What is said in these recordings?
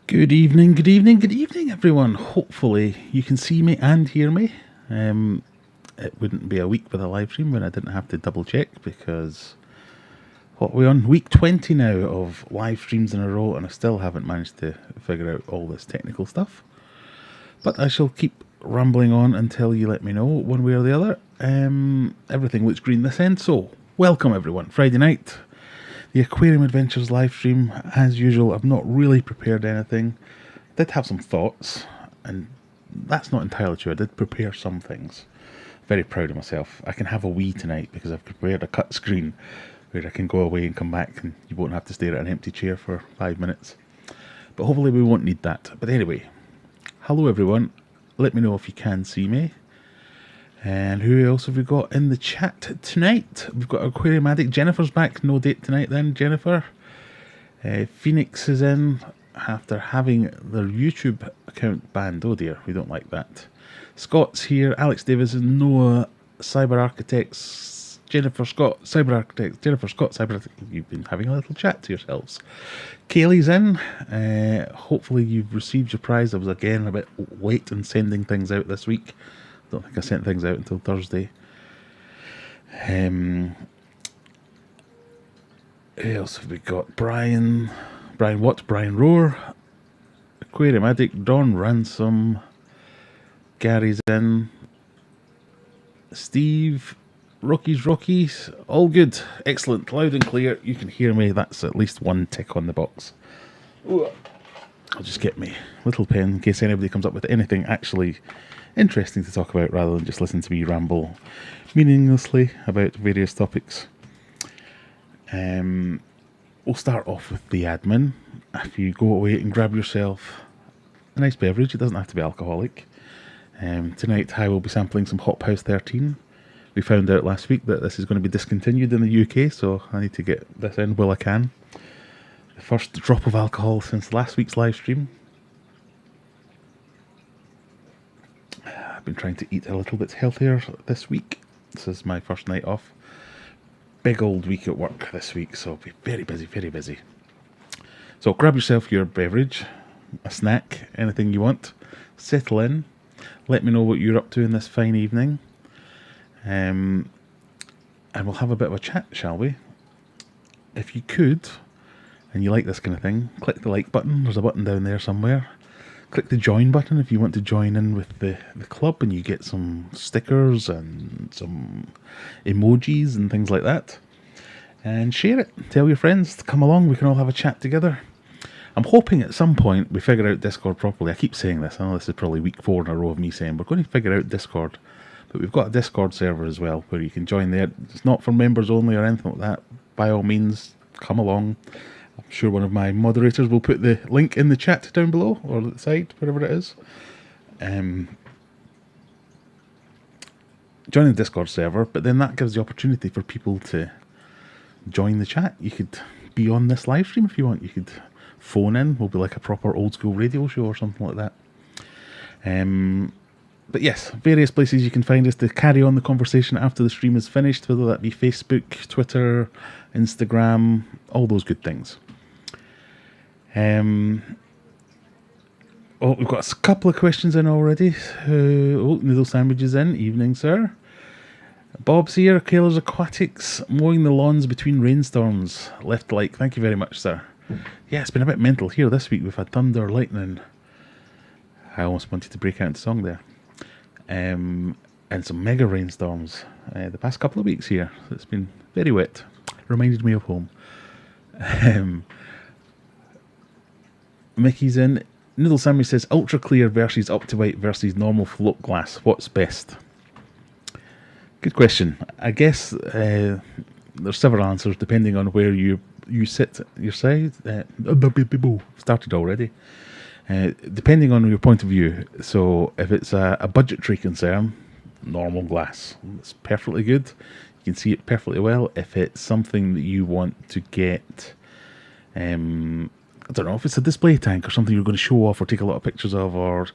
Good evening, everyone. Hopefully you can see me and hear me. It wouldn't be a week with a live stream when I didn't have to double check, because what we're on week 20 now of live streams in a row, and I still haven't managed to figure out all this technical stuff. But I shall keep rambling on until you let me know one way or the other. Everything looks green this end, so welcome everyone. Friday night, the Aquarium Adventures live stream. As usual, I've not really prepared anything. I did have some thoughts, and that's not entirely true. I did prepare some things. Very proud of myself. I can have a wee tonight because I've prepared a cut screen where I can go away and come back and you won't have to stare at an empty chair for 5 minutes. But hopefully we won't need that. But anyway, hello everyone. Let me know if you can see me. And who else have we got in the chat tonight? We've got Aquarium Addict. Jennifer's back. No date tonight then, Jennifer. Phoenix is in after having their YouTube account banned. Oh dear, we don't like that. Scott's here. Alex Davison, Noah, Cyber Architects, Jennifer Scott, Cyber Architects, Jennifer Scott, Cyber Architects. You've been having a little chat to yourselves. Kaylee's in. Hopefully you've received your prize. I was again a bit late in sending things out this week. Don't think I sent things out until Thursday. Who else have we got? Brian Watt, Brian Roar, Aquarium Addict, Don Ransom, Gary's in, Steve, Rockies, all good, excellent, loud and clear. You can hear me. That's at least one tick on the box. Ooh. I'll just get my little pen in case anybody comes up with anything actually interesting to talk about, rather than just listen to me ramble meaninglessly about various topics. We'll start off with the admin. If you go away and grab yourself a nice beverage, it doesn't have to be alcoholic. Tonight I will be sampling some Hop House 13. We found out last week that this is going to be discontinued in the UK, so I need to get this in while I can. The first drop of alcohol since last week's live stream. I've been trying to eat a little bit healthier this week. This is my first night off. Big old week at work this week, so I'll be very busy, very busy. So grab yourself your beverage, a snack, anything you want. Settle in. Let me know what you're up to in this fine evening. And we'll have a bit of a chat, shall we? If you could, and you like this kind of thing, click the like button. There's a button down there somewhere. Click the join button if you want to join in with the club, and you get some stickers and some emojis and things like that. And share it. Tell your friends to come along. We can all have a chat together. I'm hoping at some point we figure out Discord properly. I keep saying this. I know this is probably week 4 in a row of me saying we're going to figure out Discord. But we've got a Discord server as well where you can join there. It's not for members only or anything like that. By all means, come along. I'm sure one of my moderators will put the link in the chat down below, or the side, wherever it is. Join the Discord server, but then that gives the opportunity for people to join the chat. You could be on this live stream if you want. You could phone in. We'll be like a proper old school radio show or something like that. But yes, various places you can find us to carry on the conversation after the stream is finished, whether that be Facebook, Twitter, Instagram, all those good things. We've got a couple of questions in already. Noodle sandwiches in. Evening, sir. Bob's here. Kaler's Aquatics, mowing the lawns between rainstorms. Left like. Thank you very much, sir. Yeah, it's been a bit mental here this week. We've had thunder, lightning. I almost wanted to break out into song there. And some mega rainstorms the past couple of weeks here. It's been very wet. Reminded me of home. Mickey's in. Noodle Sandwich says ultra clear versus up to white versus normal float glass. What's best? Good question. I guess there's several answers depending on where you sit your side. Started already. Depending on your point of view. So if it's a budgetary concern, normal glass. It's perfectly good. You can see it perfectly well. If it's something that you want to get, I don't know, if it's a display tank or something you're going to show off or take a lot of pictures of, or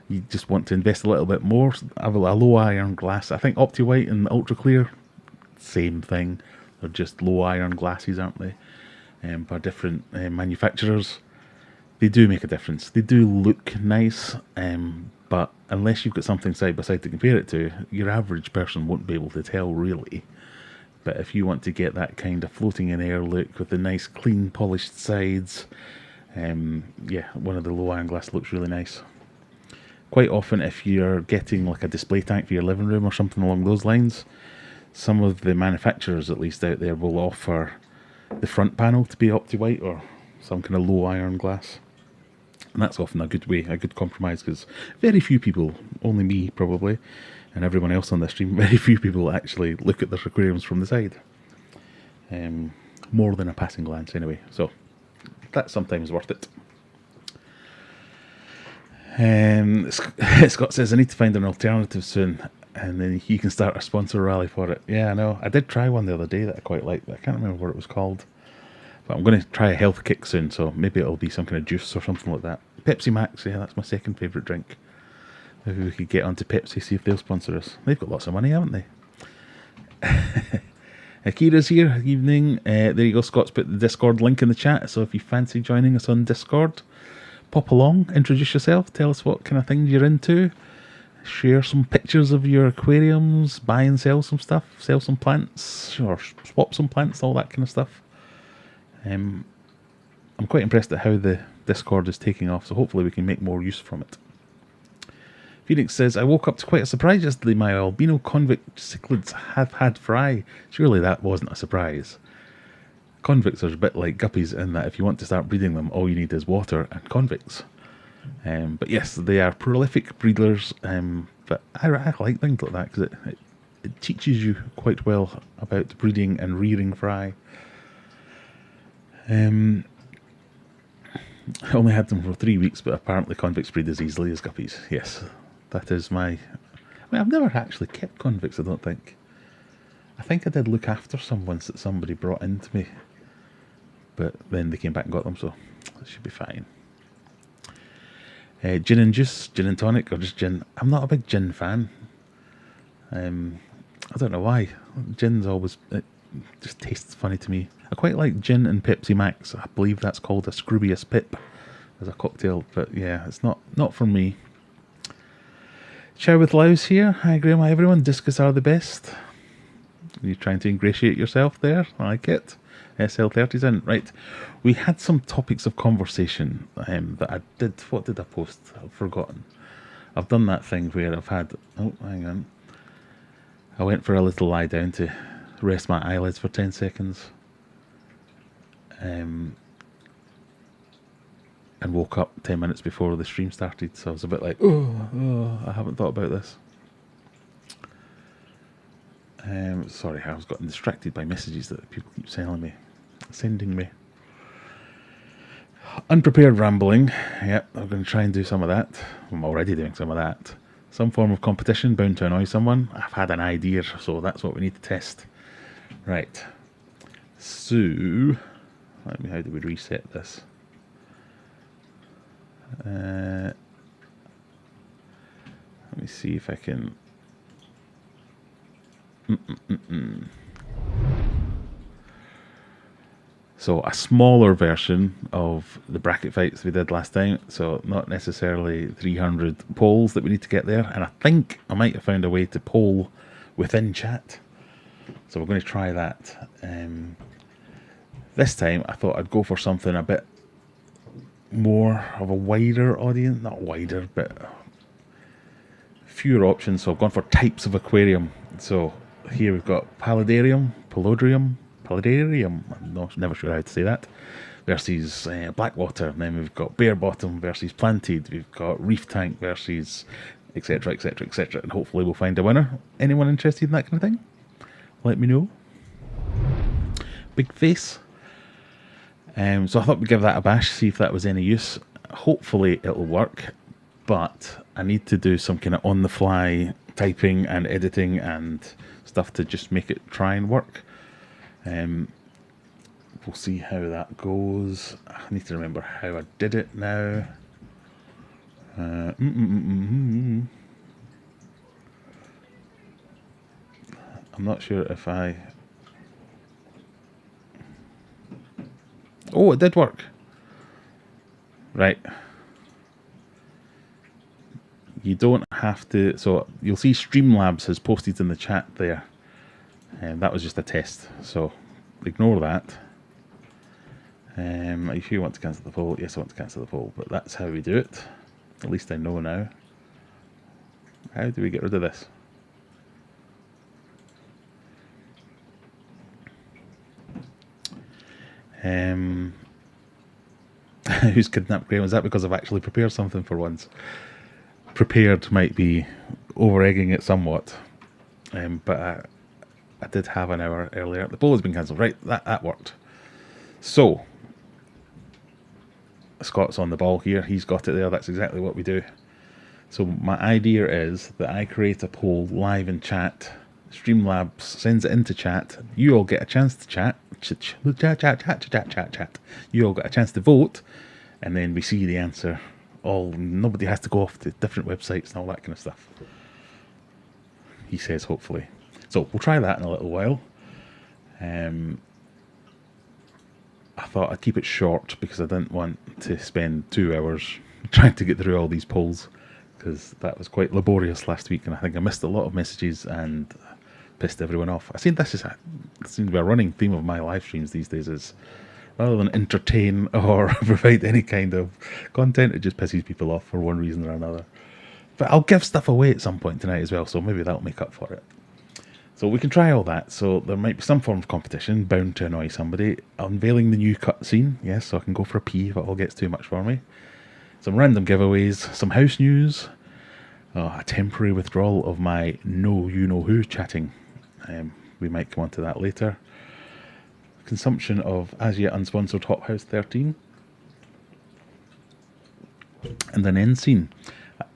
you just want to invest a little bit more, have a low iron glass. I think Opti-White and Ultra Clear, same thing. They're just low iron glasses, aren't they? By different manufacturers. They do make a difference. They do look nice, but unless you've got something side by side to compare it to, your average person won't be able to tell really. But if you want to get that kind of floating in air look with the nice clean polished sides, yeah, one of the low iron glass looks really nice. Quite often if you're getting like a display tank for your living room or something along those lines, some of the manufacturers at least out there will offer the front panel to be opti-white or some kind of low iron glass. And that's often a good way, a good compromise, because very few people, only me probably, and everyone else on this stream, very few people actually look at their aquariums from the side. More than a passing glance anyway, so that's sometimes worth it. Scott says, I need to find an alternative soon, and then you can start a sponsor rally for it. Yeah, I know. I did try one the other day that I quite liked, but I can't remember what it was called. But I'm going to try a health kick soon, so maybe it'll be some kind of juice or something like that. Pepsi Max, yeah, that's my second favourite drink. Maybe we could get onto Pepsi, see if they'll sponsor us. They've got lots of money, haven't they? Akira's here, evening. There you go, Scott's put the Discord link in the chat, so if you fancy joining us on Discord, pop along, introduce yourself, tell us what kind of things you're into, share some pictures of your aquariums, buy and sell some stuff, sell some plants, or swap some plants, all that kind of stuff. I'm quite impressed at how the Discord is taking off, so hopefully we can make more use from it. Phoenix says, I woke up to quite a surprise yesterday. My albino convict cichlids have had fry. Surely that wasn't a surprise. Convicts are a bit like guppies in that if you want to start breeding them, all you need is water and convicts. But yes, they are prolific breeders, but I like things like that because it teaches you quite well about breeding and rearing fry. I only had them for 3 weeks, but apparently convicts breed as easily as guppies. Yes, that is my... I mean, I've never actually kept convicts, I don't think. I think I did look after some once that somebody brought into me, but then they came back and got them, so it should be fine. Gin and juice, gin and tonic, or just gin. I'm not a big gin fan. I don't know why. Gin's always... It just tastes funny to me. I quite like gin and Pepsi Max. I believe that's called a Scroobius Pip as a cocktail, but yeah, it's not for me. Chow with Louse here. Hi Graham, hi everyone. Discus are the best. Are you trying to ingratiate yourself there? I like it. SL30's in. Right. We had some topics of conversation that I did. What did I post? I've forgotten. I've done that thing where I've had... Oh, hang on. I went for a little lie down to rest my eyelids for 10 seconds. And woke up 10 minutes before the stream started, so I was a bit like, oh, I haven't thought about this. Sorry, I was getting distracted by messages that people keep sending me. Unprepared rambling. Yep, I'm going to try and do some of that. I'm already doing some of that. Some form of competition bound to annoy someone. I've had an idea, so that's what we need to test. Right. So, how do we reset this? Let me see if I can... So a smaller version of the bracket fights we did last time, so not necessarily 300 polls that we need to get there, and I think I might have found a way to poll within chat, so we're going to try that. This time I thought I'd go for something a bit more of a wider audience, not wider, but fewer options, so I've gone for types of aquarium. So here we've got Paludarium, I'm never sure how to say that, versus Blackwater, and then we've got Bare Bottom versus Planted, we've got Reef Tank versus etc, etc, etc, and hopefully we'll find a winner. Anyone interested in that kind of thing? Let me know. Big Face. So I thought we'd give that a bash, see if that was any use. Hopefully it'll work, but I need to do some kind of on-the-fly typing and editing and stuff to just make it try and work. We'll see how that goes. I need to remember how I did it now. I'm not sure if I... Oh, it did work. Right. You don't have to, so you'll see Streamlabs has posted in the chat there. And that was just a test, so ignore that. Are you sure you want to cancel the poll? Yes, I want to cancel the poll, but that's how we do it. At least I know now. How do we get rid of this? Who's kidnapped Graham? Is that because I've actually prepared something for once? Prepared might be over-egging it somewhat, but I did have an hour earlier. The poll has been cancelled. Right, that worked. So, Scott's on the ball here. He's got it there. That's exactly what we do. So my idea is that I create a poll live in chat. Streamlabs sends it into chat. You all get a chance to chat. Chat. You all get a chance to vote, and then we see the answer. Nobody has to go off to different websites and all that kind of stuff. He says, hopefully. So we'll try that in a little while. I thought I'd keep it short because I didn't want to spend 2 hours trying to get through all these polls, because that was quite laborious last week, and I think I missed a lot of messages and pissed everyone off. I think this seems to be a running theme of my live streams these days, is rather than entertain or provide any kind of content, it just pisses people off for one reason or another. But I'll give stuff away at some point tonight as well, so maybe that'll make up for it. So we can try all that. So there might be some form of competition, bound to annoy somebody. Unveiling the new cutscene, yes, so I can go for a pee if it all gets too much for me. Some random giveaways, some house news, a temporary withdrawal of my know-you-know-who chatting. We might come on to that later. Consumption of as yet unsponsored Hot House 13. And an end scene.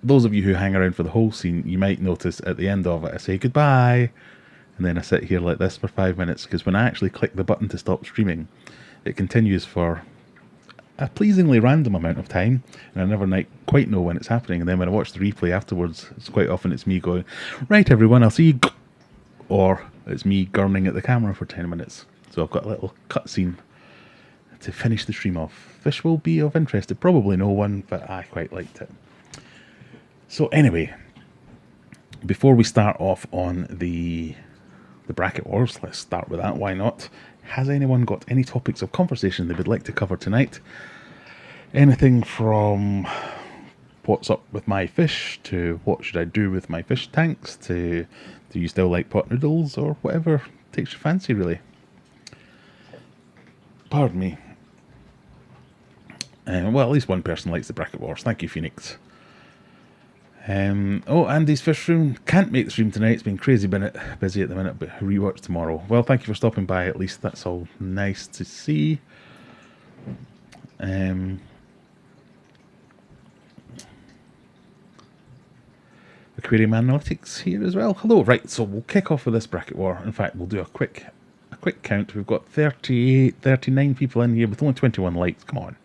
Those of you who hang around for the whole scene, you might notice at the end of it I say goodbye, and then I sit here like this for 5 minutes, because when I actually click the button to stop streaming, it continues for a pleasingly random amount of time, and I never quite know when it's happening. And then when I watch the replay afterwards, it's me going, right everyone, I'll see you, or it's me gurning at the camera for 10 minutes. So I've got a little cutscene to finish the stream off. Fish will be of interest to probably no one, but I quite liked it. So anyway, before we start off on the bracket wars, let's start with that, why not? Has anyone got any topics of conversation they would like to cover tonight? Anything from what's up with my fish, to what should I do with my fish tanks, to do you still like pot noodles, or whatever takes your fancy really. Pardon me. Well, at least one person likes the bracket wars. Thank you, Phoenix. Andy's fish room can't make the stream tonight. It's been crazy busy at the minute, but reworks tomorrow. Well, thank you for stopping by. At least that's all nice to see. Aquarium Analytics here as well. Hello. Right, so we'll kick off with this bracket war. In fact, we'll do a quick count. We've got 39 people in here with only 21 likes. Come on.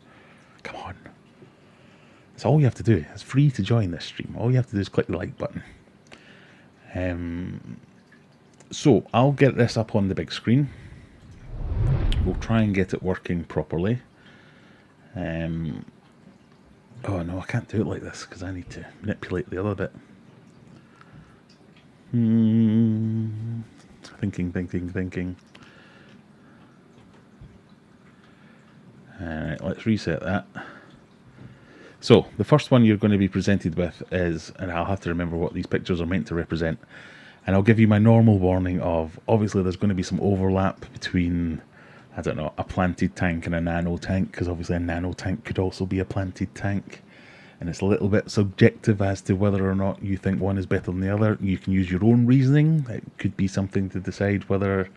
That's all you have to do. It's free to join this stream. All you have to do is click the like button. So I'll get this up on the big screen. We'll try and get it working properly. Oh no, I can't do it like this because I need to manipulate the other bit. Thinking. Alright, let's reset that. So, the first one you're going to be presented with is, and I'll have to remember what these pictures are meant to represent, and I'll give you my normal warning of, obviously there's going to be some overlap between, I don't know, a planted tank and a nano tank, because obviously a nano tank could also be a planted tank, and it's a little bit subjective as to whether or not you think one is better than the other. You can use your own reasoning. It could be something to decide whether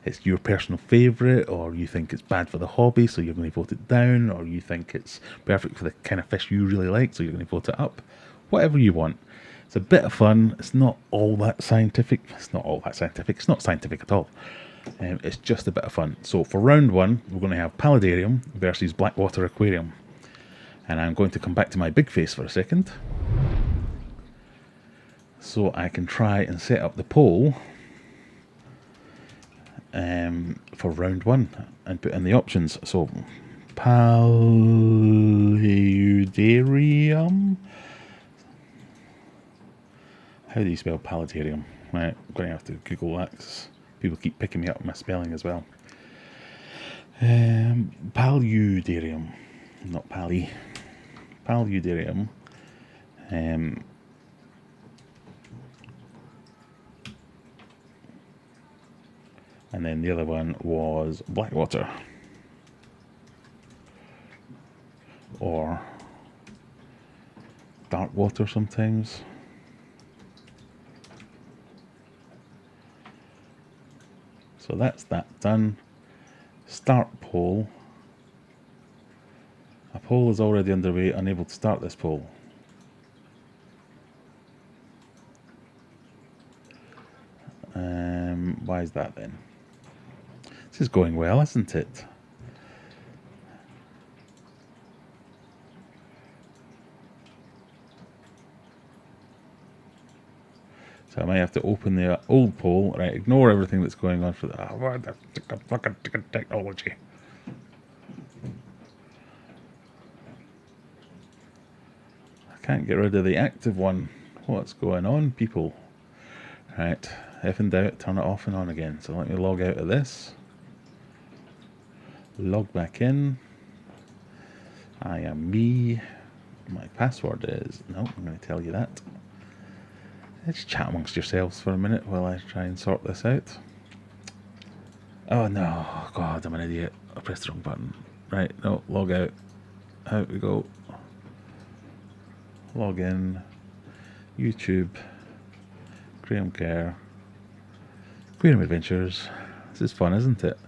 it's your personal favourite, or you think it's bad for the hobby, so you're going to vote it down, or you think it's perfect for the kind of fish you really like, so you're going to vote it up. Whatever you want. It's a bit of fun. It's not all that scientific. It's not scientific at all. It's just a bit of fun. So for round one, we're going to have Paludarium versus Blackwater Aquarium. And I'm going to come back to my big face for a second, so I can try and set up the poll for round one and put in the options. So Paludarium How do you spell paludarium? Right, I'm going to have to Google that because people keep picking me up on my spelling as well. Paludarium, not pally. Paludarium. And then the other one was Blackwater. Or dark water sometimes. So that's that done. Start poll. A poll is already underway, unable to start this poll. Why is that then? This is going well, isn't it? So I might have to open the old poll. Right, ignore everything that's going on for the fucking technology. I can't get rid of the active one. What's going on, people? Right, if in doubt, turn it off and on again. So let me log out of this. Log back in. I am me. My password is... No, I'm going to tell you that. Let's chat amongst yourselves for a minute while I try and sort this out. Oh no, God, I'm an idiot. I pressed the wrong button. Right, no, log out. Out we go. Log in. YouTube. Graham Care. Aquarium Adventures. This is fun, isn't it?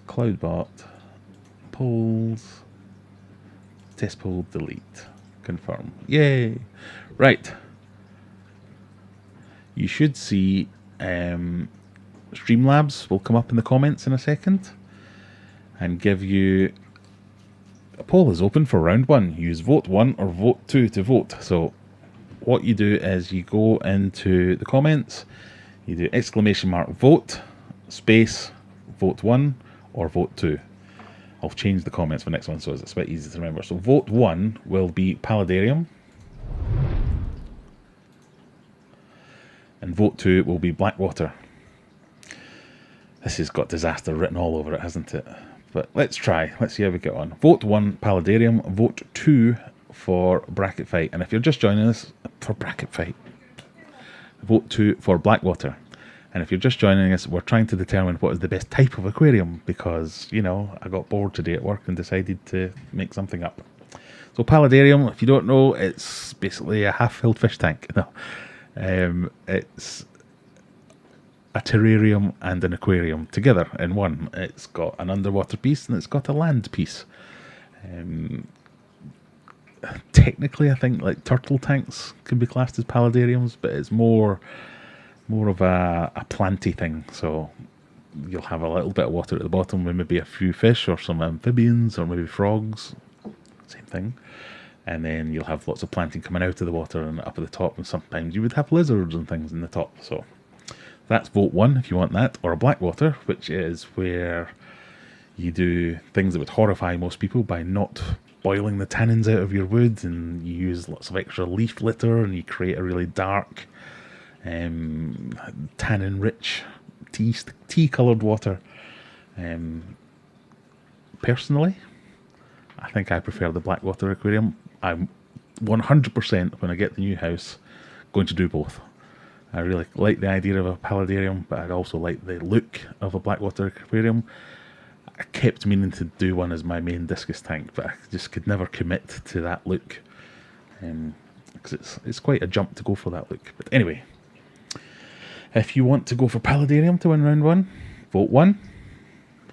Cloudbot. Polls. Test poll delete. Confirm. Yay! Right. You should see Streamlabs will come up in the comments in a second and give you... A poll is open for round 1. Use vote 1 or vote 2 to vote. So what you do is you go into the comments, you do !vote, space, vote 1 or vote 2. I'll change the comments for the next one so it's a bit easy to remember. So vote 1 will be paludarium. And vote 2 will be Blackwater. This has got disaster written all over it, hasn't it? But let's try. Let's see how we get on. Vote 1, paludarium. Vote 2 for bracket fight. And if you're just joining us for bracket fight, vote 2 for Blackwater. And if you're just joining us, we're trying to determine what is the best type of aquarium because, you know, I got bored today at work and decided to make something up. So paludarium, if you don't know, it's basically a half-filled fish tank. No, it's a terrarium and an aquarium together in one. It's got an underwater piece and it's got a land piece. Technically, I think like turtle tanks can be classed as paludariums, but it's more of a planty thing. So you'll have a little bit of water at the bottom with maybe a few fish or some amphibians or maybe frogs. Same thing. And then you'll have lots of planting coming out of the water and up at the top, and sometimes you would have lizards and things in the top. So that's vote 1 if you want that, or a Blackwater, which is where you do things that would horrify most people by not boiling the tannins out of your wood, and you use lots of extra leaf litter and you create a really dark tannin rich tea coloured water. Personally, I think I prefer the Blackwater aquarium. I'm 100% when I get the new house going to do both. I really like the idea of a paludarium, but I'd also like the look of a Blackwater aquarium. I kept meaning to do one as my main discus tank, but I just could never commit to that look, because it's quite a jump to go for that look. But anyway, if you want to go for paludarium to win round 1, vote 1.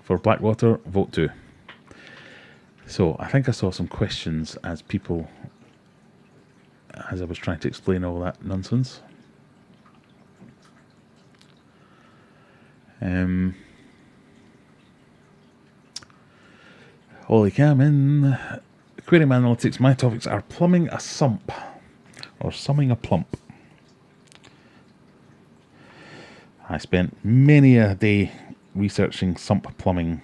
For Blackwater, vote 2. So I think I saw some questions as I was trying to explain all that nonsense. Holy Camin, Aquarium Analytics, my topics are plumbing a sump, or summing a plump. I spent many a day researching sump plumbing,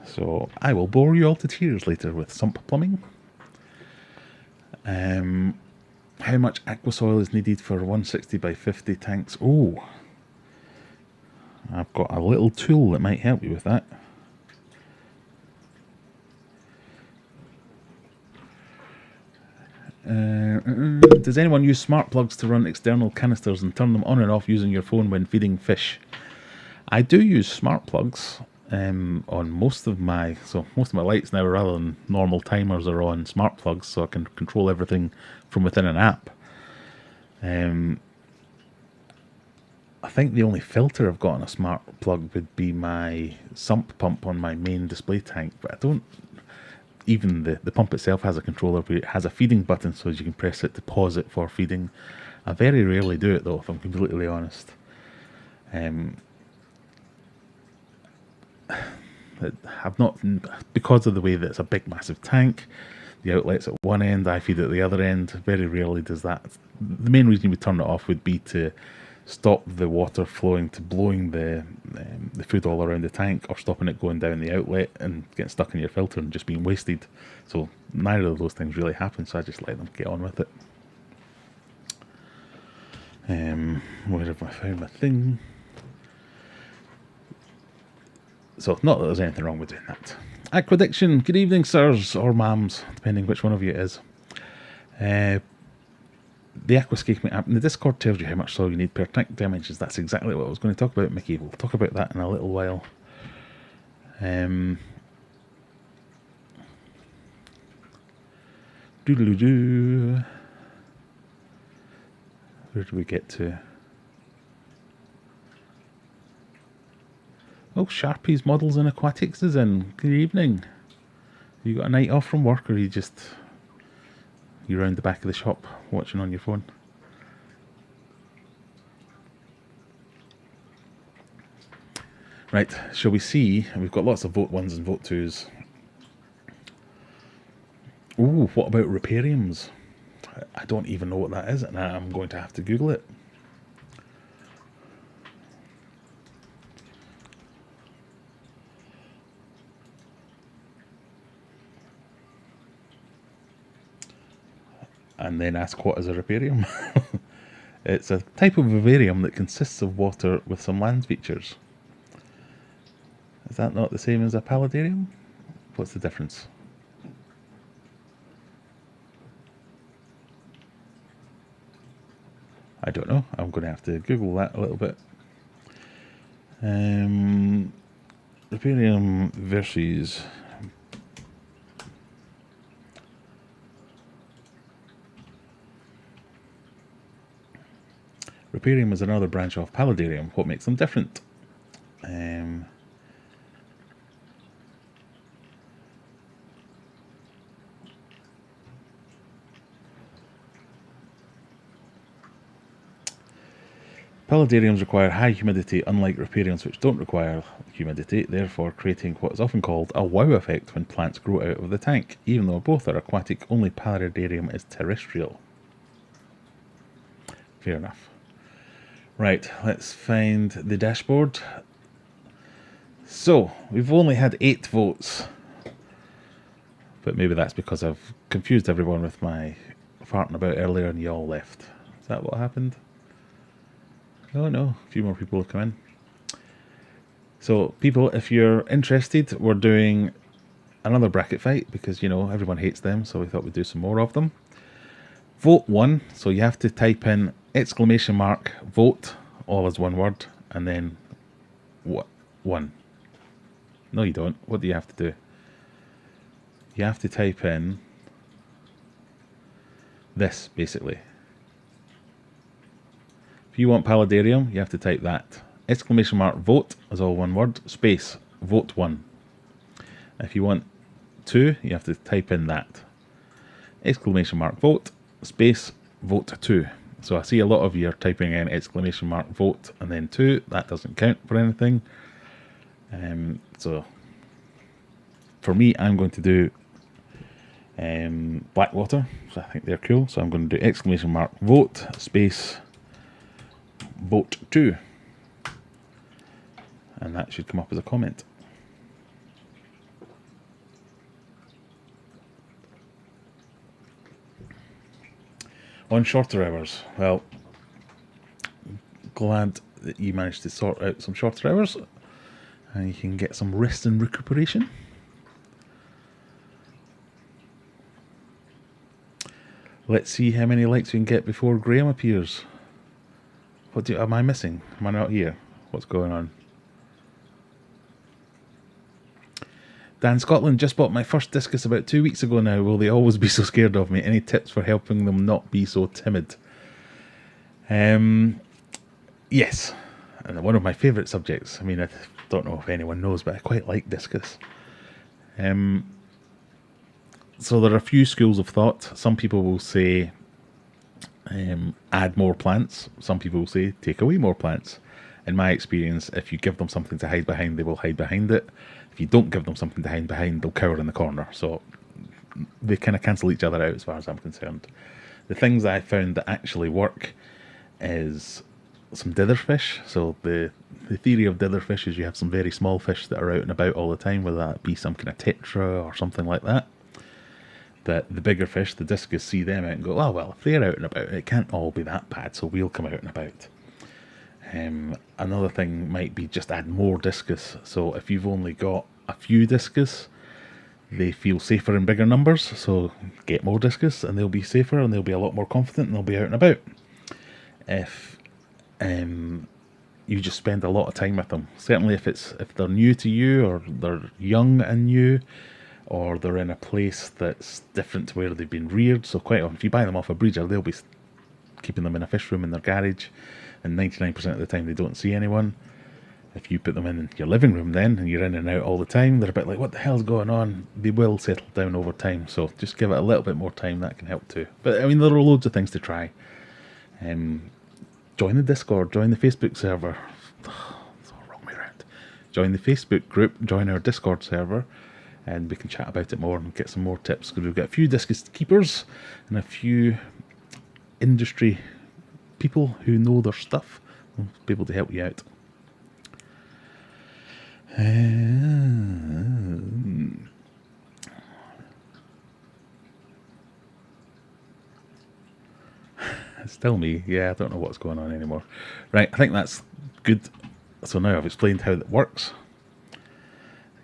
so I will bore you all to tears later with sump plumbing. How much aqua soil is needed for 160 by 50 tanks? Oh, I've got a little tool that might help you with that. Does anyone use smart plugs to run external canisters and turn them on and off using your phone when feeding fish? I do use smart plugs on most of my lights now, rather than normal timers, are on smart plugs, so I can control everything from within an app. I think the only filter I've got on a smart plug would be my sump pump on my main display tank, but I don't. Even the pump itself has a controller where it has a feeding button, so you can press it to pause it for feeding. I very rarely do it though, if I'm completely honest. I've not, because of the way that it's a big massive tank, the outlet's at one end, I feed at the other end. Very rarely does that. The main reason we turn it off would be to stop the water flowing to blowing the food all around the tank, or stopping it going down the outlet and getting stuck in your filter and just being wasted. So neither of those things really happen, so I just let them get on with it. Where have I found my thing? So not that there's anything wrong with doing that. Aquadiction, good evening sirs or ma'ams, depending which one of you it is. The Aquascaping app in the Discord tells you how much soil you need per tank dimensions. That's exactly what I was going to talk about, Mickey. We'll talk about that in a little while. Doodle-doo. Where do we get to? Oh, Sharpies Models and Aquatics is in. Good evening. You got a night off from work, or you round the back of the shop watching on your phone? Right, shall we see? We've got lots of vote 1s and vote 2s. Ooh, what about Repariums? I don't even know what that is, and I'm going to have to Google it. And then ask, what is a Reparium? It's a type of vivarium that consists of water with some land features. Is that not the same as a paludarium? What's the difference? I don't know. I'm going to have to Google that a little bit. Reparium versus... Reparium is another branch of paludarium. What makes them different? Paludariums require high humidity, unlike repariums which don't require humidity, therefore creating what is often called a wow effect when plants grow out of the tank. Even though both are aquatic, only paludarium is terrestrial. Fair enough. Right, let's find the dashboard. So, we've only had 8 votes. But maybe that's because I've confused everyone with my farting about earlier and you all left. Is that what happened? Oh no, a few more people have come in. So, people, if you're interested, we're doing another bracket fight because, you know, everyone hates them, so we thought we'd do some more of them. Vote 1, so you have to type in exclamation mark vote, all as one word, and then what 1. No, you don't. What do you have to do? You have to type in this, basically. If you want paludarium, you have to type that. Exclamation mark vote as all one word, space vote 1. If you want 2, you have to type in that. Exclamation mark vote, space vote 2. So I see a lot of you are typing in exclamation mark vote and then 2. That doesn't count for anything. So for me, I'm going to do Blackwater. So I think they're cool. So I'm going to do exclamation mark vote space vote 2. And that should come up as a comment. On shorter hours, well, glad that you managed to sort out some shorter hours and you can get some rest and recuperation. Let's see how many likes we can get before Graham appears. Am I missing? Am I not here? What's going on? Dan Scotland, just bought my first discus about 2 weeks ago now. Will they always be so scared of me? Any tips for helping them not be so timid? Yes. And one of my favourite subjects. I mean, I don't know if anyone knows, but I quite like discus. So there are a few schools of thought. Some people will say add more plants. Some people will say take away more plants. In my experience, if you give them something to hide behind, they will hide behind it. If you don't give them something to hide behind, they'll cower in the corner. So they kind of cancel each other out as far as I'm concerned. The things I found that actually work is some ditherfish. So the theory of ditherfish is you have some very small fish that are out and about all the time, whether that be some kind of tetra or something like that. That the bigger fish, the discus, see them out and go, oh well, if they're out and about, it can't all be that bad, so we'll come out and about. Another thing might be just add more discus. So if you've only got a few discus, they feel safer in bigger numbers, so get more discus and they'll be safer and they'll be a lot more confident and they'll be out and about. If you just spend a lot of time with them, certainly if they're new to you or they're young and new, or they're in a place that's different to where they've been reared. So quite often, if you buy them off a breeder, they'll be keeping them in a fish room in their garage, and 99% of the time they don't see anyone. If you put them in your living room then, and you're in and out all the time, they're a bit like, what the hell's going on? They will settle down over time, so just give it a little bit more time, that can help too. But I mean, there are loads of things to try. Join the Discord, join the Facebook server. It's all wrong way around. Join the Facebook group, join our Discord server, and we can chat about it more and get some more tips, because we've got a few discus keepers and a few industry people who know their stuff. We'll be able to help you out. It's still me. Yeah, I don't know what's going on anymore. Right, I think that's good. So now I've explained how that works.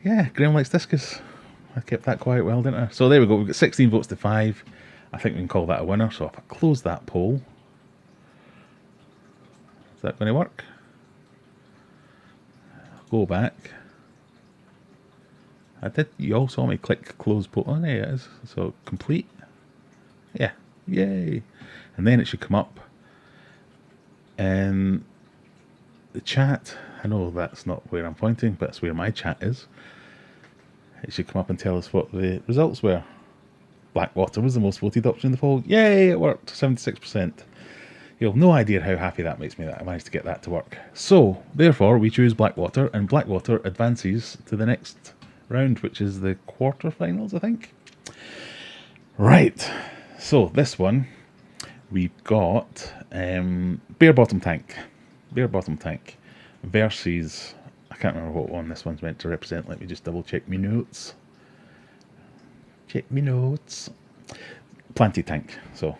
Yeah, Graham likes discus. I kept that quite well, didn't I? So there we go. We've got 16 votes to 5. I think we can call that a winner. So if I close that poll, is that going to work? Go back. You all saw me click close poll. Oh, there it is. So complete. Yeah. Yay. And then it should come up. And the chat, I know that's not where I'm pointing, but it's where my chat is. It should come up and tell us what the results were. Blackwater was the most voted option in the poll. Yay, it worked. 76%. You have no idea how happy that makes me that I managed to get that to work. So, therefore, we choose Blackwater, and Blackwater advances to the next round, which is the quarterfinals, I think. Right. So, this one, we've got Bare Bottom Tank. Bare Bottom Tank versus... I can't remember what one this one's meant to represent. Let me just double check my notes. Check my notes. Planted tank. So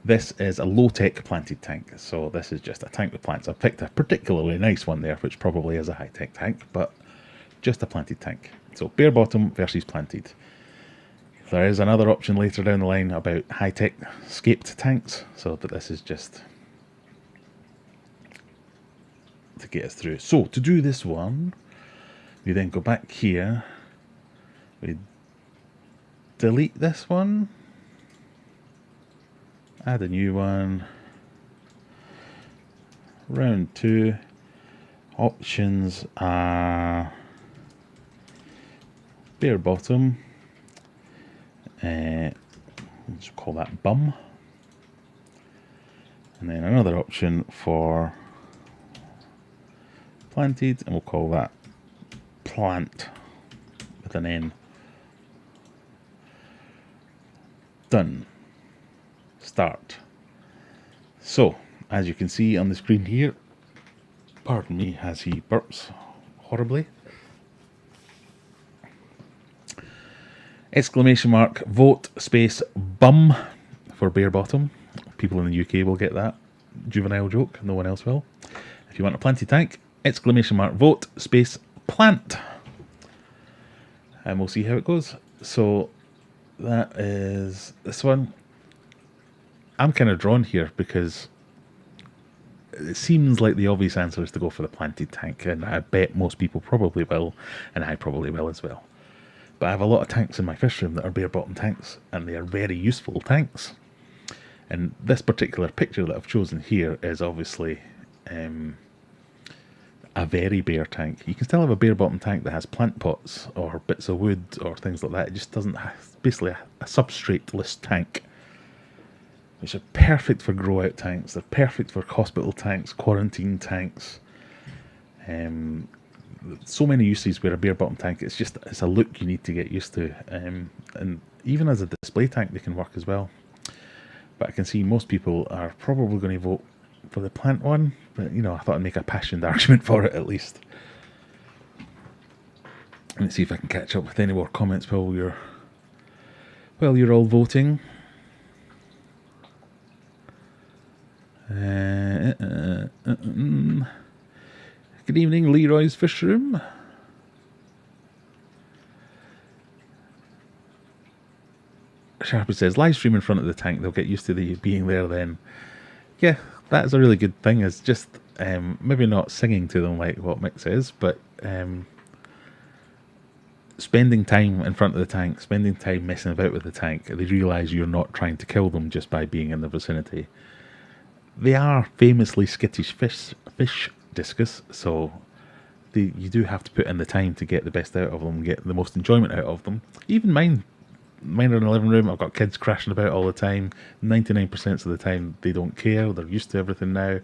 this is a low-tech planted tank. So this is just a tank with plants. I've picked a particularly nice one there, which probably is a high-tech tank, but just a planted tank. So bare bottom versus planted. There is another option later down the line about high-tech scaped tanks. So, but this is just to get us through. So to do this one, we then go back here, we delete this one, add a new one, round 2, options are bare bottom, let's call that bum, and then another option for planted, and we'll call that plant with an N. Done. Start. So, as you can see on the screen here, pardon me as he burps horribly. Exclamation mark, vote space bum for bare bottom. people in the UK will get that juvenile joke. No one else will. If you want a planty tank, exclamation mark vote space plant. And we'll see how it goes. So that is this one. I'm kind of drawn here because it seems like the obvious answer is to go for the planted tank, and I bet most people probably will, and I probably will as well. But I have a lot of tanks in my fish room that are bare bottom tanks, and they are very useful tanks. And this particular picture that I've chosen here is obviously a very bare tank. You can still have a bare bottom tank that has plant pots or bits of wood or things like that. It just doesn't have, basically a substrate-less tank, which are perfect for grow out tanks. They're perfect for hospital tanks, quarantine tanks. So many uses where a bare bottom tank, it's a look you need to get used to. And even as a display tank they can work as well. But I can see most people are probably going to vote for the plant one. But you know, I thought I'd make a passionate argument for it at least. Let's see if I can catch up with any more comments while you're all voting. Good evening, Leroy's Fish Room. Sharpie says, live stream in front of the tank, they'll get used to the being there then. Yeah, that's a really good thing. It's just maybe not singing to them like what Mick says, but spending time in front of the tank, spending time messing about with the tank, they realise you're not trying to kill them just by being in the vicinity. They are famously skittish fish discus, so you do have to put in the time to get the best out of them, get the most enjoyment out of them. Even mine are in the living room. I've got kids crashing about all the time. 99% of the time they don't care. They're used to everything now.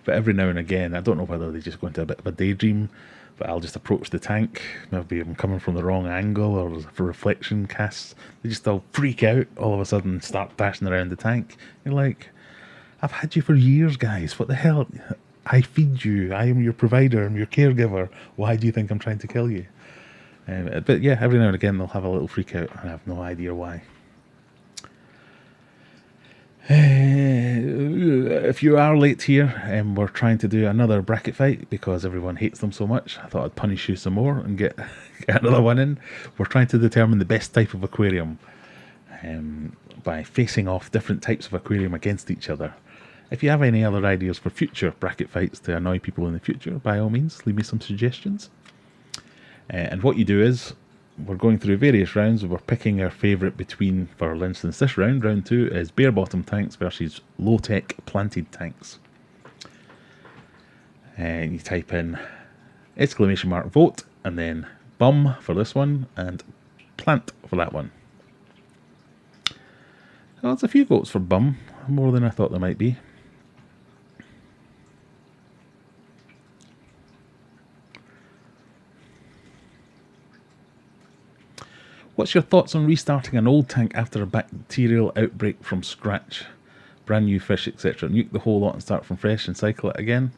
But every now and again, I don't know whether they just go into a bit of a daydream, but I'll just approach the tank. Maybe I'm coming from the wrong angle or for reflection casts. They just all freak out all of a sudden and start dashing around the tank. You're like, I've had you for years, guys. What the hell? I feed you. I am your provider. I'm your caregiver. Why do you think I'm trying to kill you? But yeah, every now and again they'll have a little freak out, and I have no idea why. If you are late here, we're trying to do another bracket fight because everyone hates them so much. I thought I'd punish you some more and get another one in. We're trying to determine the best type of aquarium by facing off different types of aquarium against each other. If you have any other ideas for future bracket fights to annoy people in the future, by all means, leave me some suggestions. And what you do is, we're going through various rounds. We're picking our favourite between, for instance, this round 2, is bare bottom tanks versus low-tech planted tanks. And you type in exclamation mark vote, and then bum for this one, and plant for that one. Well, it's a few votes for bum, more than I thought there might be. What's your thoughts on restarting an old tank after a bacterial outbreak from scratch? Brand new fish, etc. Nuke the whole lot and start from fresh and cycle it again?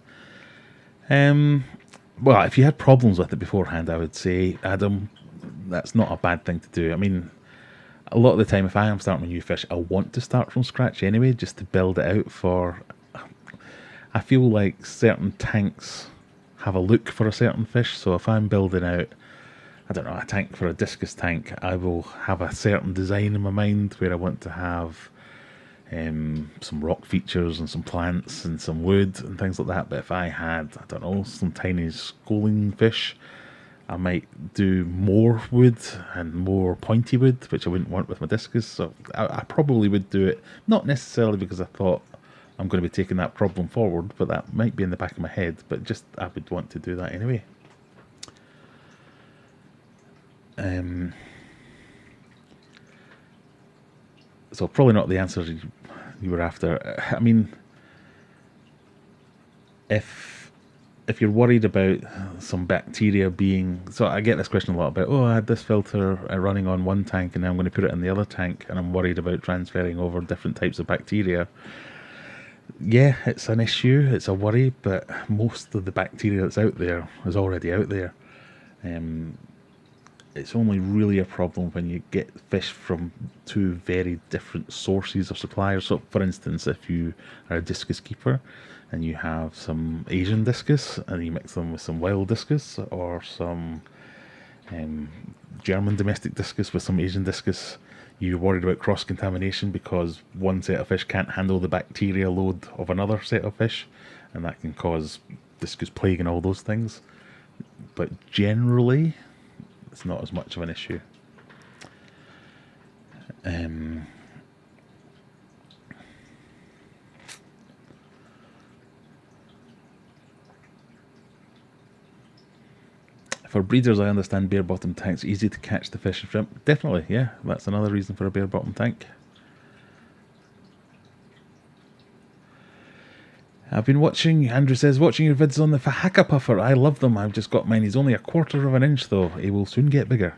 Well, if you had problems with it beforehand, I would say, Adam, that's not a bad thing to do. I mean, a lot of the time, if I am starting a new fish, I want to start from scratch anyway, just to build it out for... I feel like certain tanks have a look for a certain fish, so if I'm building out, I don't know, a tank for a discus tank, I will have a certain design in my mind where I want to have some rock features and some plants and some wood and things like that. But if I had, I don't know, some tiny schooling fish, I might do more wood and more pointy wood, which I wouldn't want with my discus. So I probably would do it, not necessarily because I thought I'm going to be taking that problem forward, but that might be in the back of my head. But just, I would want to do that anyway. So probably not the answer you were after. I mean, if you're worried about some bacteria being... So I get this question a lot about, I had this filter running on one tank and now I'm going to put it in the other tank and I'm worried about transferring over different types of bacteria. Yeah, it's an issue, it's a worry, but most of the bacteria that's out there is already out there. it's only really a problem when you get fish from two very different sources of suppliers. So, for instance, if you are a discus keeper and you have some Asian discus and you mix them with some wild discus, or some German domestic discus with some Asian discus, you're worried about cross-contamination because one set of fish can't handle the bacteria load of another set of fish, and that can cause discus plague and all those things. But generally, it's not as much of an issue. For breeders, I understand bare bottom tanks, easy to catch the fish and shrimp. Definitely, yeah, that's another reason for a bare bottom tank. I've been watching, Andrew says, watching your vids on the Fahaka puffer. I love them. I've just got mine. He's only 1/4 of an inch though. He will soon get bigger.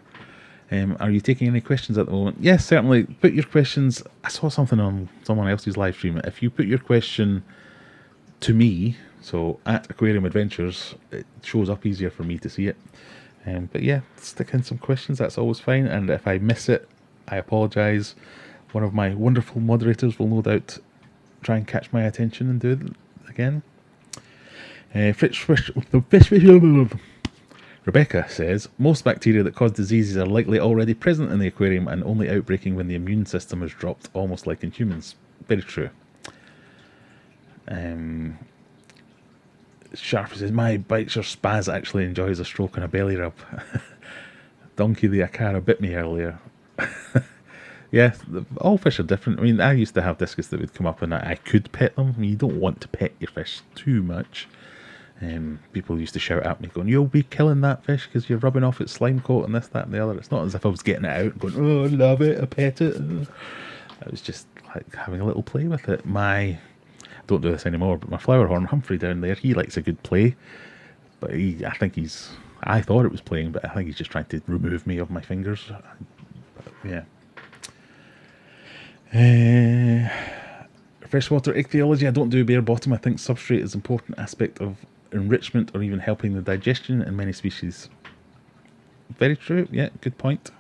Are you taking any questions at the moment? Yes, certainly. Put your questions. I saw something on someone else's live stream. If you put your question to me, so at Aquarium Adventures, it shows up easier for me to see it. But yeah, stick in some questions. That's always fine. And if I miss it, I apologise. One of my wonderful moderators will no doubt try and catch my attention and do it again. Rebecca says, most bacteria that cause diseases are likely already present in the aquarium and only outbreaking when the immune system is dropped, almost like in humans. Very true. Sharp says, my Bitesure Spaz actually enjoys a stroke and a belly rub. Donkey the Akara bit me earlier. Yeah, all fish are different. I mean, I used to have discus that would come up and I could pet them. I mean, you don't want to pet your fish too much. People used to shout at me going, you'll be killing that fish because you're rubbing off its slime coat and this, that and the other. It's not as if I was getting it out and going, oh, I love it, I pet it. I was just like having a little play with it. I don't do this anymore, but my flower horn Humphrey down there, he likes a good play. But I thought it was playing, but I think he's just trying to remove me of my fingers. But, yeah. Freshwater ichthyology, I don't do bare bottom. I think substrate is an important aspect of enrichment or even helping the digestion in many species. Very true, yeah, good point.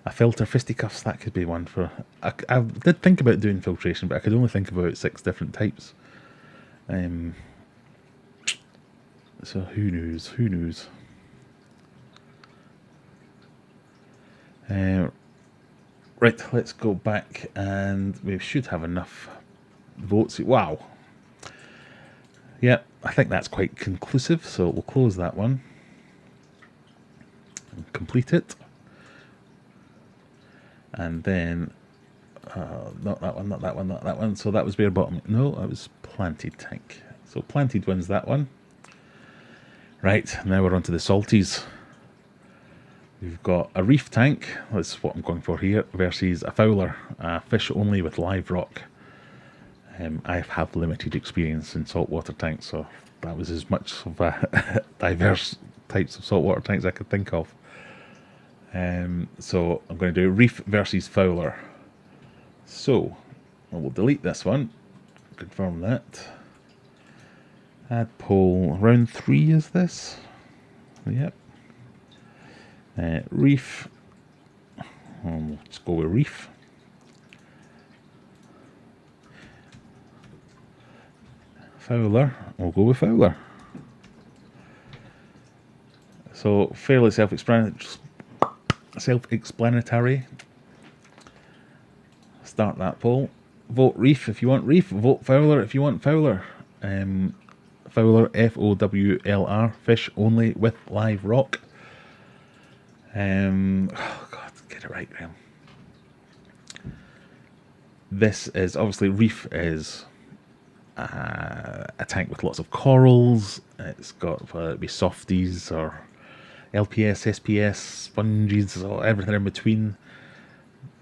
A filter fisticuffs, that could be one for... I did think about doing filtration, but I could only think about 6 different types. So who knows? Right, let's go back and we should have enough votes. Wow. Yeah, I think that's quite conclusive, so we'll close that one and complete it. And then, not that one. So that was bare bottom. No, that was planted tank. So planted wins that one. Right, now we're on to the salties. We've got a reef tank, that's what I'm going for here, versus a fowler, fish only with live rock. I have limited experience in saltwater tanks, so that was as much of a diverse types of saltwater tanks I could think of. So I'm going to do reef versus fowler. So I will delete this one, confirm that. Add poll, round 3 is this? Yep. Reef, let's go with reef. Fowler, we'll go with fowler. So fairly self-explanatory. Start that poll. Vote reef if you want reef. Vote fowler if you want fowler. Fowler, F-O-W-L-R, fish only with live rock. Oh God, get it right, Graham. This is obviously reef is a tank with lots of corals. It's got whether it be softies or LPS, SPS, sponges, or everything in between.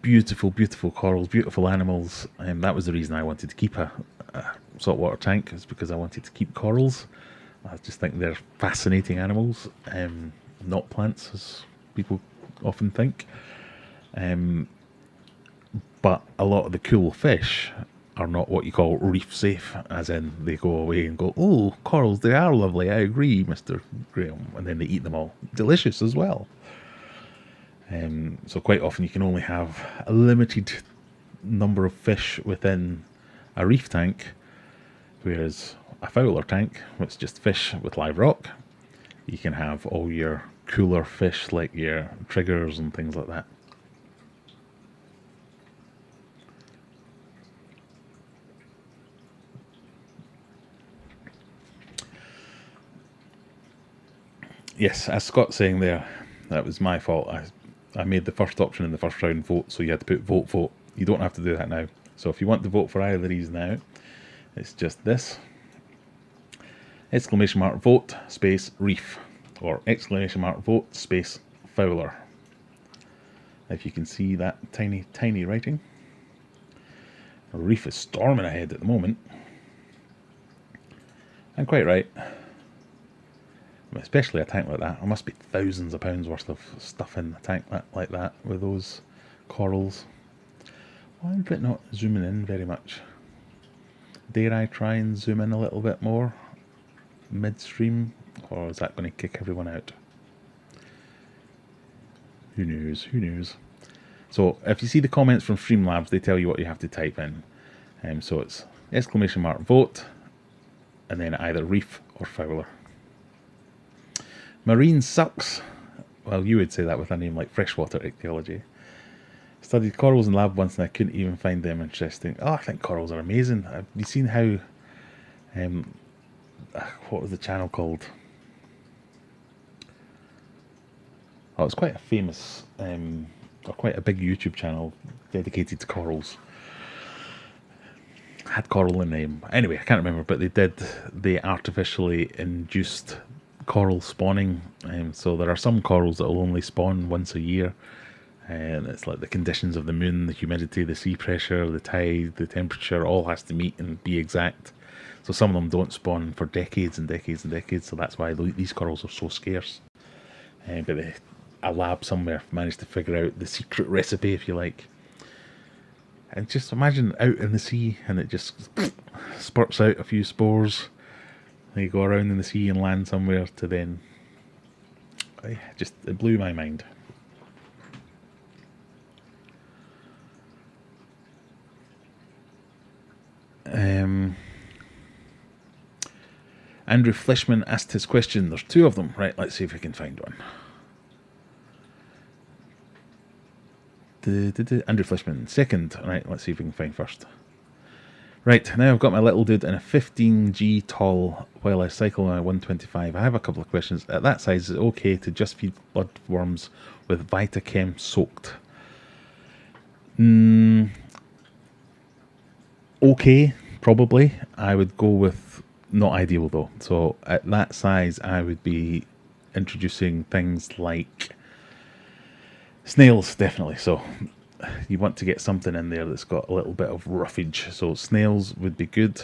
Beautiful, beautiful corals, beautiful animals. That was the reason I wanted to keep a saltwater tank, is because I wanted to keep corals. I just think they're fascinating animals, not plants, as people often think. But a lot of the cool fish are not what you call reef safe, as in they go away and go, oh, corals, they are lovely, I agree, Mr. Graham, and then they eat them all. Delicious as well. So quite often you can only have a limited number of fish within a reef tank, whereas a fowler tank, which is just fish with live rock, you can have all your cooler fish like your triggers and things like that. Yes, as Scott's saying there, that was my fault. I made the first option in the first round vote, so you had to put vote. You don't have to do that now. So if you want to vote for either of these now, it's just this. Exclamation mark vote space reef, or exclamation mark vote space fowler. If you can see that tiny writing. A reef is storming ahead at the moment. And quite right. Especially a tank like that. There must be thousands of pounds worth of stuff in a tank like that with those corals. Why is it not zooming in very much? Dare I try and zoom in a little bit more midstream, or is that going to kick everyone out? Who knows? So if you see the comments from Streamlabs, they tell you what you have to type in. So it's exclamation mark vote, and then either reef or fowler. Marine sucks. Well, you would say that with a name like freshwater ichthyology. Studied corals in lab once and I couldn't even find them interesting. Oh, I think corals are amazing. Have you seen how... what was the channel called? Oh, it's quite a famous, or quite a big YouTube channel dedicated to corals. Had coral in the name. Anyway, I can't remember, but they artificially induced coral spawning. So there are some corals that will only spawn once a year. And it's like the conditions of the moon, the humidity, the sea pressure, the tide, the temperature, all has to meet and be exact. So some of them don't spawn for decades and decades and decades, so that's why these corals are so scarce. But a lab somewhere managed to figure out the secret recipe, if you like. And just imagine out in the sea and it just spurts out a few spores. They go around in the sea and land somewhere to then... it blew my mind. Andrew Fleshman asked his question. There's two of them. Right, let's see if we can find one. Andrew Fleshman, second. Right, let's see if we can find first. Right, now I've got my little dude in a 15G tall while I cycle my 125. I have a couple of questions. At that size, is it okay to just feed bloodworms with Vitachem soaked? Okay, probably. I would go with not ideal though. So at that size, I would be introducing things like snails, definitely. So you want to get something in there that's got a little bit of roughage. So snails would be good.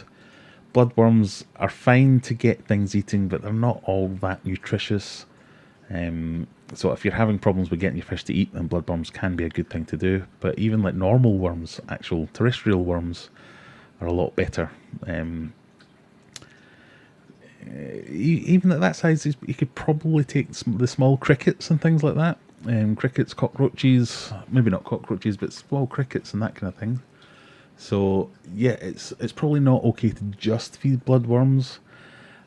Bloodworms are fine to get things eating, but they're not all that nutritious. So if you're having problems with getting your fish to eat, then bloodworms can be a good thing to do. But even like normal worms, actual terrestrial worms, are a lot better. Even at that size, you could probably take the small crickets and things like that. Crickets, cockroaches, maybe not cockroaches, but small crickets and that kind of thing. So yeah, it's probably not okay to just feed bloodworms.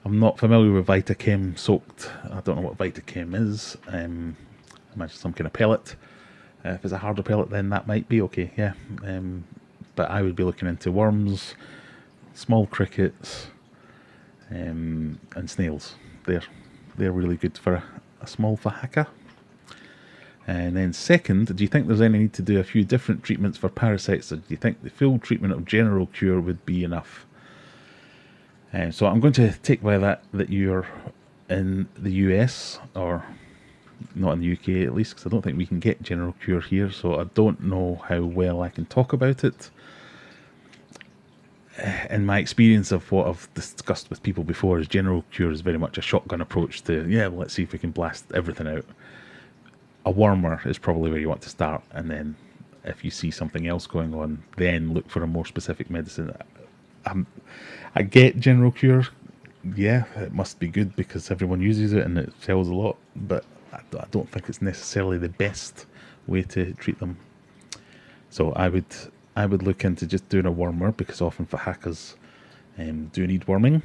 I'm not familiar with Vitachem soaked. I don't know what Vitachem is. Imagine some kind of pellet. If it's a harder pellet, then that might be okay. Yeah, but I would be looking into worms, small crickets, and snails. They're really good for a small fahaka. And then second, do you think there's any need to do a few different treatments for parasites, or do you think the full treatment of general cure would be enough? So I'm going to take by that you're in the US, or not in the UK at least, because I don't think we can get general cure here, so I don't know how well I can talk about it. In my experience of what I've discussed with people before, is general cure is very much a shotgun approach to, well, let's see if we can blast everything out. A wormer is probably where you want to start, and then if you see something else going on, then look for a more specific medicine. I get general cure. Yeah, it must be good because everyone uses it and it sells a lot, but I don't think it's necessarily the best way to treat them. So I would look into just doing a wormer, because often fahakas do need worming.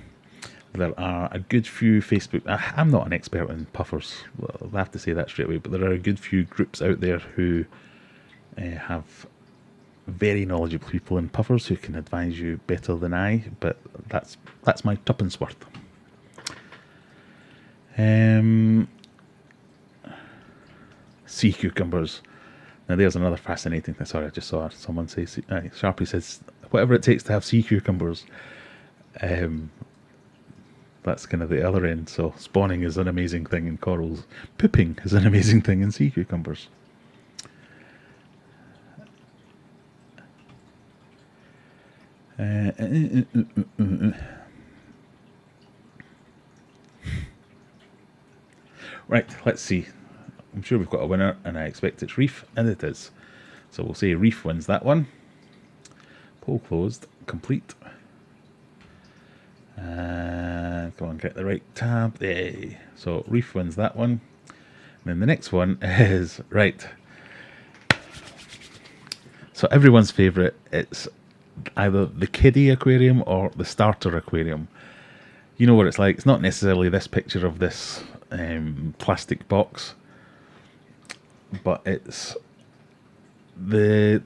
There are a good few Facebook... I'm not an expert in puffers, well, I have to say that straight away, but there are a good few groups out there who have very knowledgeable people in puffers who can advise you better than I, but that's my tuppence worth. Sea cucumbers. Now there's another fascinating thing. Sorry, I just saw someone say... Sharpie says, whatever it takes to have sea cucumbers. That's kind of the other end. So spawning is an amazing thing in corals. Pooping is an amazing thing in sea cucumbers. Right, let's see. I'm sure we've got a winner, and I expect it's Reef, and it is. So we'll say Reef wins that one. Poll closed. Complete. Come on, get the right tab. Yay. So Reef wins that one. And then the next one is... Right. So everyone's favourite, it's either the kiddie aquarium or the starter aquarium. You know what it's like. It's not necessarily this picture of this plastic box, but it's the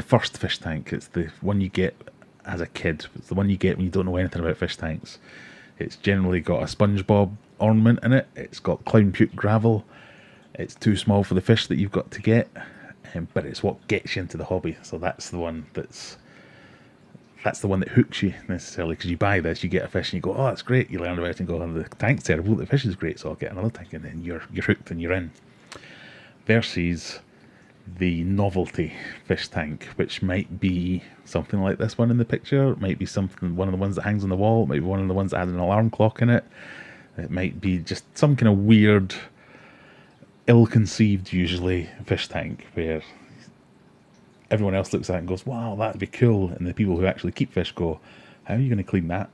first fish tank. It's the one you get as a kid. It's the one you get when you don't know anything about fish tanks. It's generally got a SpongeBob ornament in it. It's got clown puke gravel. It's too small for the fish that you've got to get, but it's what gets you into the hobby. So that's the one that hooks you necessarily, because you buy this, you get a fish and you go, oh, that's great. You learn about it and go, oh, the tank's terrible, the fish is great, so I'll get another tank, and then you're hooked and you're in. Versus the novelty fish tank, which might be something like this one in the picture. It might be one of the ones that hangs on the wall. It might be one of the ones that has an alarm clock in it. It might be just some kind of weird, ill-conceived, usually, fish tank where everyone else looks at it and goes, wow, that'd be cool. And the people who actually keep fish go, how are you going to clean that?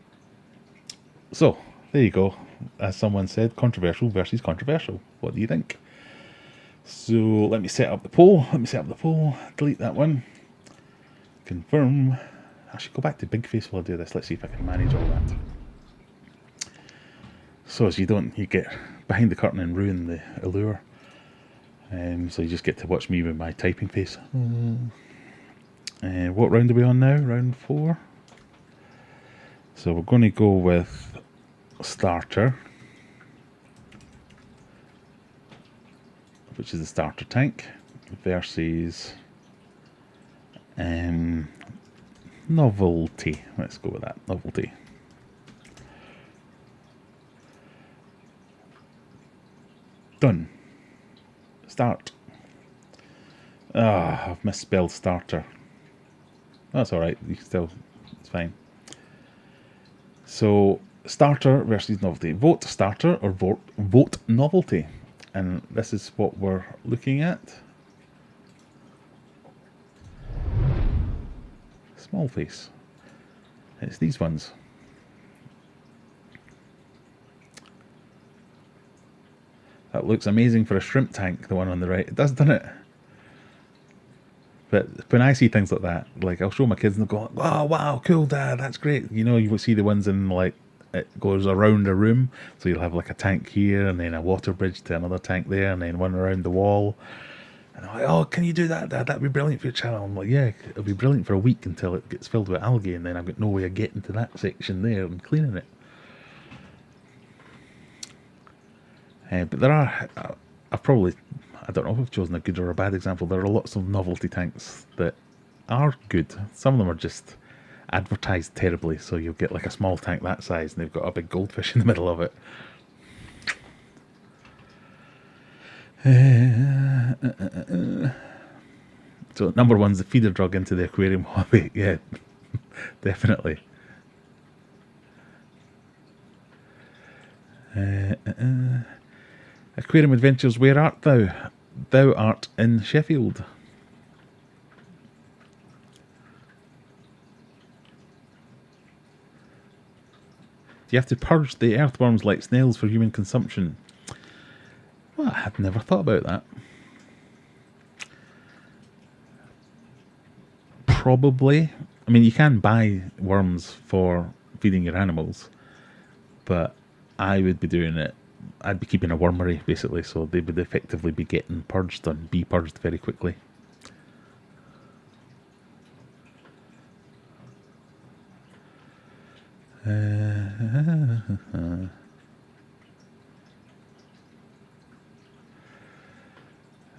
So, there you go. As someone said, controversial versus controversial. What do you think? So, let me set up the poll. Delete that one. Confirm. I should go back to Big Face while I do this. Let's see if I can manage all that. So as you get behind the curtain and ruin the allure. So you just get to watch me with my typing face. What round are we on now? Round 4. So we're going to go with starter, which is the starter tank, versus novelty. Let's go with that, novelty. Done. Start. I've misspelled starter. That's alright, it's fine. So, starter versus novelty. Vote starter or vote novelty. And this is what we're looking at. Small face. It's these ones. That looks amazing for a shrimp tank, the one on the right. It does, doesn't it? But when I see things like that, like I'll show my kids and they'll go, oh, wow, cool, Dad, that's great. You know, you will see the ones in, like, it goes around a room. So you'll have like a tank here and then a water bridge to another tank there and then one around the wall. And I'm like, oh, can you do that, Dad? That'd be brilliant for your channel. I'm like, yeah, it'll be brilliant for a week until it gets filled with algae, and then I've got no way of getting to that section there and cleaning it. But there are, I don't know if I've chosen a good or a bad example. There are lots of novelty tanks that are good. Some of them are just advertised terribly. So you'll get like a small tank that size and they've got a big goldfish in the middle of it. So number one's the feeder drug into the aquarium hobby. Yeah, definitely. Aquarium Adventures, where art thou? Thou art in Sheffield. Do you have to purge the earthworms like snails for human consumption? Well, I had never thought about that. Probably. I mean, you can buy worms for feeding your animals, but I would be doing it. I'd be keeping a wormery, basically, so they would effectively be getting purged and be purged very quickly.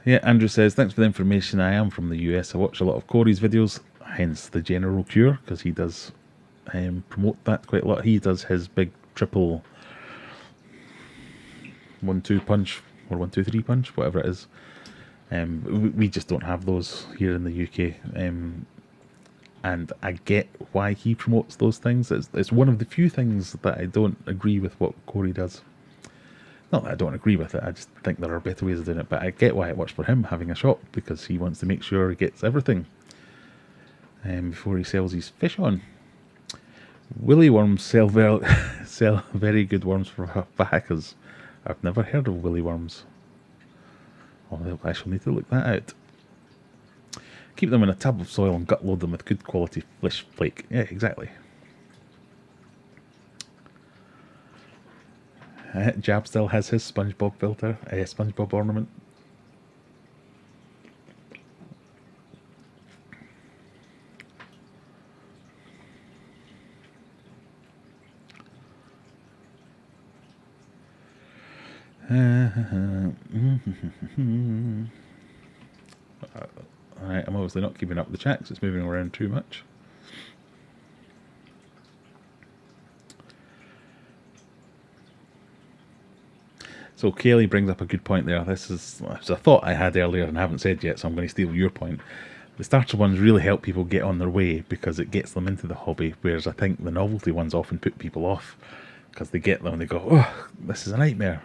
Yeah, Andrew says, thanks for the information. I am from the US. I watch a lot of Corey's videos, hence the general cure, because he does promote that quite a lot. He does his big triple 1-2 punch, or 1-2-3 punch, whatever it is. We just don't have those here in the UK. And I get why he promotes those things. It's one of the few things that I don't agree with what Corey does. Not that I don't agree with it, I just think there are better ways of doing it, but I get why it works for him having a shop, because he wants to make sure he gets everything before he sells his fish on. Willy worms sell very good worms for hackers. I've never heard of willy worms. Oh, I shall need to look that out. Keep them in a tub of soil and gut load them with good quality fish flake. Yeah, exactly. Jab still has his SpongeBob filter, SpongeBob ornament. Alright, I'm obviously not keeping up with the chat because it's moving around too much. So Kaylee brings up a good point there. This is a thought I had earlier and haven't said yet, so I'm going to steal your point. The starter ones really help people get on their way because it gets them into the hobby, whereas I think the novelty ones often put people off because they get them and they go, oh, this is a nightmare.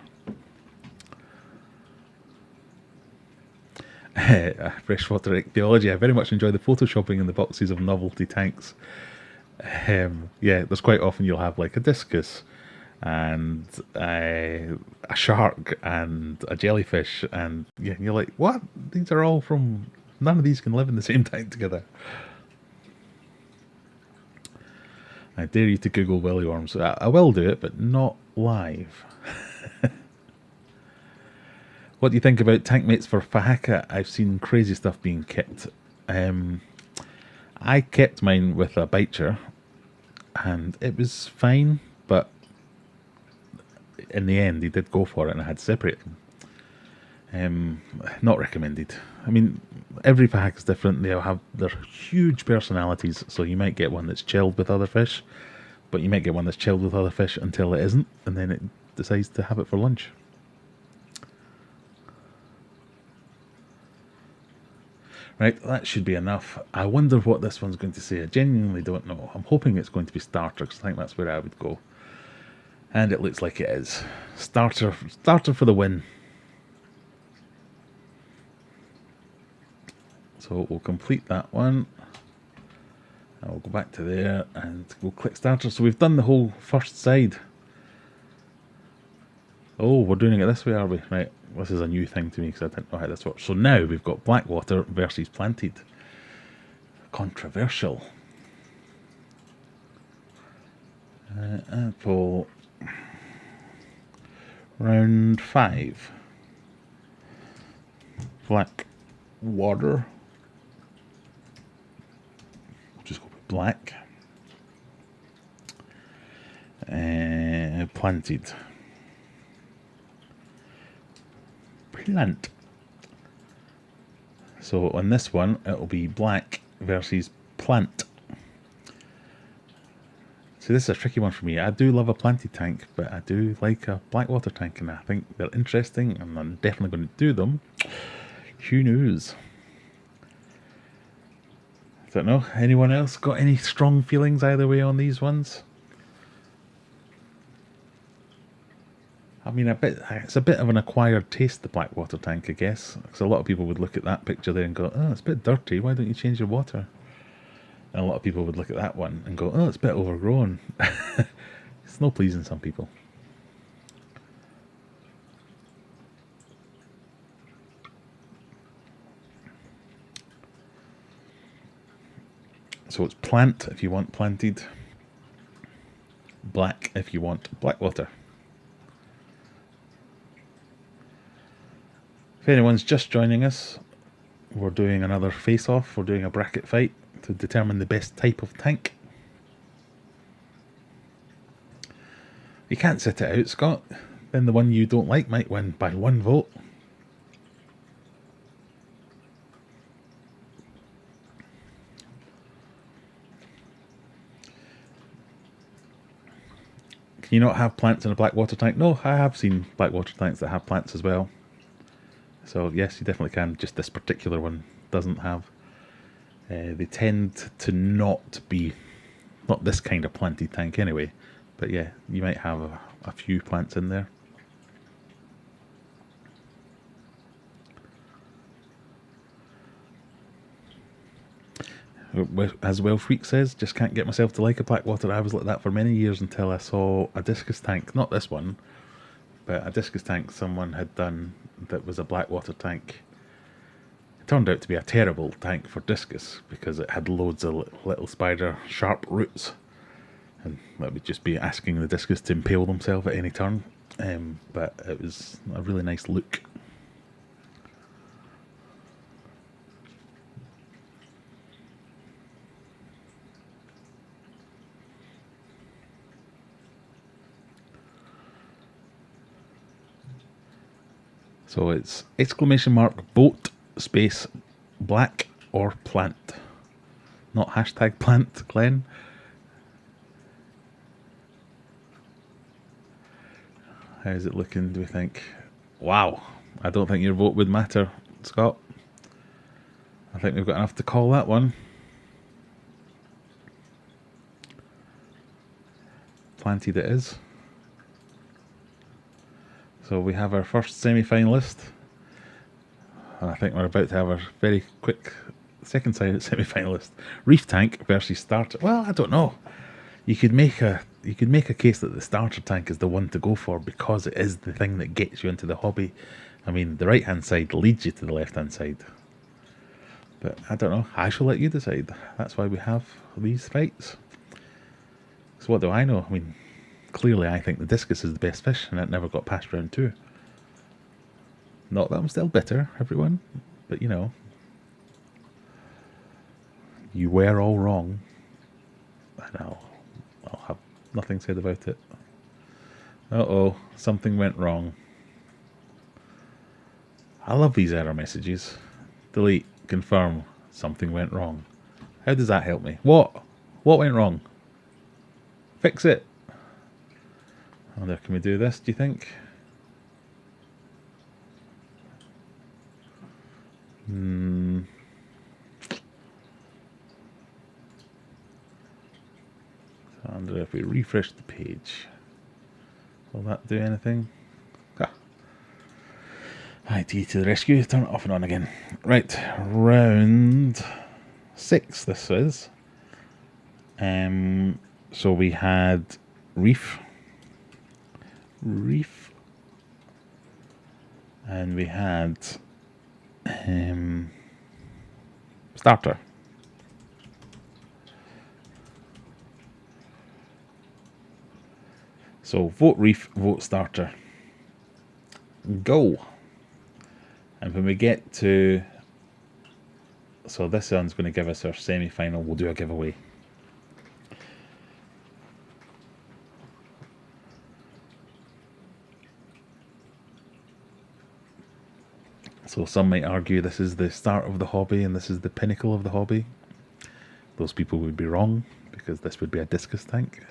Freshwater Ecology, I very much enjoy the photoshopping in the boxes of novelty tanks. Yeah, there's quite often you'll have like a discus and a shark and a jellyfish, and yeah, you're like, what? These are all from... None of these can live in the same tank together. I dare you to Google willy worms. I will do it, but not live. What do you think about tank mates for Fahaka? I've seen crazy stuff being kept. I kept mine with a bicher, and it was fine, but in the end he did go for it and I had to separate them. Not recommended. I mean, every Fahaka is different. They'll have their huge personalities, so you might get one that's chilled with other fish, but you might get one that's chilled with other fish until it isn't, and then it decides to have it for lunch. Right, that should be enough. I wonder what this one's going to say. I genuinely don't know. I'm hoping it's going to be starter, because I think that's where I would go. And it looks like it is. Starter for the win. So we'll complete that one. And we'll go back to there and we'll click starter. So we've done the whole first side. Oh, we're doing it this way, are we? Right, this is a new thing to me because I didn't know how this works. So now we've got Blackwater versus Planted. Controversial. Apple. Round 5. Blackwater. We'll just go with black. Planted. Plant. So on this one, it'll be black versus plant. So this is a tricky one for me. I do love a planted tank, but I do like a Blackwater tank, and I think they're interesting, and I'm definitely going to do them. Who knows? I don't know. Anyone else got any strong feelings either way on these ones? I mean, it's a bit of an acquired taste, the Blackwater tank, I guess. Because a lot of people would look at that picture there and go, oh, it's a bit dirty, why don't you change your water? And a lot of people would look at that one and go, oh, it's a bit overgrown. It's no pleasing some people. So it's plant if you want planted, black if you want black water. If anyone's just joining us, we're doing another face-off. We're doing a bracket fight to determine the best type of tank. You can't sit it out, Scott. Then the one you don't like might win by 1 vote. Can you not have plants in a black water tank? No, I have seen black water tanks that have plants as well. So yes, you definitely can. Just this particular one doesn't have. They tend to not be, not this kind of planted tank anyway. But yeah, you might have a few plants in there. As Well Freak says, just can't get myself to like a black water. I was like that for many years until I saw a discus tank, not this one, but a discus tank someone had done that was a black water tank. It turned out to be a terrible tank for discus because it had loads of little spider sharp roots, and that would just be asking the discus to impale themselves at any turn. But it was a really nice look. So it's ! Boat space black or plant. Not hashtag plant, Glenn. How's it looking, do we think? Wow, I don't think your vote would matter, Scott. I think we've got enough to call that one. Planted it is. So we have our first semi-finalist. And I think we're about to have our very quick second semi-finalist. Reef tank versus starter. Well, I don't know. You could make a case that the starter tank is the one to go for because it is the thing that gets you into the hobby. I mean, the right-hand side leads you to the left-hand side. But I don't know. I shall let you decide. That's why we have these fights. So what do I know? I mean, clearly I think the discus is the best fish, and it never got past round 2. Not that I'm still bitter, everyone, but you know, you were all wrong, and I'll have nothing said about it. Uh-oh, something went wrong. I love these error messages. Delete, confirm, something went wrong. How does that help me? What went wrong? Fix it. I wonder, can we do this, do you think? I wonder if we refresh the page, will that do anything? IT to the rescue, turn it off and on again. Right, round 6 this is. So we had reef, and we had starter. So vote reef, vote starter. Go. And when we get to, so this one's going to give us our semi-final, we'll do a giveaway. So some might argue this is the start of the hobby and this is the pinnacle of the hobby. Those people would be wrong, because this would be a discus tank.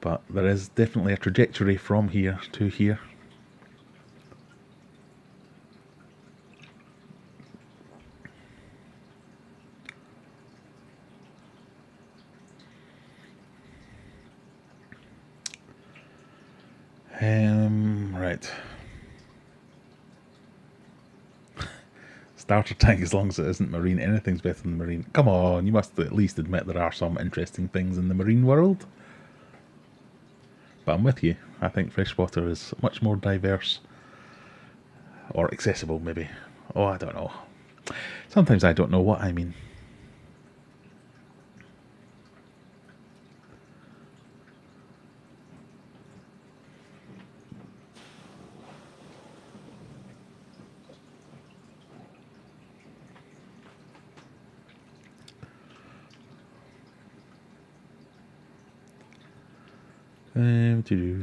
But there is definitely a trajectory from here to here. Right. Starter tank, as long as it isn't marine. Anything's better than marine. Come on, you must at least admit there are some interesting things in the marine world. But I'm with you. I think freshwater is much more diverse. Or accessible, maybe. Oh, I don't know. Sometimes I don't know what I mean.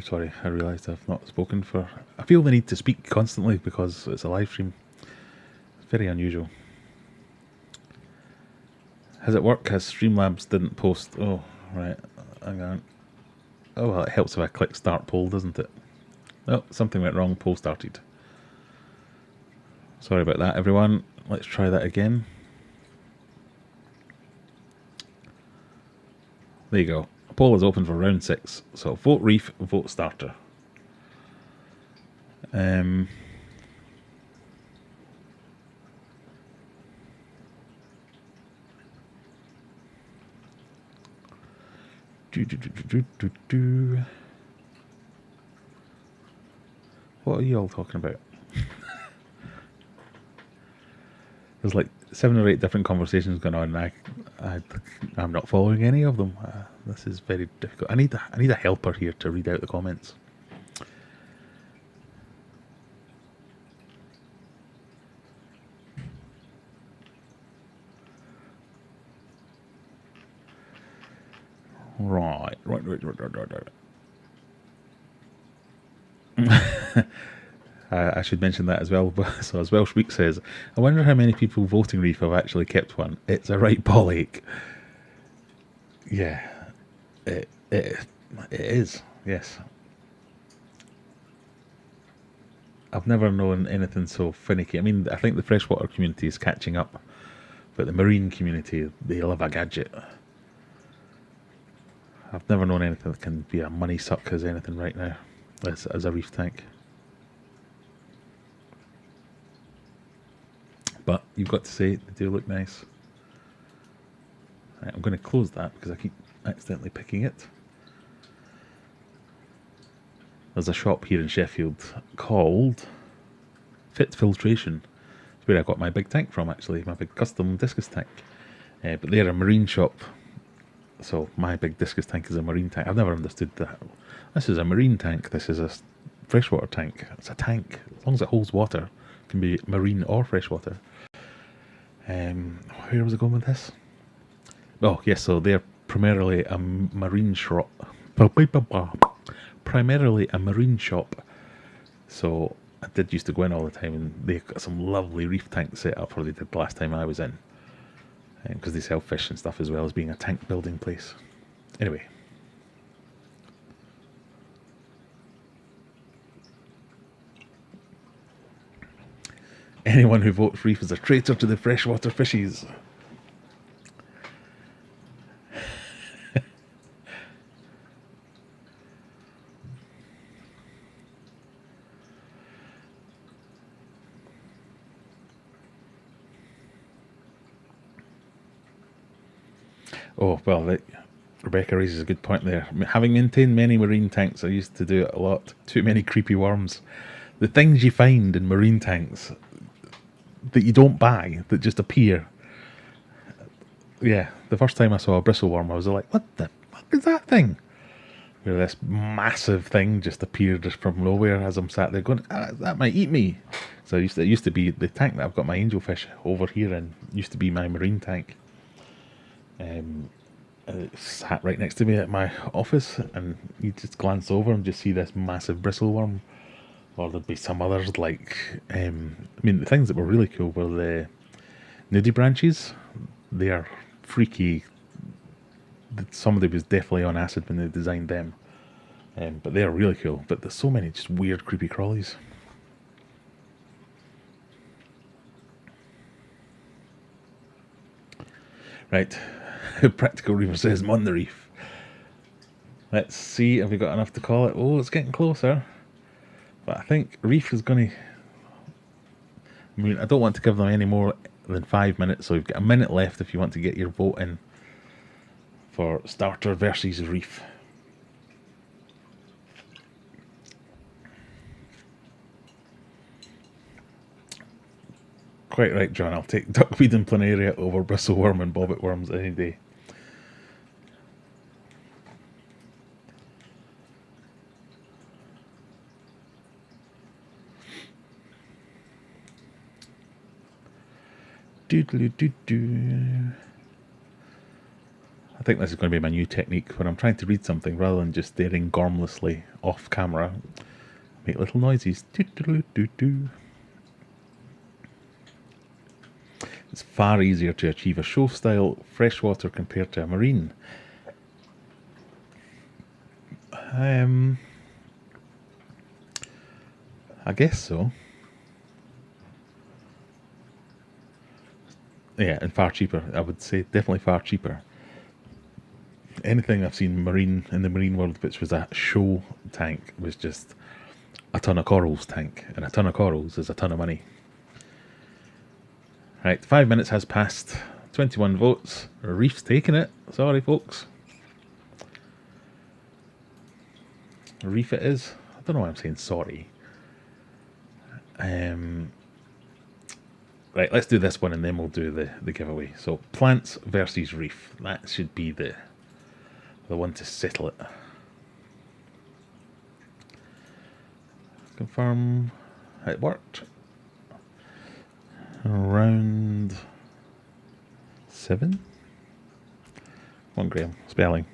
Sorry, I realised I've not spoken for... I feel the need to speak constantly because it's a live stream. It's very unusual. Has it worked? Has Streamlabs didn't post? Oh, right. Hang on. Oh, well, it helps if I click start poll, doesn't it? Oh, something went wrong. Poll started. Sorry about that, everyone. Let's try that again. There you go. Poll is open for round 6. So vote Reef, vote Starter. What are you all talking about? There's like 7 or 8 different conversations going on, and I'm not following any of them. This is very difficult. I need a helper here to read out the comments. Right. I should mention that as well. So as Welsh Week says, I wonder how many people voting Reef have actually kept one. It's a right ball ache. Yeah, it is. Yes. I've never known anything so finicky. I mean, I think the freshwater community is catching up, but the marine community, they love a gadget. I've never known anything that can be a money suck as anything right now, as a reef tank. But you've got to say, they do look nice. Right, I'm going to close that because I keep accidentally picking it. There's a shop here in Sheffield called Fit Filtration. It's where I got my big tank from, actually, my big custom discus tank. But they're a marine shop. So my big discus tank is a marine tank. I've never understood that. This is a marine tank. This is a freshwater tank. It's a tank. As long as it holds water, it can be marine or freshwater. Where was I going with this? Oh, yes, so they're primarily a marine shop. Primarily a marine shop. So I did used to go in all the time, and they got some lovely reef tanks set up, or they did the last time I was in. Because they sell fish and stuff as well as being a tank building place. Anyway. Anyone who votes Reef is a traitor to the freshwater fishies. Oh, well, Rebecca raises a good point there. Having maintained many marine tanks, I used to do it a lot. Too many creepy worms. The things you find in marine tanks that you don't buy, that just appear. Yeah, the first time I saw a bristleworm, I was like, what the fuck is that thing? Where this massive thing just appeared just from nowhere as I'm sat there going, that might eat me. So it used to be the tank that I've got my angelfish over here in, used to be my marine tank. It sat right next to me at my office, and you just glance over and just see this massive bristleworm. Or there'd be some others like, I mean, the things that were really cool were the nudibranches. They are freaky. Somebody was definitely on acid when they designed them. But they are really cool. But there's so many just weird, creepy crawlies. Right. Practical Reaver says, "I'm on the reef." Let's see if we got enough to call it. Oh, it's getting closer. But I think Reef is going to... I mean, I don't want to give them any more than 5 minutes, so we've got a minute left if you want to get your vote in for Starter versus Reef. Quite right, John. I'll take duckweed and planaria over bristleworm and bobbit worms any day. Doodly-doo-doo. I think this is going to be my new technique when I'm trying to read something rather than just staring gormlessly off camera. Make little noises. Doodly-doo-doo. It's far easier to achieve a show style freshwater compared to a marine. I guess so. Yeah, and far cheaper. I would say definitely far cheaper. Anything I've seen marine in the marine world which was a show tank was just a ton of corals tank, and a ton of corals is a ton of money. Right, 5 minutes has passed. 21 votes. Reef's taking it. Sorry, folks. Reef it is. I don't know why I'm saying sorry. Right, let's do this one and then we'll do the giveaway. So, plants versus reef. That should be the one to settle it. Confirm it worked. Round 7. 1 Graham. Spelling.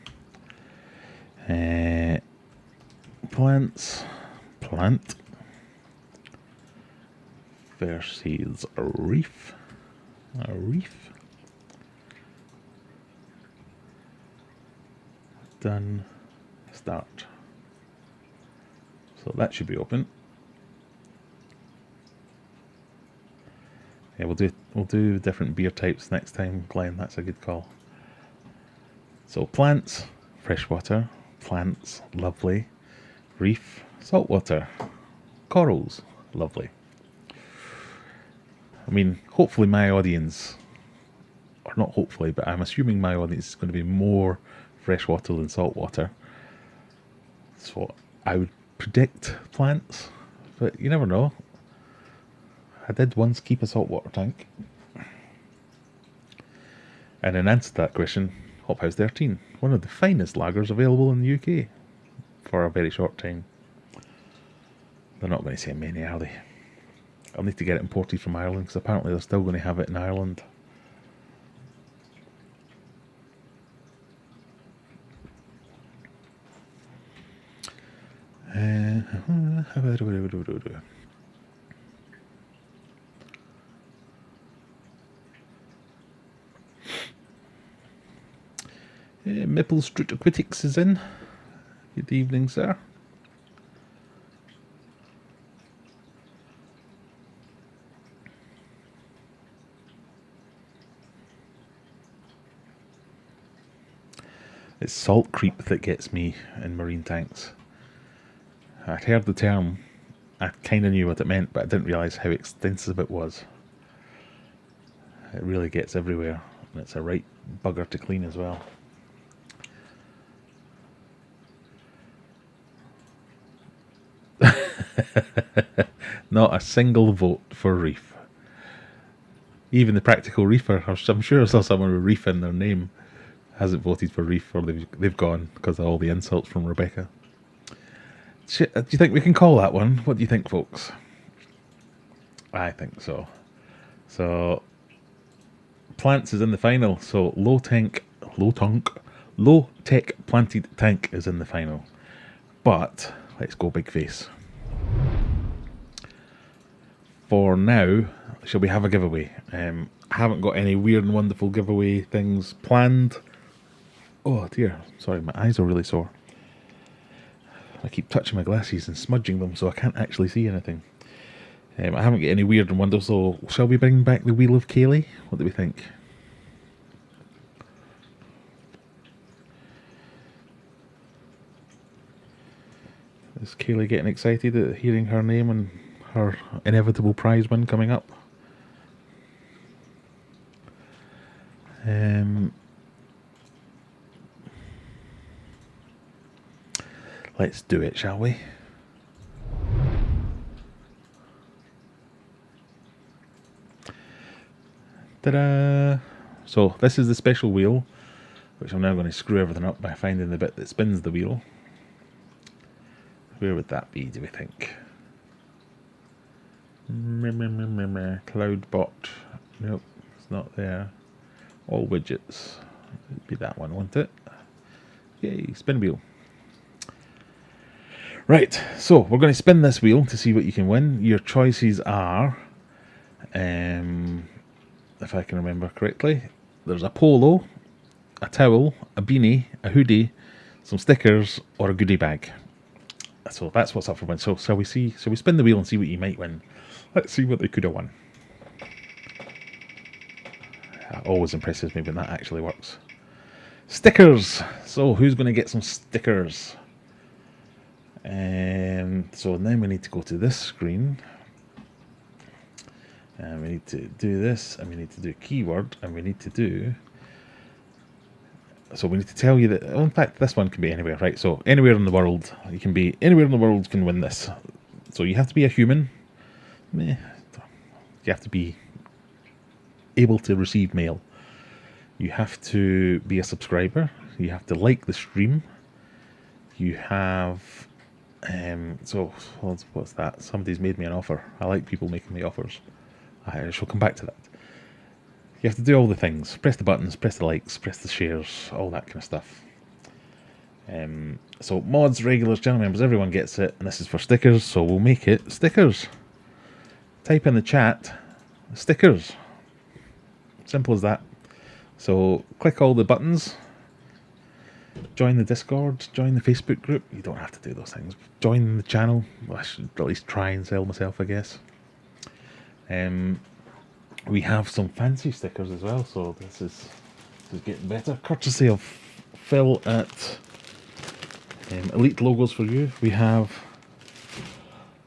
Plants. Plant. Versus a reef. A reef. Done. Start. So that should be open. Yeah, we'll do different beer types next time, Glenn. That's a good call. So plants, freshwater. Plants, lovely. Reef, saltwater. Corals, lovely. I mean, hopefully my audience, or not hopefully, but I'm assuming my audience is going to be more freshwater than saltwater. So I would predict plants, but you never know. I did once keep a saltwater tank. And in answer to that question, Hop House 13, one of the finest lagers available in the UK for a very short time. They're not going to send many, are they? I'll need to get it imported from Ireland because apparently they're still going to have it in Ireland. Maple Street Aquatics is in. Good evening, sir. It's salt creep that gets me in marine tanks. I'd heard the term, I kind of knew what it meant, but I didn't realise how extensive it was. It really gets everywhere, and it's a right bugger to clean as well. Not a single vote for reef. Even the practical reefer, I'm sure I saw someone with reef in their name, hasn't voted for reef, or they've gone because of all the insults from Rebecca. Do you think we can call that one? What do you think, folks? I think so. So, plants is in the final. So, low tech planted tank is in the final. But let's go big face. For now, shall we have a giveaway? I haven't got any weird and wonderful giveaway things planned. Oh dear, sorry, my eyes are really sore. I keep touching my glasses and smudging them so I can't actually see anything. I haven't got any weird and wonderful, so shall we bring back the Wheel of Kaylee? What do we think? Is Kaylee getting excited at hearing her name and her inevitable prize win coming up? Let's do it, shall we? Ta-da! So this is the special wheel, which I'm now going to screw everything up by finding the bit that spins the wheel. Where would that be, do we think? Cloudbot. Nope, it's not there. All widgets. It'd be that one, won't it? Yay, spin wheel. Right, so we're going to spin this wheel to see what you can win. Your choices are, if I can remember correctly, there's a polo, a towel, a beanie, a hoodie, some stickers, or a goodie bag. So that's what's up for win. So shall we spin the wheel and see what you might win? Let's see what they could have won. That always impresses me when that actually works. Stickers! So who's going to get some stickers? So then we need to go to this screen. And we need to do this, and we need to do keyword, and we need to do... So we need to tell you that, in fact, this one can be anywhere, right? So anywhere in the world, you can be anywhere in the world can win this. So you have to be a human. You have to be able to receive mail. You have to be a subscriber. You have to like the stream. You have... so what's that? Somebody's made me an offer. I like people making me offers. I shall come back to that. You have to do all the things. Press the buttons, press the likes, press the shares, all that kind of stuff. So mods, regulars, channel members, everyone gets it. And this is for stickers, so we'll make it stickers. Type in the chat, stickers. Simple as that. So click all the buttons. Join the Discord, join the Facebook group. You don't have to do those things. Join the channel. Well, I should at least try and sell myself, I guess. We have some fancy stickers as well, so this is getting better. Courtesy of Phil at Elite Logos for You. We have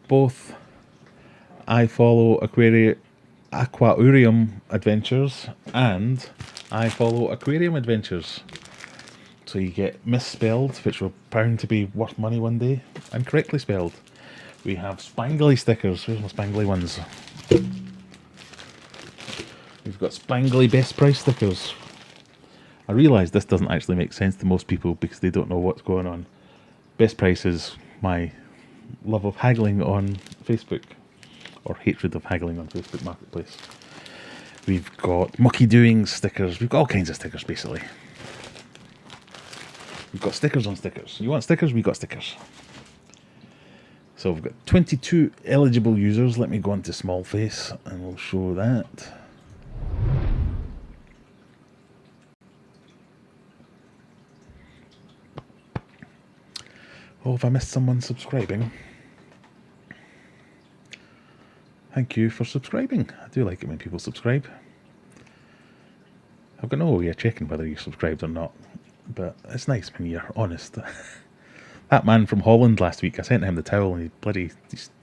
both I Follow Aquarium Adventures and I Follow Aquarium Adventures. So you get misspelled, which will bound to be worth money one day, and correctly spelled. We have spangly stickers. Where's my spangly ones? We've got spangly best price stickers. I realise this doesn't actually make sense to most people because they don't know what's going on. Best price is my love of haggling on Facebook, or hatred of haggling on Facebook Marketplace. We've got mucky doings stickers. We've got all kinds of stickers basically. We've got stickers on stickers. You want stickers? We got stickers. So we've got 22 eligible users. Let me go into small face and we'll show that. Oh, if I missed someone subscribing. Thank you for subscribing. I do like it when people subscribe. I've got no way of checking whether you're subscribed or not, but it's nice when you're honest. That man from Holland last week, I sent him the towel and he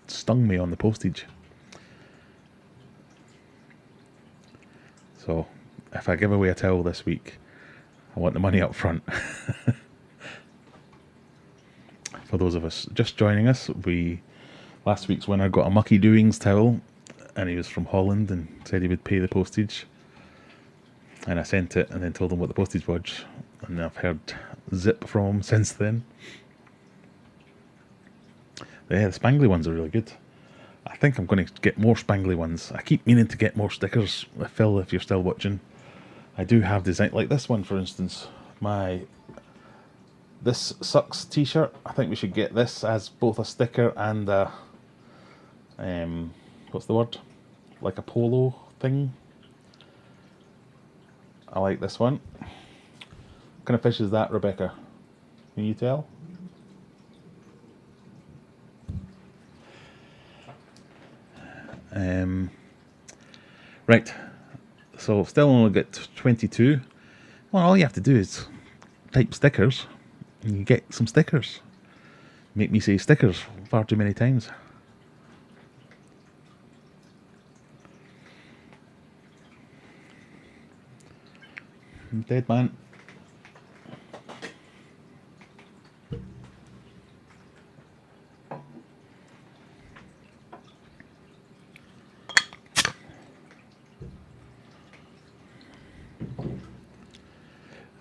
stung me on the postage. So, if I give away a towel this week, I want the money up front. For those of us just joining us, last week's winner got a Mucky Doings towel, and he was from Holland and said he would pay the postage. And I sent it and then told him what the postage was, and I've heard zip from him since then. But yeah, the spangly ones are really good. I think I'm going to get more spangly ones. I keep meaning to get more stickers. Phil, if you're still watching, I do have design like this one, for instance. This Sucks t-shirt. I think we should get this as both a sticker and a what's the word? Like a polo thing. I like this one. What kind of fish is that, Rebecca? Can you tell? Right. So still only get 22. Well, all you have to do is type stickers and you get some stickers. Make me say stickers far too many times. I'm dead man.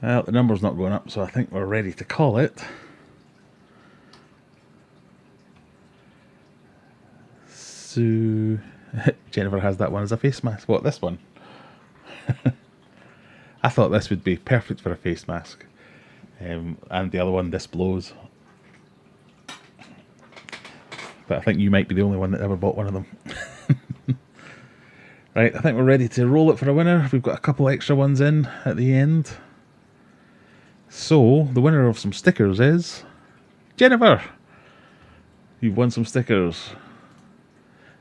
Well, the number's not going up, so I think we're ready to call it. So, Jennifer has that one as a face mask. What, this one? I thought this would be perfect for a face mask. And the other one, this blows. But I think you might be the only one that ever bought one of them. Right, I think we're ready to roll it for a winner. We've got a couple extra ones in at the end. So, the winner of some stickers is Jennifer. You've won some stickers.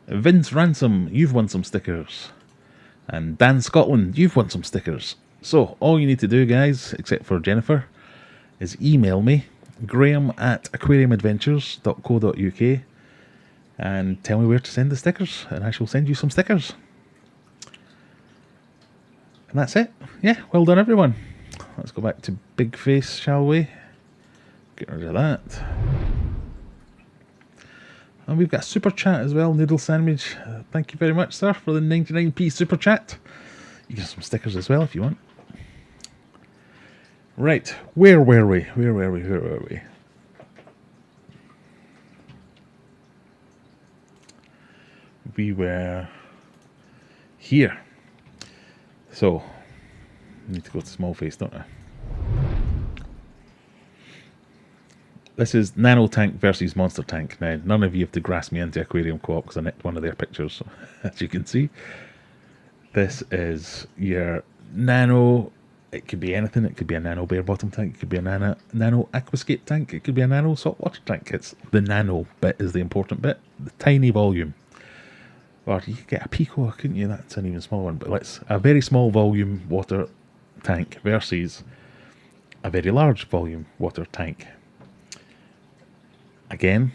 Vince Ransom, you've won some stickers. And Dan Scotland, you've won some stickers. So, all you need to do, guys, except for Jennifer, is email me, graham@aquariumadventures.co.uk, and tell me where to send the stickers, and I shall send you some stickers. And that's it. Yeah, well done, everyone. Let's go back to Big Face, shall we? Get rid of that. And we've got a super chat as well, Noodle Sandwich. Thank you very much, sir, for the 99p super chat. You get some stickers as well if you want. Right, where were we? Where were we? We were here. So, I need to go to small face, don't I? This is Nano Tank versus Monster Tank. Now, none of you have to grasp me into Aquarium Co-op because I nicked one of their pictures, as you can see. This is your Nano. It could be anything. It could be a Nano bare bottom tank. It could be a Nano Aquascape tank. It could be a Nano saltwater tank. It's the Nano bit is the important bit. The tiny volume. Or you could get a Pico, couldn't you? That's an even smaller one. But let's a very small volume water tank versus a very large volume water tank. Again,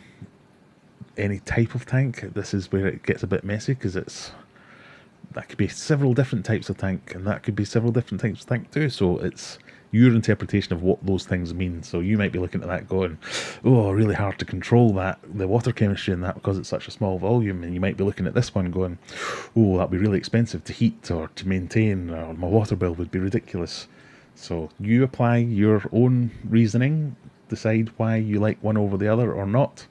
any type of tank. This is where it gets a bit messy because that could be several different types of tank, and that could be several different types of tank too. So it's your interpretation of what those things mean. So you might be looking at that going, oh, really hard to control that, the water chemistry in that because it's such a small volume. And you might be looking at this one going, oh, that'd be really expensive to heat or to maintain, or my water bill would be ridiculous. So you apply your own reasoning, decide why you like one over the other or not.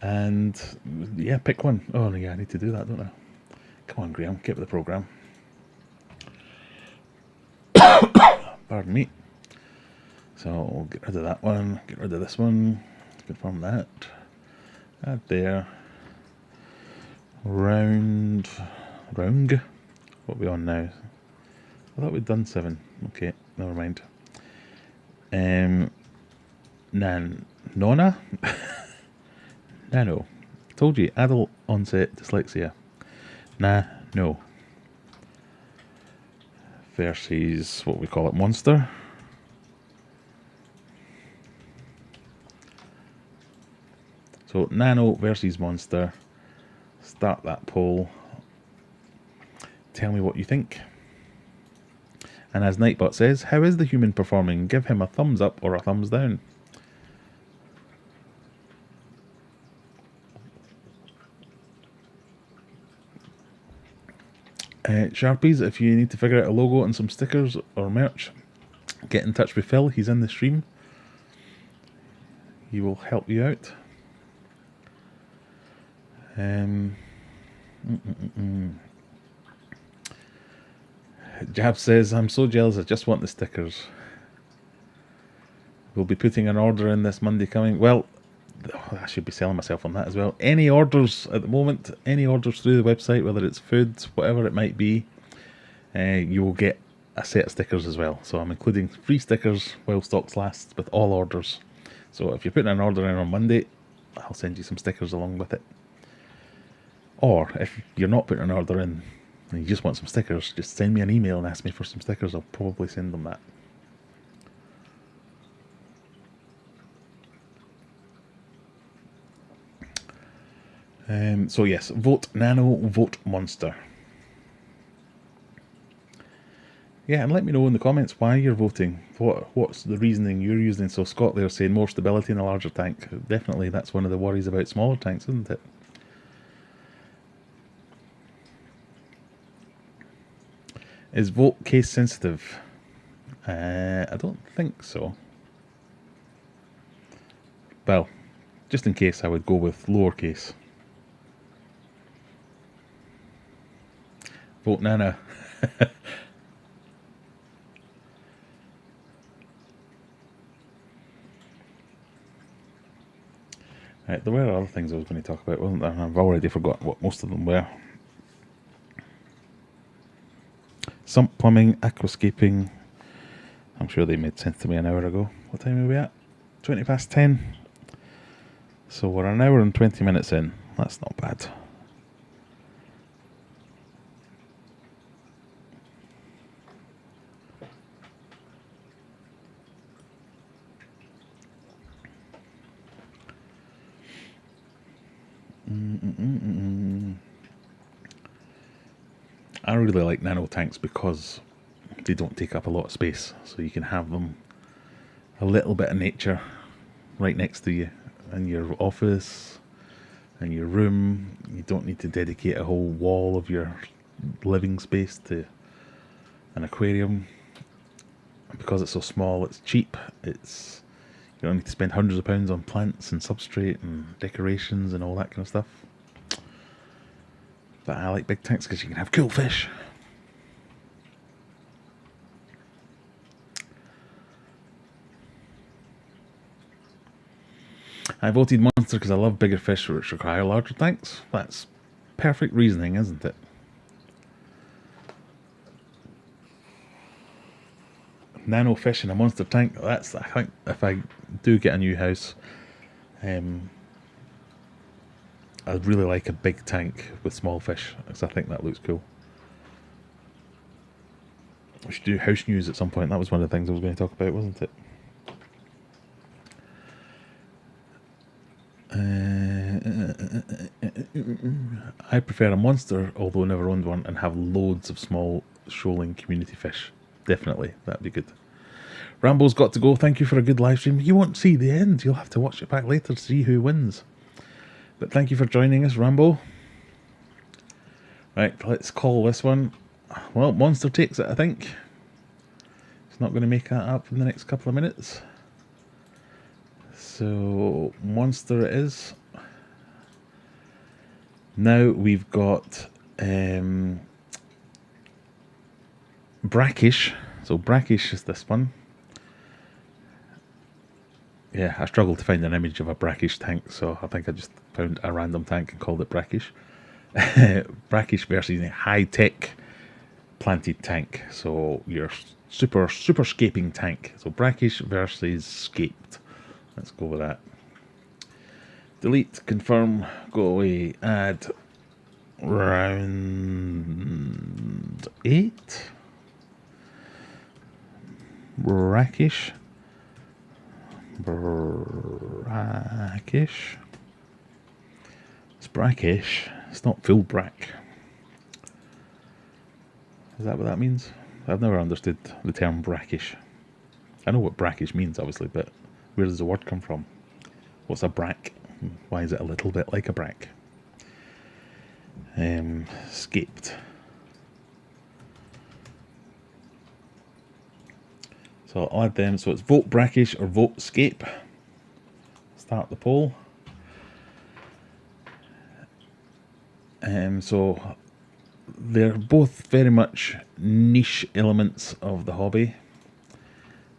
And yeah, pick one. Oh yeah, I need to do that, don't I? Come on, Graham, get with the programme. Pardon me. So we'll get rid of that one, get rid of this one, confirm that. Add there. Round. What are we on now? I thought we'd done 7. Okay, never mind. Nona? Nano. Told you, adult onset dyslexia. No. Versus what we call it, Monster. So Nano versus Monster. Start that poll. Tell me what you think. And as Nightbot says, how is the human performing? Give him a thumbs up or a thumbs down. Sharpies, if you need to figure out a logo and some stickers or merch, get in touch with Phil. He's in the stream. He will help you out. Jab says, I'm so jealous, I just want the stickers. We'll be putting an order in this Monday coming. Well, I should be selling myself on that as well. Any orders at the moment, any orders through the website, whether it's food, whatever it might be, you will get a set of stickers as well. So I'm including free stickers while stocks last with all orders. So if you're putting an order in on Monday, I'll send you some stickers along with it. Or if you're not putting an order in and you just want some stickers, just send me an email and ask me for some stickers. I'll probably send them that. So yes, vote Nano, vote Monster. Yeah, and let me know in the comments why you're voting. What's the reasoning you're using? So Scott there saying more stability in a larger tank. Definitely, that's one of the worries about smaller tanks, isn't it? Is vote case sensitive? I don't think so. Well, just in case, I would go with lowercase. Vote Nano. Right, there were other things I was going to talk about, wasn't there? I've already forgotten what most of them were. Sump plumbing, aquascaping. I'm sure they made sense to me an hour ago. What time are we at? 20 past 10. So we're an hour and 20 minutes in. That's not bad. I really like nano tanks because they don't take up a lot of space, so you can have them a little bit of nature right next to you in your office, in your room. You don't need to dedicate a whole wall of your living space to an aquarium. Because it's so small, it's cheap. You don't need to spend hundreds of pounds on plants and substrate and decorations and all that kind of stuff. But I like big tanks because you can have cool fish. I voted monster because I love bigger fish which require larger tanks. That's perfect reasoning, isn't it? Nano fish in a monster tank. That's, I think, if I do get a new house, I'd really like a big tank with small fish, because I think that looks cool. We should do house news at some point. That was one of the things I was going to talk about, wasn't it? I prefer a monster, although never owned one, and have loads of small shoaling community fish. Definitely, that'd be good. Rambo's got to go. Thank you for a good live stream. You won't see the end. You'll have to watch it back later to see who wins. But thank you for joining us, Rambo. Right, let's call this one. Well, Monster takes it, I think. It's not going to make that up in the next couple of minutes. So, Monster it is. Now we've got Brackish. So Brackish is this one. Yeah, I struggled to find an image of a brackish tank, so I think I just found a random tank and called it brackish. Brackish versus a high-tech planted tank. So your super scaping tank. So brackish versus scaped. Let's go with that. Delete, confirm, go away, add round 8. Brackish. Brackish. It's brackish. It's not full brack. Is that what that means? I've never understood the term brackish. I know what brackish means, obviously, but where does the word come from? What's a brack? Why is it a little bit like a brack? Scaped. So I'll add them. So it's vote brackish or vote scape. Start the poll. So they're both very much niche elements of the hobby.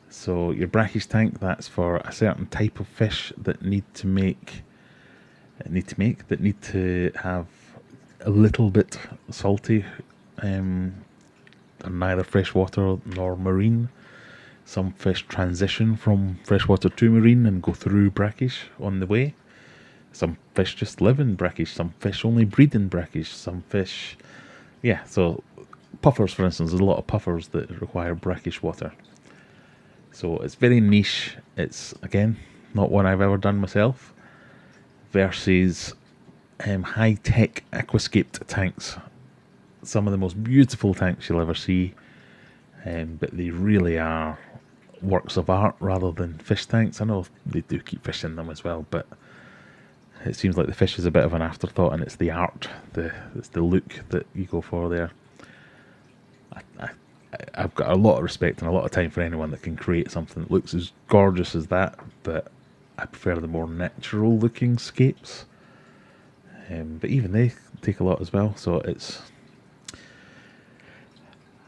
So your brackish tank, that's for a certain type of fish that need to have a little bit salty. They're neither freshwater nor marine. Some fish transition from freshwater to marine and go through brackish on the way. Some fish just live in brackish. Some fish only breed in brackish. Some fish... Yeah, so puffers, for instance, there's a lot of puffers that require brackish water. So it's very niche. It's, again, not one I've ever done myself. Versus high-tech aquascaped tanks. Some of the most beautiful tanks you'll ever see. But they really are works of art rather than fish tanks. I know they do keep fish in them as well, but it seems like the fish is a bit of an afterthought, and it's the art, it's the look that you go for there. I've got a lot of respect and a lot of time for anyone that can create something that looks as gorgeous as that, but I prefer the more natural looking scapes. But even they take a lot as well, so it's...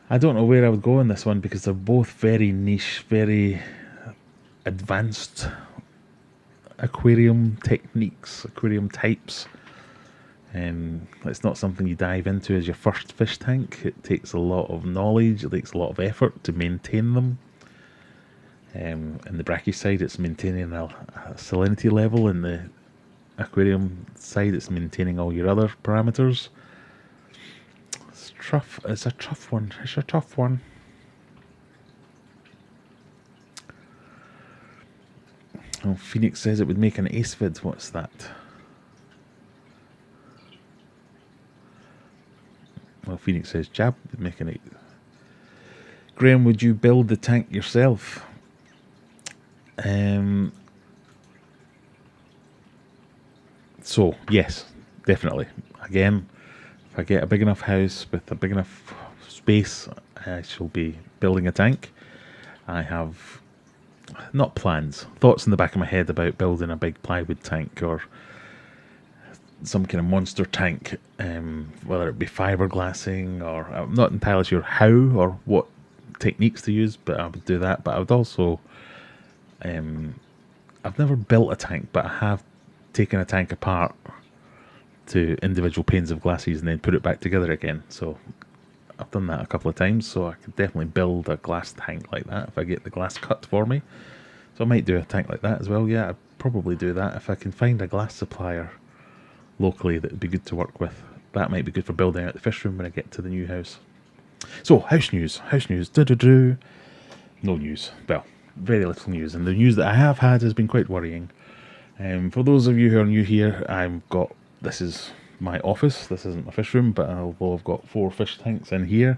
I don't know where I would go in this one, because they're both very niche, very advanced aquarium techniques, aquarium types. It's not something you dive into as your first fish tank. It takes a lot of knowledge, it takes a lot of effort to maintain them. In the brackish side, it's maintaining a salinity level. In the aquarium side, it's maintaining all your other parameters. It's a tough one. It's a tough one. Oh, Phoenix says it would make an ace vid. What's that? Well, Phoenix says Jab would make an ace. Graham, would you build the tank yourself? So, yes, definitely. Again, if I get a big enough house with a big enough space, I shall be building a tank. I have, not plans, thoughts in the back of my head about building a big plywood tank or some kind of monster tank, whether it be fiberglassing, or I'm not entirely sure how or what techniques to use, but I would do that. But I would also, I've never built a tank, but I have taken a tank apart to individual panes of glasses and then put it back together again. So I've done that a couple of times, so I could definitely build a glass tank like that if I get the glass cut for me. So I might do a tank like that as well. Yeah, I'd probably do that if I can find a glass supplier locally that would be good to work with. That might be good for building out the fish room when I get to the new house. So, house news. No news. Well, very little news. And the news that I have had has been quite worrying. For those of you who are new here, this is my office. This isn't my fish room, but although I've got 4 fish tanks in here,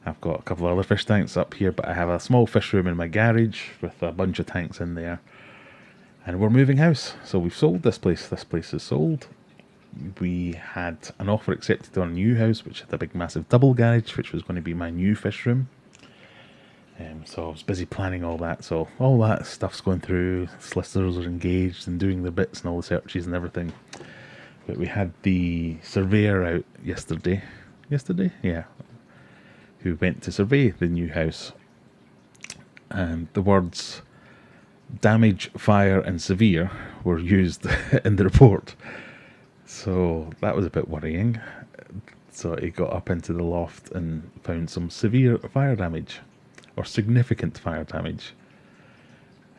I've got a couple of other fish tanks up here, but I have a small fish room in my garage with a bunch of tanks in there. And we're moving house. So we've sold this place. This place is sold. We had an offer accepted on a new house, which had a big massive double garage, which was going to be my new fish room. So I was busy planning all that. So all that stuff's going through. Solicitors are engaged and doing the bits and all the searches and everything. But we had the surveyor out yesterday. Yesterday? Yeah. Who went to survey the new house. And the words damage, fire and severe were used in the report. So that was a bit worrying. So he got up into the loft and found some severe fire damage, or significant fire damage,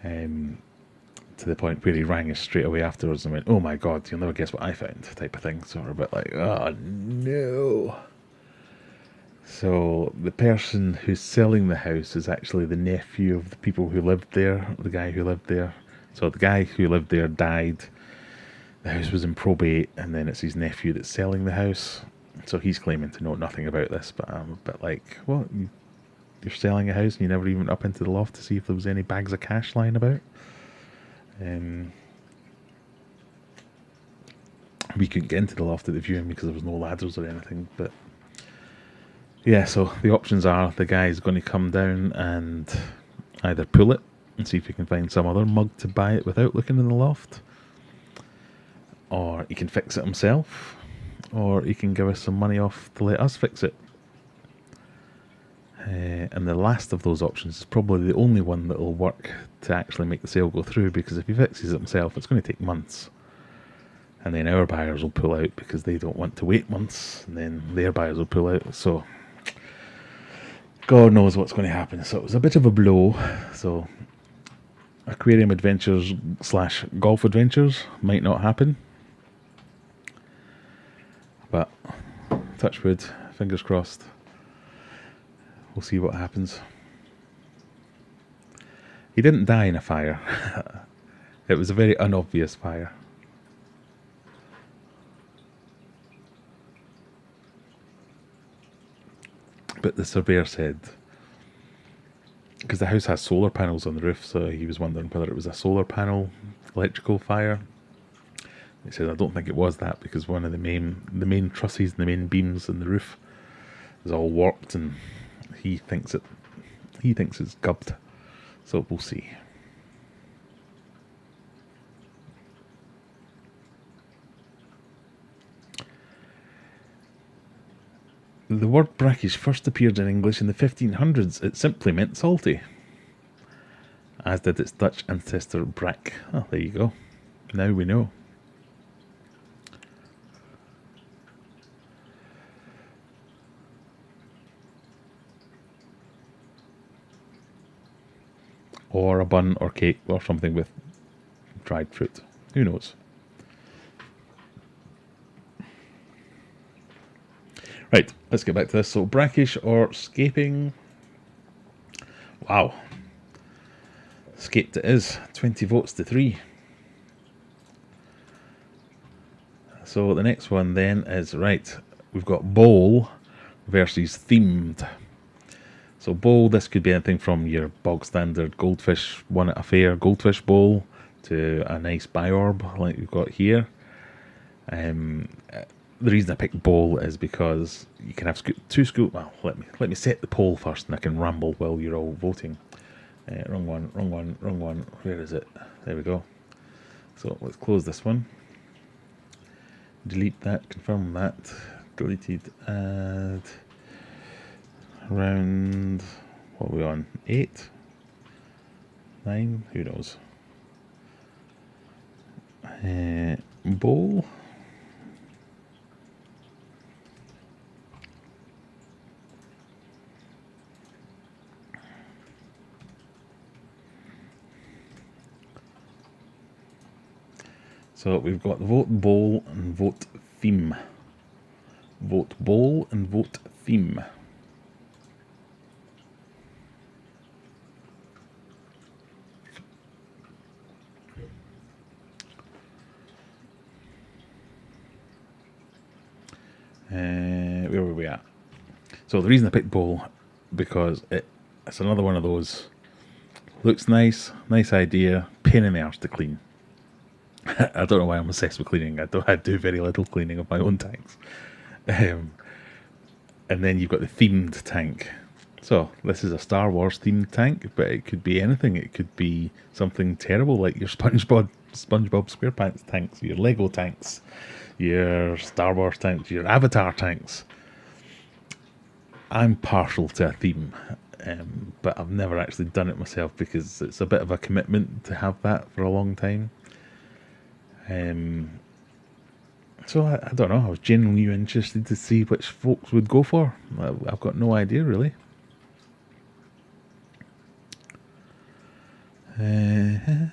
to the point where he rang us straight away afterwards and went, "Oh my God, you'll never guess what I found," type of thing. So we're a bit like, oh no. So the person who's selling the house is actually the nephew of the people who lived there, the guy who lived there. So the guy who lived there died. The house was in probate, and then it's his nephew that's selling the house. So he's claiming to know nothing about this, but I'm a bit like, what? You're selling a house and you never even went up into the loft to see if there was any bags of cash lying about? We couldn't get into the loft at the viewing because there was no ladders or anything, but yeah, so the options are the guy's going to come down and either pull it and see if he can find some other mug to buy it without looking in the loft, or he can fix it himself, or he can give us some money off to let us fix it. And the last of those options is probably the only one that will work to actually make the sale go through, because if he fixes it himself, it's going to take months. And then our buyers will pull out because they don't want to wait months, and then their buyers will pull out. So God knows what's going to happen. So it was a bit of a blow. So aquarium adventures / golf adventures might not happen. But touch wood, fingers crossed. We'll see what happens. He didn't die in a fire. It was a very unobvious fire. But the surveyor said, because the house has solar panels on the roof, so he was wondering whether it was a solar panel electrical fire. He said, I don't think it was that, because one of the main trusses and the main beams in the roof is all warped, and he thinks it He thinks it's gubbed, so we'll see. The word brackish first appeared in English in the 1500s. It simply meant salty, as did its Dutch ancestor brack. Oh, there you go. Now we know. Or a bun or cake or something with dried fruit. Who knows? Right, let's get back to this. So, brackish or scaping. Wow. Scaped it is. 20 votes to 3. So, the next one then is, right, we've got bowl versus themed. So, bowl, this could be anything from your bog standard goldfish, one at a fair goldfish bowl, to a nice biorb like we've got here. The reason I picked bowl is because you can have two scoop. Well, let me set the poll first, and I can ramble while you're all voting. Wrong one. Where is it? There we go. So let's close this one. Delete that. Confirm that. Deleted. Add. Round. What are we on? 8, 9. Who knows? Bowl. So we've got vote bowl and vote theme. Vote bowl and vote theme. Where were we at? So the reason I picked bowl, because it's another one of those, looks nice, nice idea, pain in the arse to clean. I don't know why I'm obsessed with cleaning. I do very little cleaning of my own tanks. And then you've got the themed tank. So this is a Star Wars themed tank, but it could be anything. It could be something terrible like your SpongeBob SquarePants tanks, your Lego tanks, your Star Wars tanks, your Avatar tanks. I'm partial to a theme, but I've never actually done it myself because it's a bit of a commitment to have that for a long time. So I don't know. I was genuinely interested to see which folks would go for. I've got no idea really. A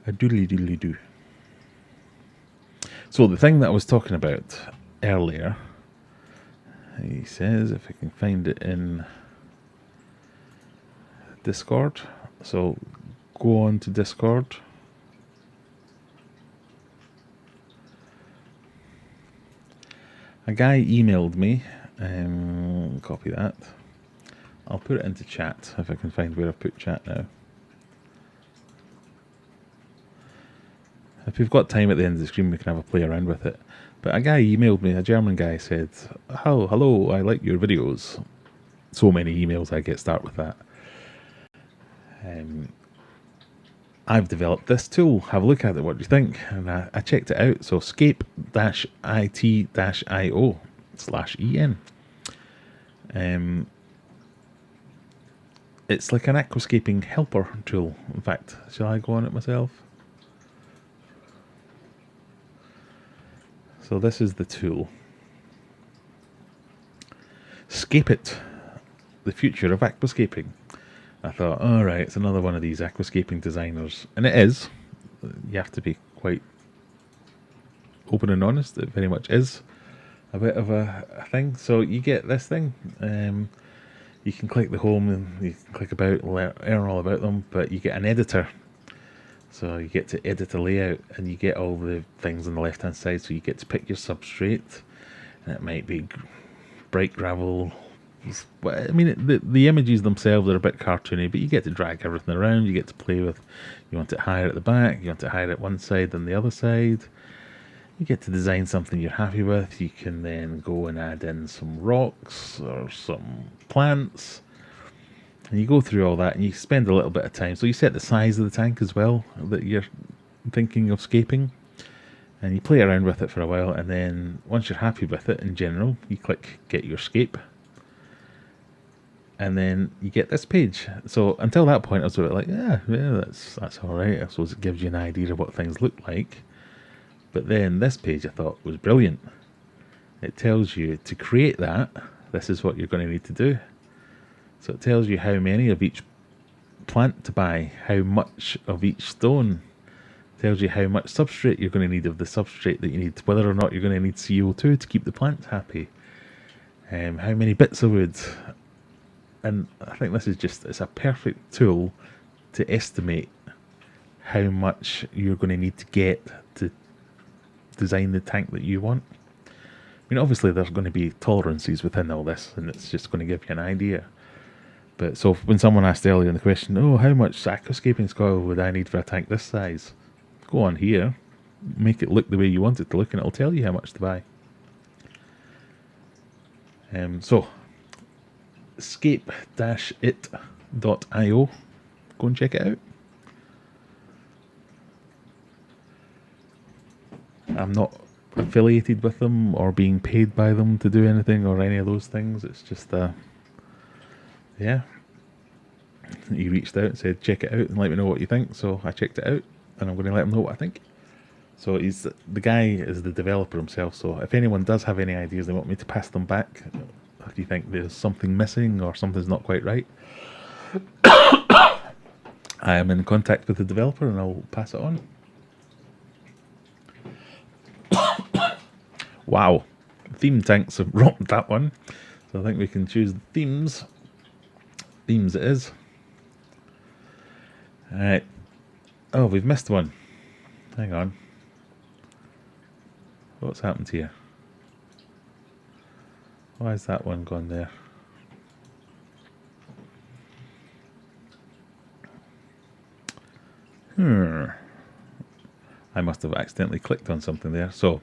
doodly do. So the thing that I was talking about earlier, he says, if I can find it in Discord. So go on to Discord. A guy emailed me, copy that. I'll put it into chat if I can find where I've put chat now. If we've got time at the end of the screen, we can have a play around with it. But a guy emailed me, a German guy, said, "Oh, hello, I like your videos." So many emails I get start with that. I've developed this tool. Have a look at it. What do you think? And I checked it out. So scape-it.io/en. It's like an aquascaping helper tool. In fact, shall I go on it myself? So this is the tool. Scape It, the future of aquascaping. I thought, all right, it's another one of these aquascaping designers. And it is. You have to be quite open and honest. It very much is a bit of a thing. So you get this thing. You can click the home and you can click about, learn all about them. But you get an editor. So you get to edit a layout and you get all the things on the left-hand side. So you get to pick your substrate. And it might be bright gravel. I mean, the images themselves are a bit cartoony, but you get to drag everything around. You get to play with. You want it higher at the back. You want it higher at one side than the other side. You get to design something you're happy with. You can then go and add in some rocks or some plants. And you go through all that and you spend a little bit of time. So you set the size of the tank as well that you're thinking of scaping. And you play around with it for a while. And then once you're happy with it in general, you click Get Your Scape. And then you get this page. So until that point, I was sort of like, yeah, that's all right. I suppose it gives you an idea of what things look like. But then this page I thought was brilliant. It tells you to create that, this is what you're going to need to do. So it tells you how many of each plant to buy, how much of each stone. It tells you how much substrate you're going to need of the substrate that you need, whether or not you're going to need CO2 to keep the plants happy, how many bits of wood. And I think this is just, it's a perfect tool to estimate how much you're going to need to get to design the tank that you want. I mean, obviously there's going to be tolerances within all this, and it's just going to give you an idea. But so when someone asked earlier in the question, oh, how much aquascaping coil would I need for a tank this size? Go on here, make it look the way you want it to look, and it'll tell you how much to buy. So scape-it.io, go and check it out. I'm not affiliated with them or being paid by them to do anything or any of those things. It's just yeah, he reached out and said check it out and let me know what you think. So I checked it out and I'm going to let him know what I think. So the guy is the developer himself, so if anyone does have any ideas they want me to pass them back, if you think there's something missing or something's not quite right, I am in contact with the developer and I'll pass it on. Wow, theme tanks have rocked that one. So I think we can choose the themes. Themes it is. Alright. Oh, we've missed one. Hang on. What's happened here? Why is that one gone there? I must have accidentally clicked on something there. So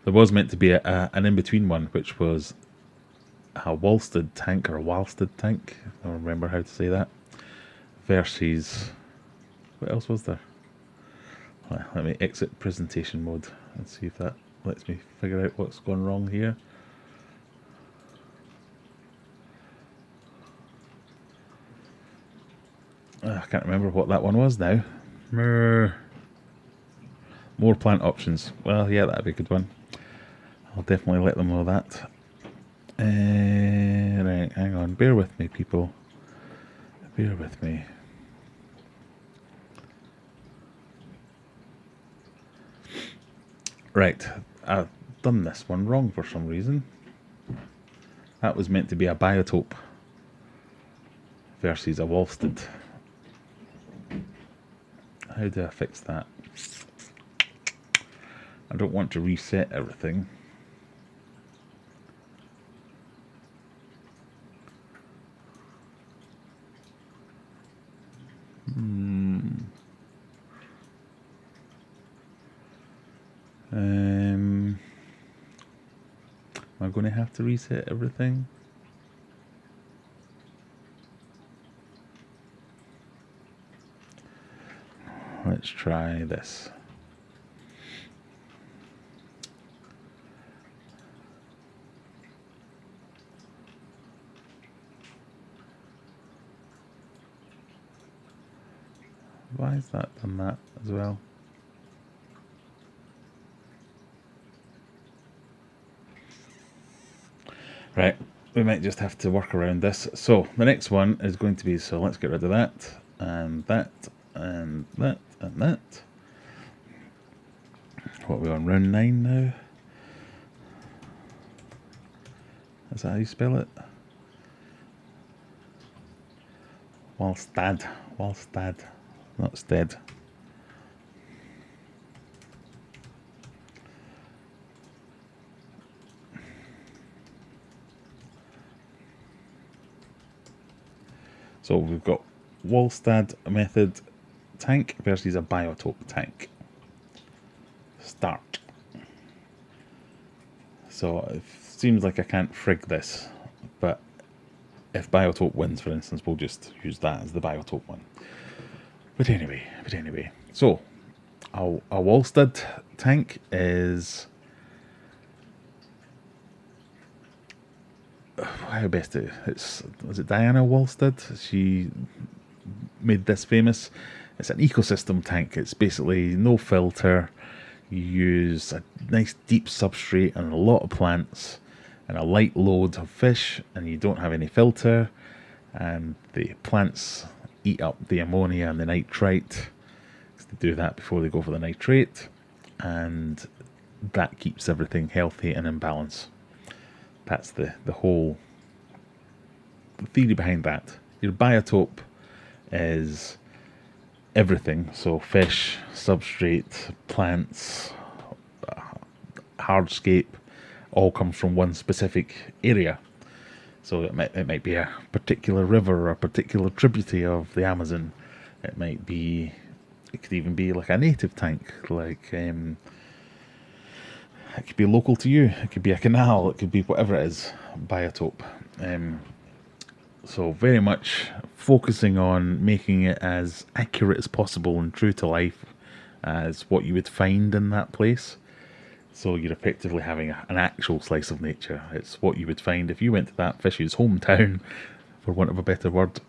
there was meant to be an in-between one, which was a Wollsted tank, or a Walsted tank, I don't remember how to say that, versus, what else was there? Let me exit presentation mode and see if that lets me figure out what's gone wrong here. I can't remember what that one was now. More plant options. Well, yeah, that'd be a good one. I'll definitely let them know that. Right, hang on. Bear with me, people. Bear with me. Right, I've done this one wrong for some reason. That was meant to be a biotope versus a Wollsted. How do I fix that? I don't want to reset everything. Am I going to have to reset everything? Let's try this. Why has that done that as well? Right, we might just have to work around this. So the next one is going to be, so let's get rid of that, and that, and that, and that. What are we on, round 9 now? Is that how you spell it? Walstad, not stead. So we've got Wollstad method tank versus a biotope tank. Start. So it seems like I can't frig this, but if Biotope wins, for instance, we'll just use that as the Biotope one. But anyway, so a Wallstud tank is, how best to, was it Diana Wallstud? She made this famous. It's an ecosystem tank. It's basically no filter. You use a nice deep substrate and a lot of plants and a light load of fish, and you don't have any filter, and the plants eat up the ammonia and the nitrite. They do that before they go for the nitrate, and that keeps everything healthy and in balance. That's the whole theory behind that. Your biotope is everything, so fish, substrate, plants, hardscape, all comes from one specific area. So it might be a particular river or a particular tributary of the Amazon. It could even be like a native tank, like it could be local to you. It could be a canal. It could be whatever it is. Biotope. So very much focusing on making it as accurate as possible and true to life as what you would find in that place. So you're effectively having an actual slice of nature. It's what you would find if you went to that fish's hometown, for want of a better word.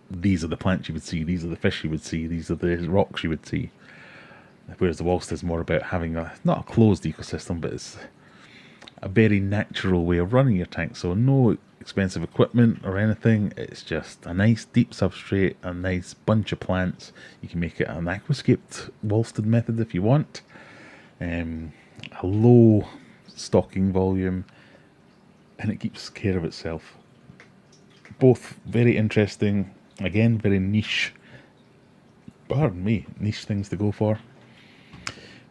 These are the plants you would see, these are the fish you would see, these are the rocks you would see. Whereas the Wallstud is more about having not a closed ecosystem, but it's a very natural way of running your tank. So no expensive equipment or anything. It's just a nice deep substrate, a nice bunch of plants. You can make it an aquascaped Wallstud method if you want. A low stocking volume, and it keeps care of itself. Both very interesting, again very niche, niche things to go for.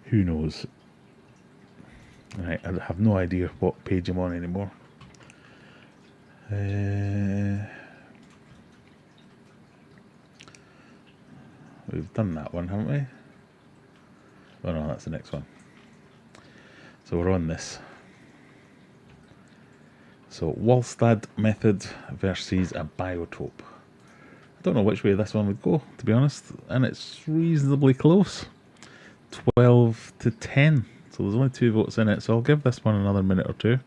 Who knows? Right, I have no idea what page I'm on anymore. We've done that one, haven't we? Oh no, that's the next one. So we're on this. So Wallstud method versus a biotope. I don't know which way this one would go, to be honest, and it's reasonably close. 12 to 10. So there's only 2 votes in it, so I'll give this one another minute or two.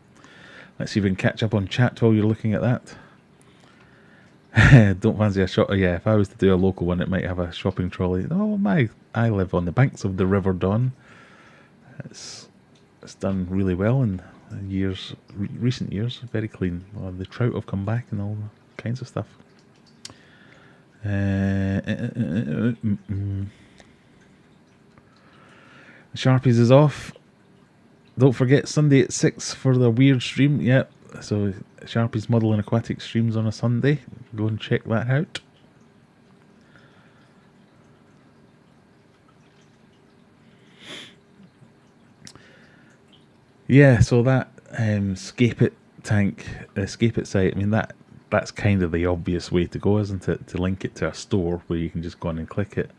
Let's see if we can catch up on chat while you're looking at that. Don't fancy a shot. Yeah, if I was to do a local one, it might have a shopping trolley. Oh my, I live on the banks of the River Don. It's done really well in recent years. Very clean. Well, the trout have come back and all kinds of stuff. Sharpies is off. Don't forget Sunday at 6 for the weird stream. Yep. So Sharpies Model and Aquatic streams on a Sunday. Go and check that out. Yeah, so that Scape It tank, Scape It site, I mean that's kind of the obvious way to go, isn't it? To link it to a store where you can just go on and click it.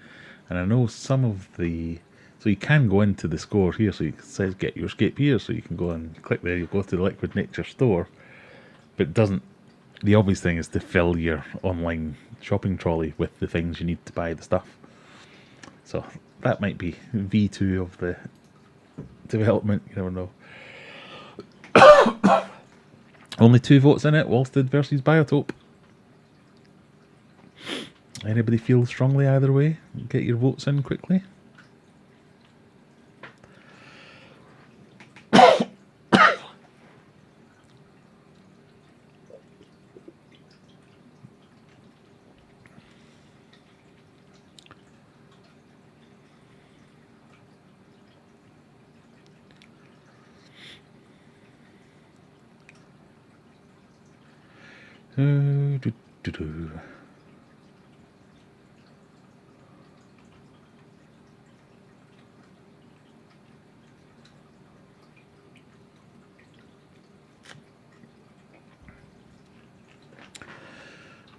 And I know some of the... So you can go into the score here, so it says get your scape here, so you can go and click there, you go to the Liquid Nature store. But it doesn't... The obvious thing is to fill your online shopping trolley with the things you need to buy the stuff. So that might be V2 of the development, you never know. Only 2 votes in it, Wallstud versus Biotope. Anybody feel strongly either way? Get your votes in quickly.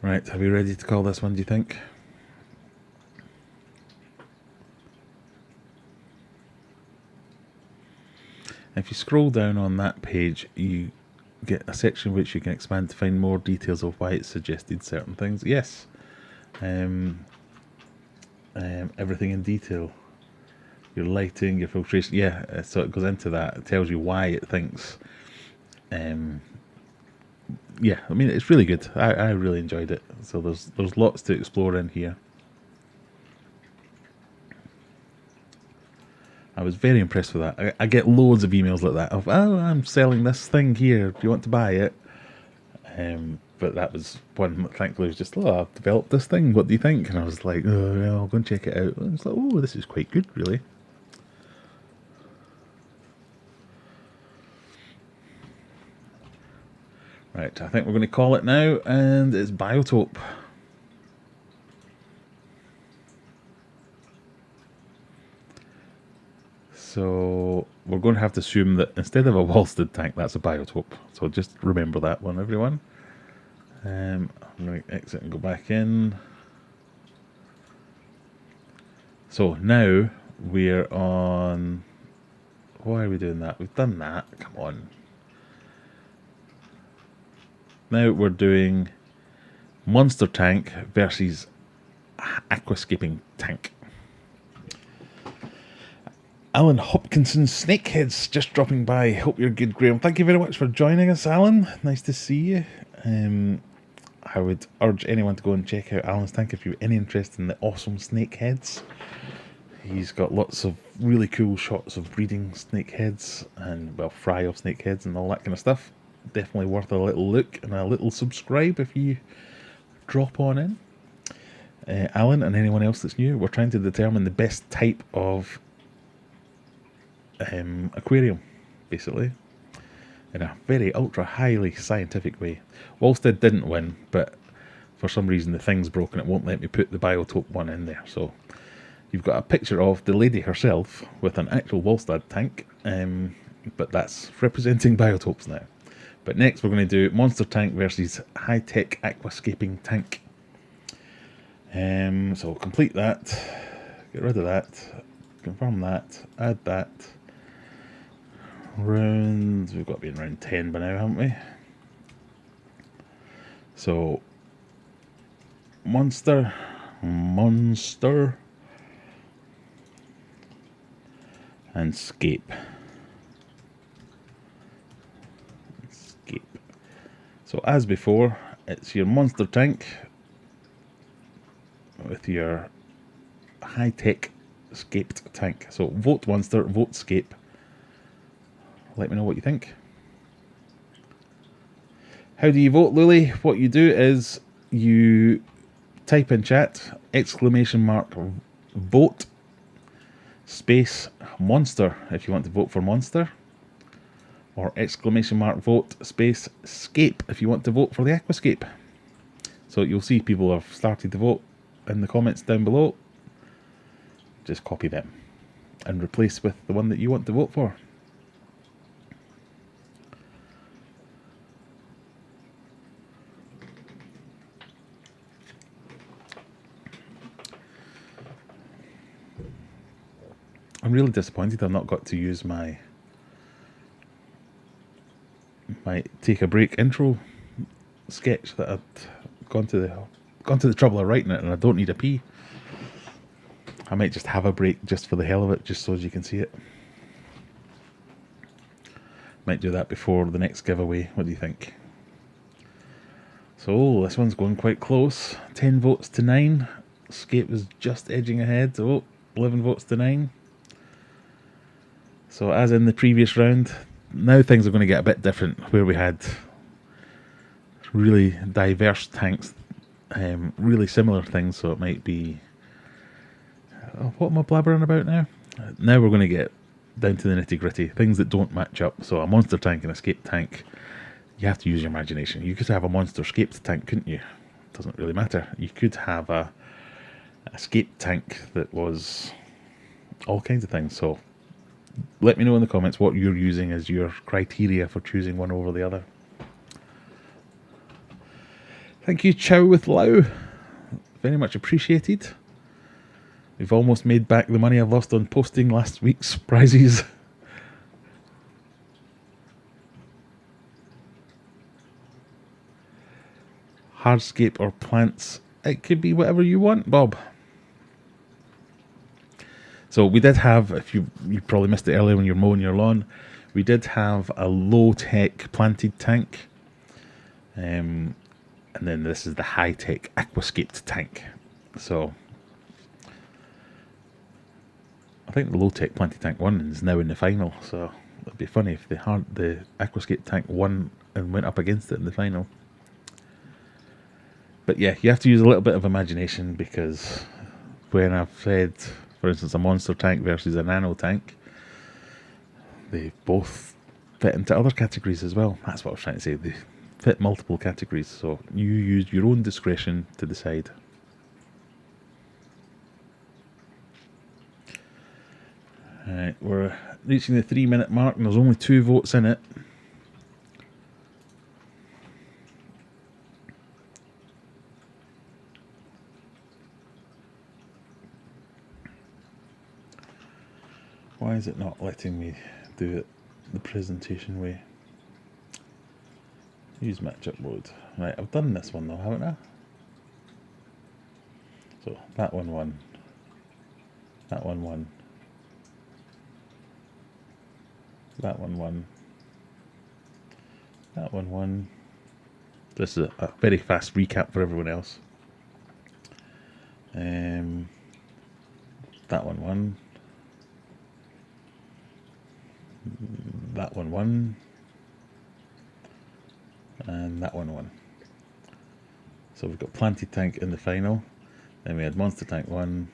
Right, are we ready to call this one, do you think? If you scroll down on that page, you get a section which you can expand to find more details of why it suggested certain things. Yes, everything in detail. Your lighting, your filtration, yeah, so it goes into that. It tells you why it thinks. Yeah, I mean, it's really good. I really enjoyed it. So there's lots to explore in here. I was very impressed with that. I get loads of emails like that of, oh, I'm selling this thing here. Do you want to buy it? But that was one that thankfully was just, oh, I've developed this thing. What do you think? And I was like, oh, yeah, I'll go and check it out. And it's like, oh, this is quite good, really. Right, I think we're going to call it now, and it's Biotope. So we're going to have to assume that instead of a Wollsted tank, that's a Biotope. So just remember that one, everyone. I'm going to exit and go back in. So now we're on... Why are we doing that? We've done that. Come on. Now we're doing Monster Tank versus Aquascaping Tank. Alan Hopkinson's Snakeheads just dropping by. Hope you're good, Graham. Thank you very much for joining us, Alan. Nice to see you. I would urge anyone to go and check out Alan's tank if you have any interest in the awesome snakeheads. He's got lots of really cool shots of breeding snakeheads and, well, fry-off snakeheads and all that kind of stuff. Definitely worth a little look and a little subscribe if you drop on in. Alan and anyone else that's new, we're trying to determine the best type of aquarium, basically, in a very ultra highly scientific way. Wollsted didn't win, but for some reason the thing's broken. It won't let me put the Biotope one in there. So you've got a picture of the lady herself with an actual Wollsted tank, but that's representing Biotopes now. But next we're going to do Monster Tank versus High-Tech Aquascaping Tank. So complete that, get rid of that, confirm that, add that. Round, we've got to be in round 10 by now, haven't we? So Monster, and Scape. So as before, it's your Monster Tank with your High-Tech Scaped tank. So vote Monster, vote Scape. Let me know what you think. How do you vote, Lily? What you do is you type in chat, !vote, space monster if you want to vote for Monster, or !vote, space scape if you want to vote for the Aquascape. So you'll see people have started to vote in the comments down below. Just copy them and replace with the one that you want to vote for. I'm really disappointed I've not got to use my take a break intro sketch that I'd gone to the trouble of writing it, and I don't need a pee. I might just have a break just for the hell of it, just so as you can see it. Might do that before the next giveaway. What do you think? So this one's going quite close. 10 votes to 9. Scape was just edging ahead. Oh, 11 votes to 9. So as in the previous round, now things are going to get a bit different, where we had really diverse tanks, really similar things, so it might be... what am I blabbering about now? Now we're going to get down to the nitty gritty, things that don't match up. So a Monster Tank and a Scaped tank, you have to use your imagination. You could have a Monster Scaped tank, couldn't you? Doesn't really matter. You could have a Scaped tank that was all kinds of things. So let me know in the comments what you're using as your criteria for choosing one over the other. Thank you, Chow with Lau. Very much appreciated. We've almost made back the money I've lost on posting last week's prizes. hardscape or plants. It could be whatever you want, Bob. So we did have, if you probably missed it earlier when you're mowing your lawn, we did have a low-tech planted tank. And then this is the high-tech aquascaped tank. So I think the low-tech planted tank 1 is now in the final. So it'd be funny if the aquascaped tank won and went up against it in the final. But yeah, you have to use a little bit of imagination, because when I've said, for instance, a monster tank versus a nano tank, they both fit into other categories as well. That's what I was trying to say. They fit multiple categories, so you use your own discretion to decide. Alright, we're reaching the 3-minute mark and there's only 2 votes in it. Why is it not letting me do it the presentation way? Use matchup mode. Right, I've done this one though, haven't I? So that one won. That one won. That one won. That one won. This is a very fast recap for everyone else. That one won. That one won. And that one won. So we've got Planted Tank in the final. Then we had Monster Tank 1.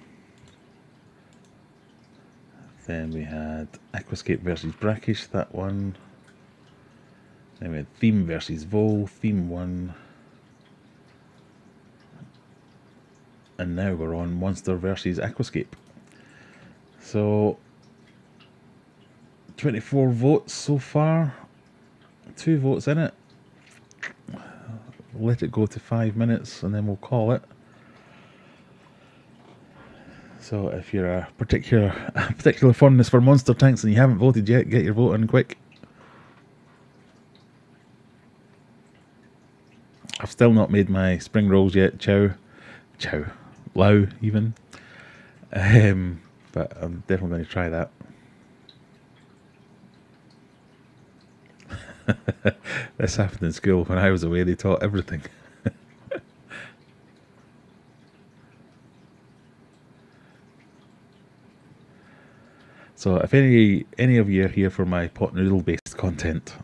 Then we had Aquascape versus Brackish, that one. Then we had Theme versus Vol, Theme 1. And now we're on Monster versus Aquascape. So 24 votes so far. 2 votes in it. Let it go to 5 minutes and then we'll call it. So if you're a particular fondness for monster tanks and you haven't voted yet, get your vote in quick. I've still not made my spring rolls yet. Lau even. But I'm definitely going to try that. This happened in school when I was away. They taught everything. So if any of you are here for my pot noodle based content,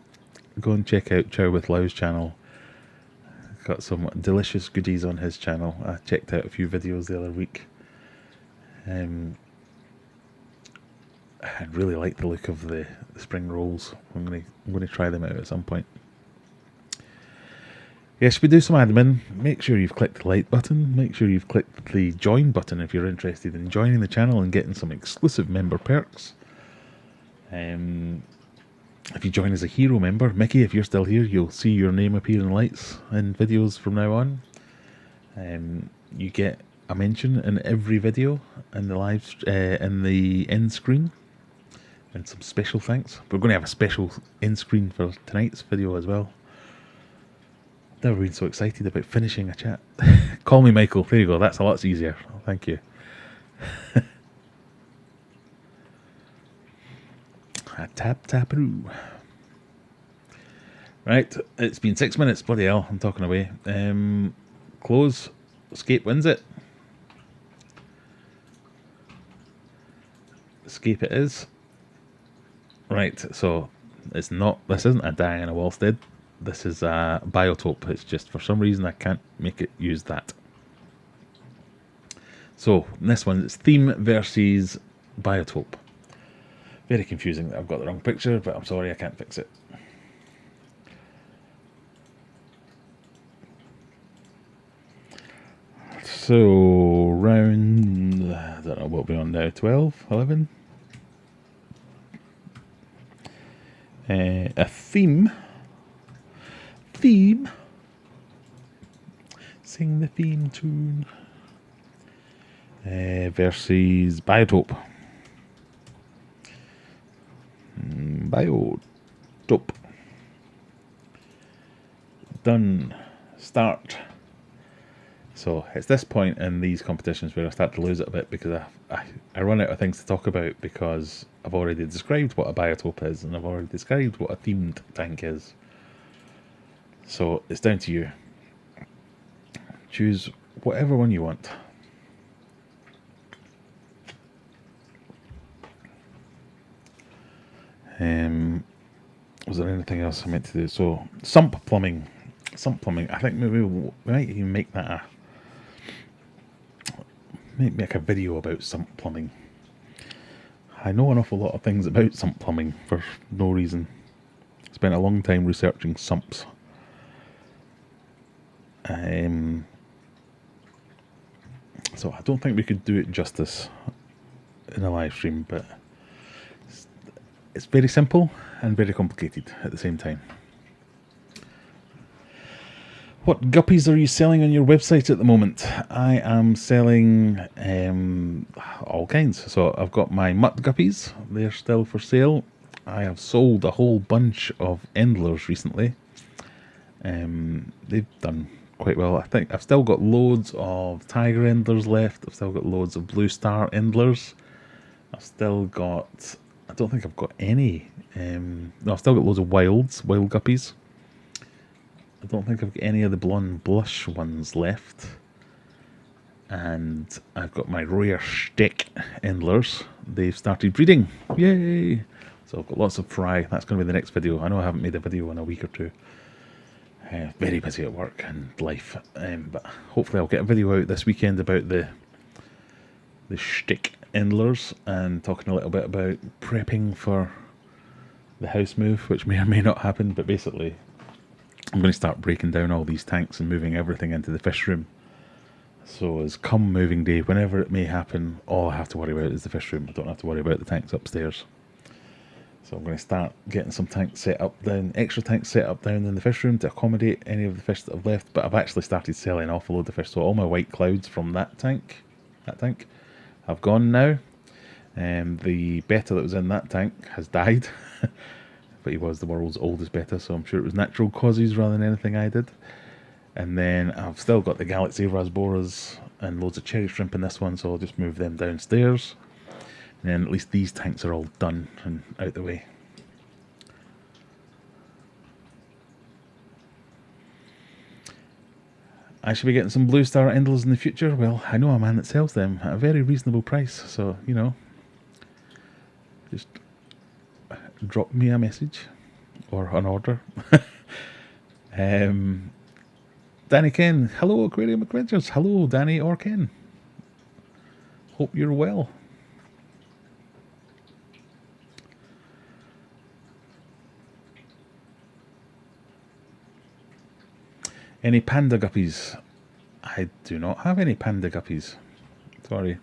go and check out Chow with Lau's channel. Got some delicious goodies on his channel. I checked out a few videos the other week. I really like the look of the spring rolls. I'm going to try them out at some point. Yes, we do some admin. Make sure you've clicked the like button. Make sure you've clicked the join button if you're interested in joining the channel and getting some exclusive member perks. If you join as a hero member, Mickey, if you're still here, you'll see your name appear in lights and videos from now on. You get a mention in every video in the end screen, and some special thanks. We're going to have a special end screen for tonight's video as well. Never been so excited about finishing a chat. Call me Michael. There you go. That's a lot easier. Thank you. Tap-tap-roo. Right. It's been 6 minutes. Bloody hell. I'm talking away. Close. Escape wins it. Escape it is. Right. So it's not. This isn't a Diana Wallstead. This is a biotope. It's just for some reason I can't make it use that. So this one, it's theme versus biotope. Very confusing that I've got the wrong picture, but I'm sorry, I can't fix it. So round, I don't know what we're on now, 12, 11? A theme. Sing the theme tune. Versus biotope. Biotope. Done. Start. So it's this point in these competitions where I start to lose it a bit, because I run out of things to talk about, because I've already described what a biotope is, and I've already described what a themed tank is. So it's down to you. Choose whatever one you want. Was there anything else I meant to do? So sump plumbing. I think maybe we might even make that make a video about sump plumbing. I know an awful lot of things about sump plumbing for no reason. Spent a long time researching sumps. So I don't think we could do it justice in a live stream, but it's very simple and very complicated at the same time. What guppies are you selling on your website at the moment? I am selling all kinds. So I've got my mutt guppies. They're still for sale. I have sold a whole bunch of endlers recently. They've done quite well. I think I've still got loads of tiger endlers left. I've still got loads of blue star endlers. I've still got... I don't think I've got any... no, I've still got loads of wild guppies. I don't think I've got any of the blonde blush ones left. And I've got my rare stick endlers. They've started breeding. Yay! So I've got lots of fry. That's going to be the next video. I know I haven't made a video in a week or two. Very busy at work and life. But hopefully I'll get a video out this weekend about the stick endlers, and talking a little bit about prepping for the house move, which may or may not happen. But basically, I'm going to start breaking down all these tanks and moving everything into the fish room. So as come moving day, whenever it may happen, all I have to worry about is the fish room. I don't have to worry about the tanks upstairs. So I'm going to start getting some tanks set up down, extra tanks set up down in the fish room to accommodate any of the fish that I've left. But I've actually started selling an awful load of fish. So all my white clouds from that tank have gone now. The betta that was in that tank has died. But he was the world's oldest betta, so I'm sure it was natural causes rather than anything I did. And then I've still got the Galaxy Rasboras and loads of cherry shrimp in this one, so I'll just move them downstairs. And then at least these tanks are all done and out the way. I should be getting some blue star endlers in the future. Well, I know a man that sells them at a very reasonable price, so, you know, just drop me a message or an order. Danny Ken, hello Aquarium Adventures. Hello Danny or Ken. Hope you're well. Any panda guppies? I do not have any panda guppies. Sorry.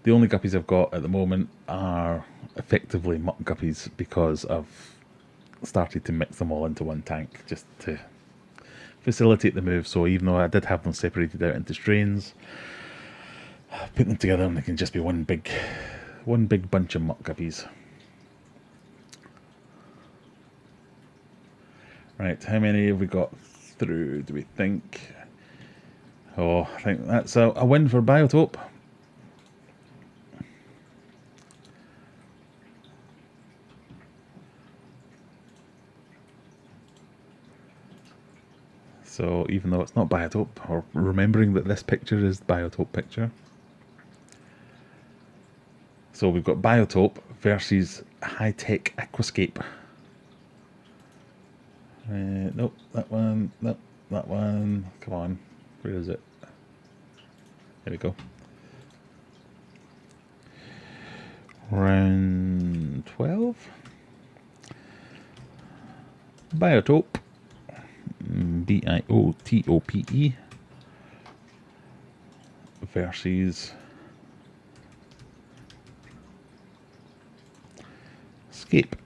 The only guppies I've got at the moment are effectively mutt guppies, because I've started to mix them all into one tank just to facilitate the move. So even though I did have them separated out into strains, put them together and they can just be one big bunch of mutt guppies. Right, how many have we got through, do we think? Oh, I think that's a win for Biotope. So even though it's not Biotope, or remembering that this picture is the Biotope picture. So we've got Biotope versus High-Tech Aquascape. Nope, that one, nope, that one, come on, where is it? There we go. Round 12. Biotope. Biotope versus Scape.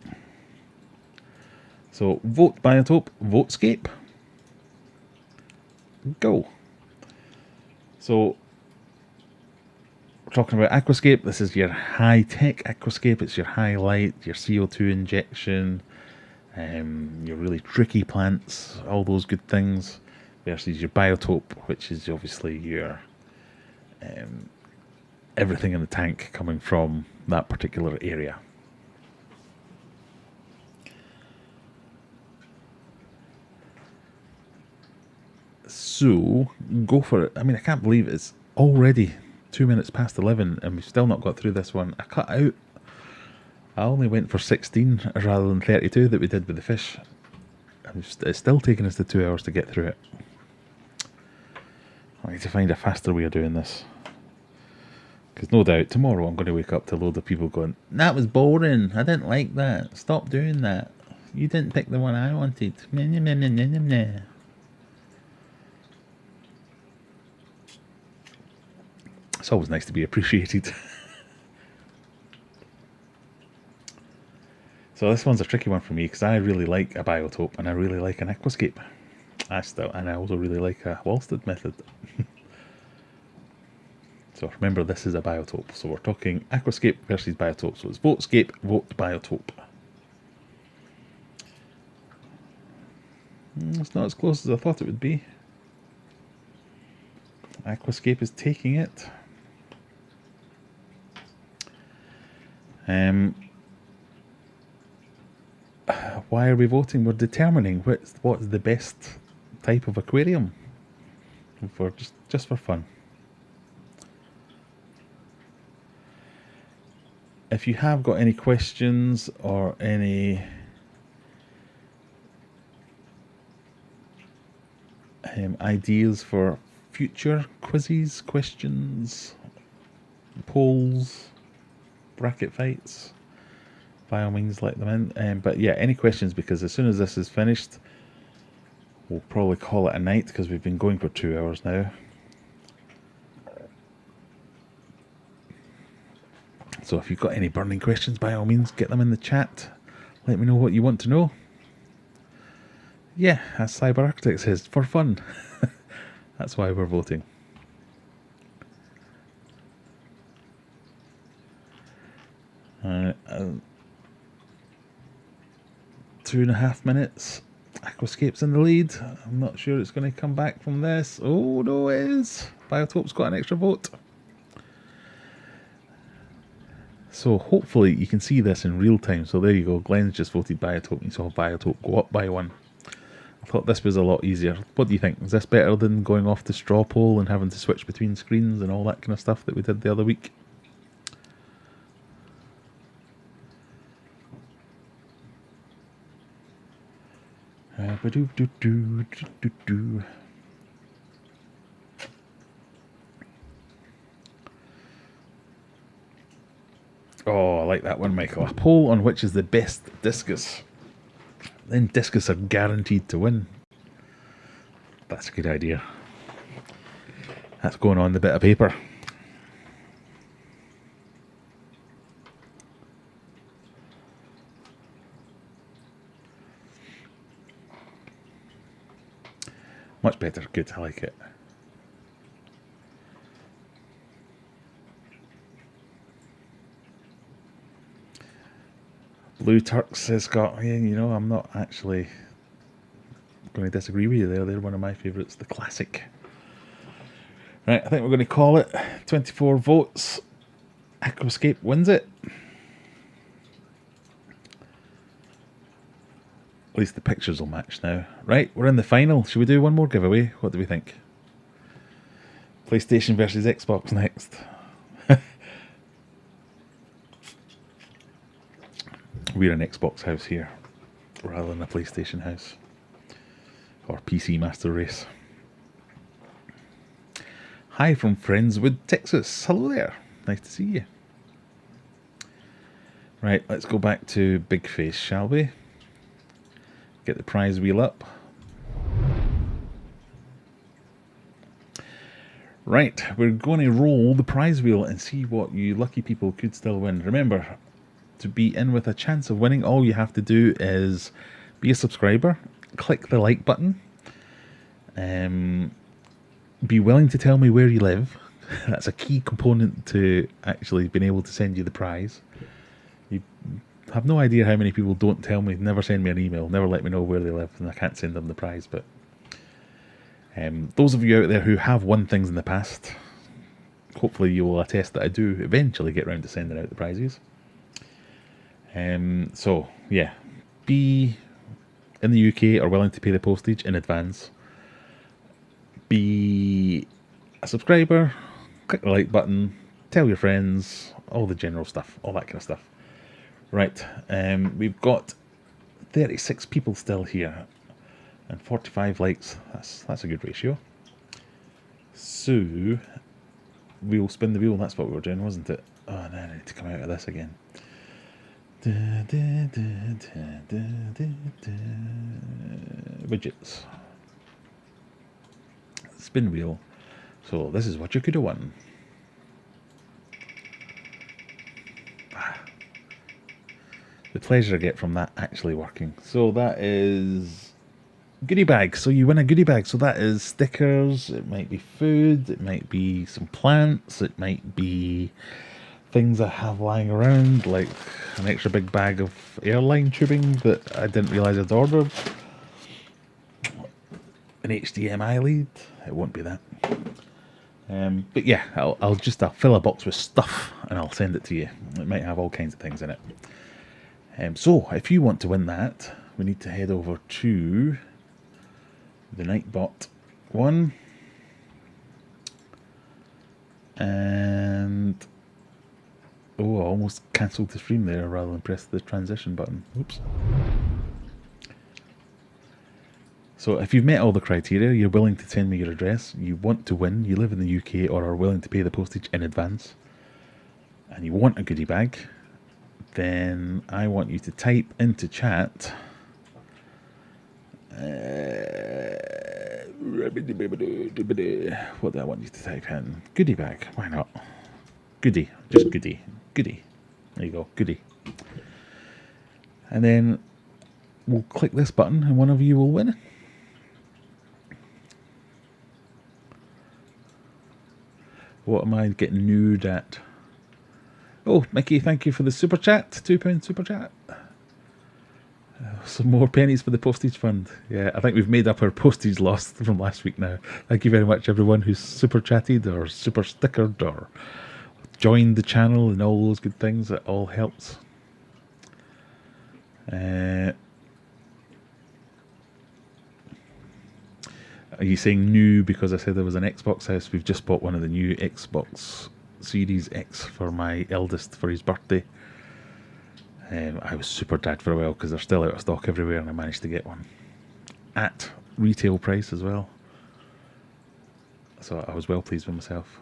So vote Biotope, vote Scape. Go. So we're talking about Aquascape. This is your high-tech Aquascape. It's your highlight, your CO2 injection, your really tricky plants, all those good things. versus your biotope, which is obviously your everything in the tank coming from that particular area. So go for it. I mean, I can't believe it's already 2 minutes past 11 and we've still not got through this one. I only went for 16 rather than 32 that we did with the fish. It's still taking us the 2 hours to get through it. I need to find a faster way of doing this. Because no doubt tomorrow I'm going to wake up to a load of people going, "That was boring. I didn't like that. Stop doing that. You didn't pick the one I wanted." It's always nice to be appreciated. So this one's a tricky one for me because I really like a biotope and I really like an aquascape. And I also really like a Wallstead method. So remember, this is a biotope. So we're talking aquascape versus biotope. So it's votescape, vote biotope. It's not as close as I thought it would be. Aquascape is taking it. Why are we voting? We're determining what's the best type of aquarium for just for fun. If you have got any questions or any ideas for future quizzes, questions, polls, bracket fights, by all means let them in. But yeah, any questions, because as soon as this is finished, we'll probably call it a night because we've been going for 2 hours now. So if you've got any burning questions, by all means, get them in the chat. Let me know what you want to know. Yeah, as Cyber Architect says, for fun. That's why we're voting. Alright, 2.5 minutes. Aquascape's in the lead. I'm not sure it's going to come back from this. Oh no, it is. Biotope's got an extra vote. So hopefully you can see this in real time. So there you go. Glenn's just voted biotope. You saw biotope go up by 1. I thought this was a lot easier. What do you think? Is this better than going off the straw poll and having to switch between screens and all that kind of stuff that we did the other week? Oh, I like that one, Michael. A poll on which is the best discus. Then discus are guaranteed to win. That's a good idea. That's going on the bit of paper. Much better. Good. I like it. Blue Turks has got, yeah, you know, I'm not actually going to disagree with you there. They're one of my favourites, the classic. Right, I think we're going to call it 24 votes. Aquascape wins it. At least the pictures will match now. Right, we're in the final. Should we do one more giveaway? What do we think? PlayStation versus Xbox next. We're an Xbox house here, rather than a PlayStation house. Or PC Master Race. Hi from Friendswood, Texas. Hello there. Nice to see you. Right, let's go back to Big Face, shall we? Get the prize wheel up. Right, we're going to roll the prize wheel and see what you lucky people could still win. Remember, to be in with a chance of winning, all you have to do is be a subscriber, click the like button, be willing to tell me where you live. That's a key component to actually being able to send you the prize. You have no idea how many people don't tell me, never send me an email, never let me know where they live, and I can't send them the prize. But Those of you out there who have won things in the past, hopefully you will attest that I do eventually get round to sending out the prizes. So, yeah, be in the UK or willing to pay the postage in advance. Be a subscriber, click the like button, tell your friends, all the general stuff, all that kind of stuff. Right, we've got 36 people still here and 45 likes. That's a good ratio. So we'll spin the wheel. That's what we were doing, wasn't it? Oh no, I need to come out of this again. Widgets. Spin wheel. So this is what you could have won. The pleasure I get from that actually working. So that is goodie bag. So you win a goodie bag. So that is stickers. It might be food. It might be some plants. It might be things I have lying around, like an extra big bag of airline tubing that I didn't realise I'd ordered. An HDMI lead. It won't be that. But yeah, I'll fill a box with stuff and I'll send it to you. It might have all kinds of things in it. So if you want to win that, we need to head over to the Nightbot one. And oh, I almost cancelled the stream there rather than press the transition button. Oops. So if you've met all the criteria, you're willing to send me your address, you want to win, you live in the UK or are willing to pay the postage in advance, and you want a goodie bag, then I want you to type into chat what do I want you to type in? Goodie bag, why not? Goodie, just goodie, goodie. There you go, goodie. And then we'll click this button and one of you will win. What am I getting nude at? Oh, Mickey, thank you for the super chat. £2 super chat. Some more pennies for the postage fund. Yeah, I think we've made up our postage loss from last week now. Thank you very much, everyone who's super chatted or super stickered or joined the channel and all those good things. It all helps. Are you saying new because I said there was an Xbox house? We've just bought one of the new Xbox Series X for my eldest for his birthday. I was super sad for a while because they're still out of stock everywhere and I managed to get one. At retail price as well. So I was well pleased with myself.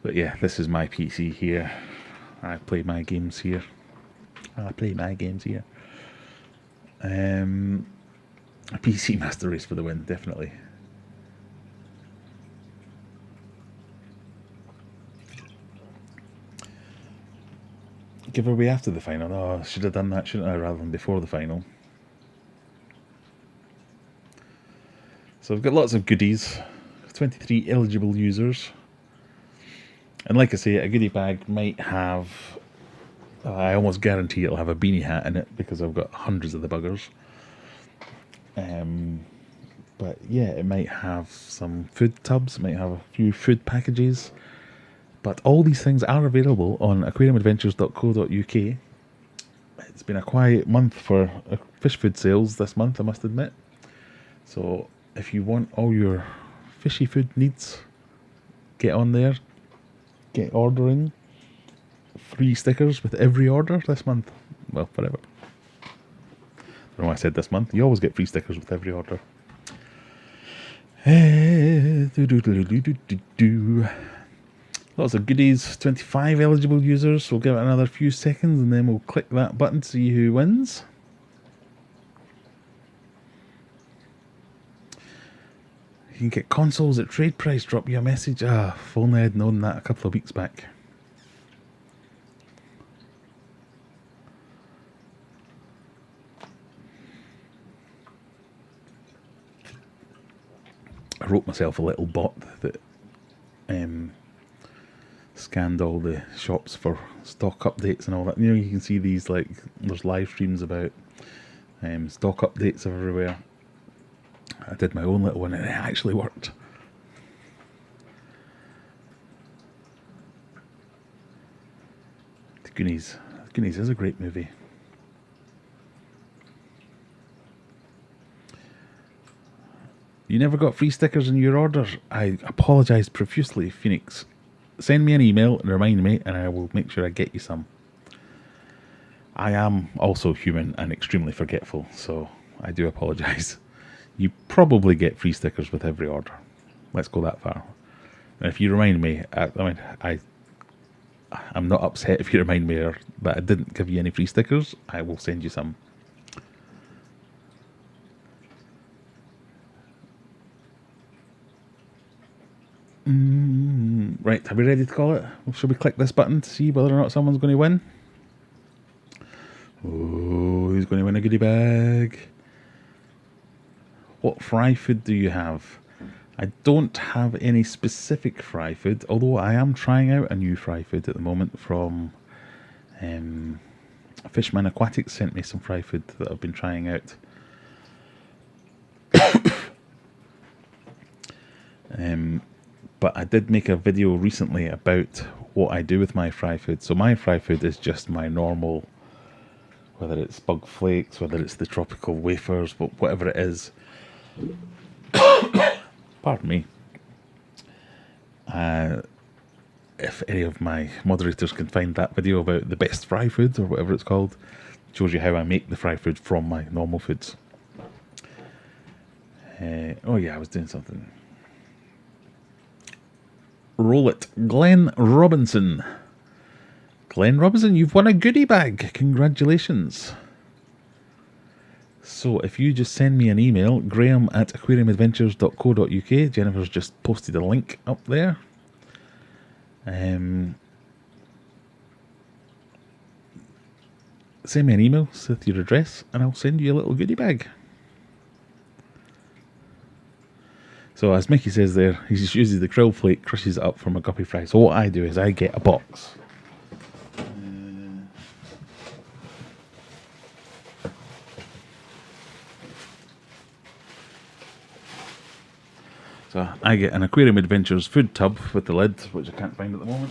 But yeah, this is my PC here. I play my games here. A PC Master Race for the win, definitely. Giveaway after the final. Oh, I should have done that, shouldn't I, rather than before the final. So I've got lots of goodies. 23 eligible users. And like I say, a goodie bag might have... I almost guarantee it'll have a beanie hat in it because I've got hundreds of the buggers. But yeah, it might have some food tubs, it might have a few food packages. But all these things are available on aquariumadventures.co.uk. It's been a quiet month for fish food sales this month, I must admit. So if you want all your fishy food needs, get on there, get ordering. Free stickers with every order this month. Well, forever. I don't know why I said this month. You always get free stickers with every order. Lots of goodies. 25 eligible users. We'll give it another few seconds and then we'll click that button to see who wins. You can get consoles at trade price. Drop you a message. If only I'd known that a couple of weeks back. I wrote myself a little bot that scanned all the shops for stock updates and all that. You know, you can see these, like, there's live streams about Stock updates everywhere. I did my own little one and it actually worked. The Goonies. The Goonies is a great movie. You never got free stickers in your orders? I apologise profusely, Phoenix. Send me an email and remind me and I will make sure I get you some. I am also human and extremely forgetful, so I do apologise. You probably get free stickers with every order. Let's go that far. And if you remind me, I'm not upset if you remind me that I didn't give you any free stickers. I will send you some. Right, are we ready to call it? Should we click this button to see whether or not someone's going to win? Oh, who's going to win a goodie bag? What fry food do you have? I don't have any specific fry food, although I am trying out a new fry food at the moment from Fishman Aquatics sent me some fry food that I've been trying out. But I did make a video recently about what I do with my fry food. So my fry food is just my normal, whether it's bug flakes, whether it's the tropical wafers, but whatever it is. Pardon me. If any of my moderators can find that video about the best fry food or whatever it's called, it shows you how I make the fry food from my normal foods. Oh yeah, I was doing something. Roll it. Glenn Robinson. Glenn Robinson, you've won a goodie bag. Congratulations. So if you just send me an email, graham@aquariumadventures.co.uk. Jennifer's just posted a link up there. Send me an email with your address and I'll send you a little goodie bag. So as Mickey says there, he just uses the krill flake, crushes it up from a guppy fry. So what I do is I get a box. So I get an Aquarium Adventures food tub with the lid, which I can't find at the moment.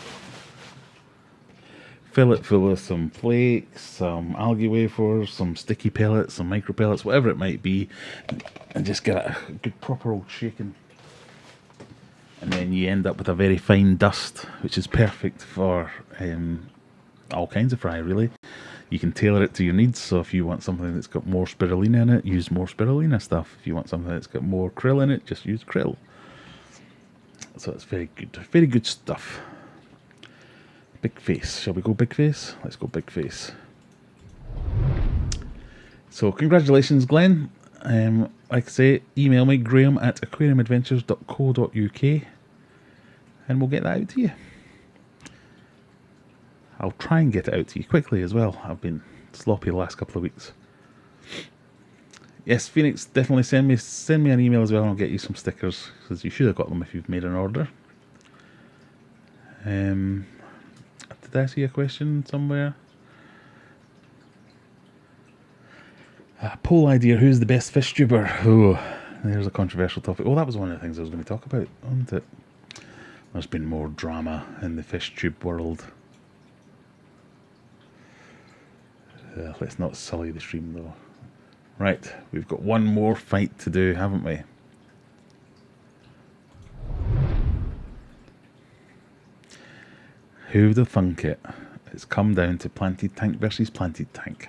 Fill it full of some flakes, some algae wafers, some sticky pellets, some micro pellets, whatever it might be, and just get it a good proper old shaking. And then you end up with a very fine dust, which is perfect for all kinds of fry, really. You can tailor it to your needs, so if you want something that's got more spirulina in it, use more spirulina stuff. If you want something that's got more krill in it, just use krill. So it's very good stuff. Big face. Shall we go big face? Let's go big face. So congratulations, Glenn. Like I say, email me, graham@aquariumadventures.co.uk, and we'll get that out to you. I'll try and get it out to you quickly as well. I've been sloppy the last couple of weeks. Yes, Phoenix, definitely send me an email as well and I'll get you some stickers, because you should have got them if you've made an order. Did I see a question somewhere? Poll idea, who's the best fish tuber? Oh, there's a controversial topic. Oh, that was one of the things I was going to talk about, wasn't it? There's been more drama in the fish tube world. Let's not sully the stream though. Right, we've got one more fight to do, haven't we? Who'd have thunk it? It's come down to planted tank versus planted tank.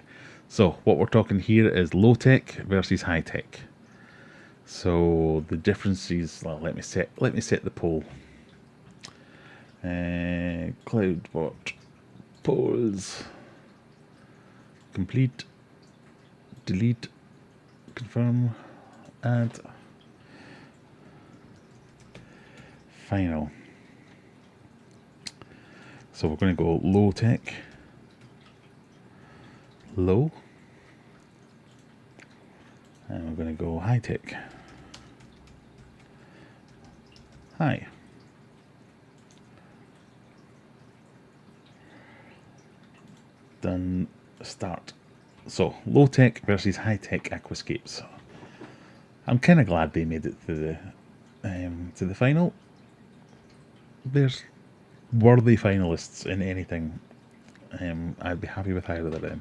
So what we're talking here is low tech versus high tech. So the differences. Well, let me set the poll. Cloudbot polls. Complete. Delete. Confirm. Add. Final. So we're going to go low tech, low, and we're going to go high tech, high. Done. Start. So, low-tech versus high-tech aquascapes. I'm kind of glad they made it to the final. There's worthy finalists in anything. I'd be happy with either of them.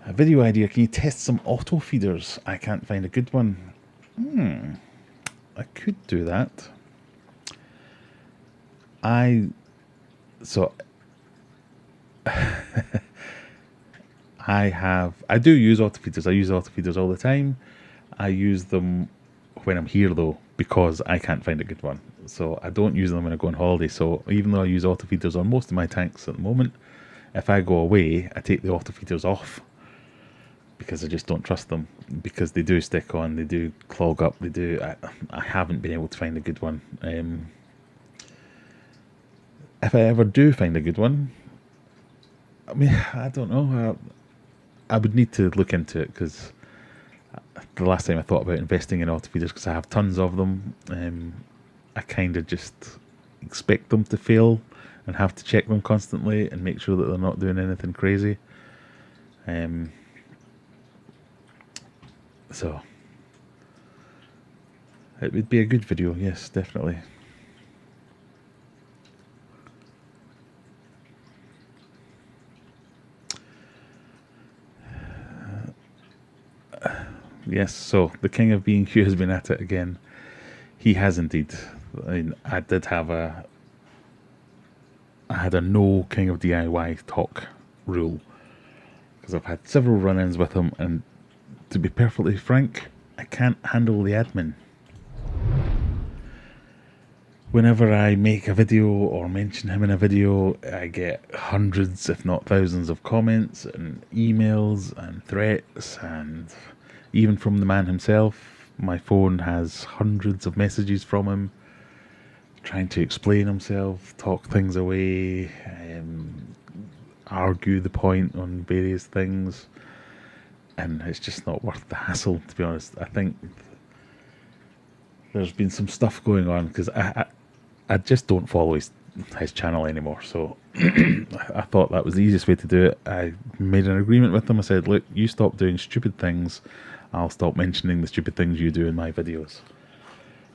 A video idea. Can you test some auto feeders? I can't find a good one. I could do that. I do use auto feeders. I use auto feeders all the time. I use them when I'm here though, because I can't find a good one. So I don't use them when I go on holiday. So even though I use auto feeders on most of my tanks at the moment, if I go away, I take the auto feeders off because I just don't trust them, because they do stick on, they do clog up, they do. I haven't been able to find a good one. If I ever do find a good one, I mean, I don't know. I would need to look into it, because the last time I thought about investing in auto feeders, because I have tons of them, I kind of just expect them to fail and have to check them constantly and make sure that they're not doing anything crazy. So it would be a good video, yes, definitely. Yes, so the King of B&Q has been at it again. He has indeed. I mean, I had a no King of DIY talk rule, because I've had several run-ins with him, and to be perfectly frank, I can't handle the admin. Whenever I make a video or mention him in a video, I get hundreds, if not thousands, of comments and emails and threats, and even from the man himself. My phone has hundreds of messages from him trying to explain himself, talk things away, argue the point on various things, and it's just not worth the hassle, to be honest. I think there's been some stuff going on, because I just don't follow his channel anymore, so I thought that was the easiest way to do it. I made an agreement with him. I said, look, you stop doing stupid things, I'll stop mentioning the stupid things you do in my videos,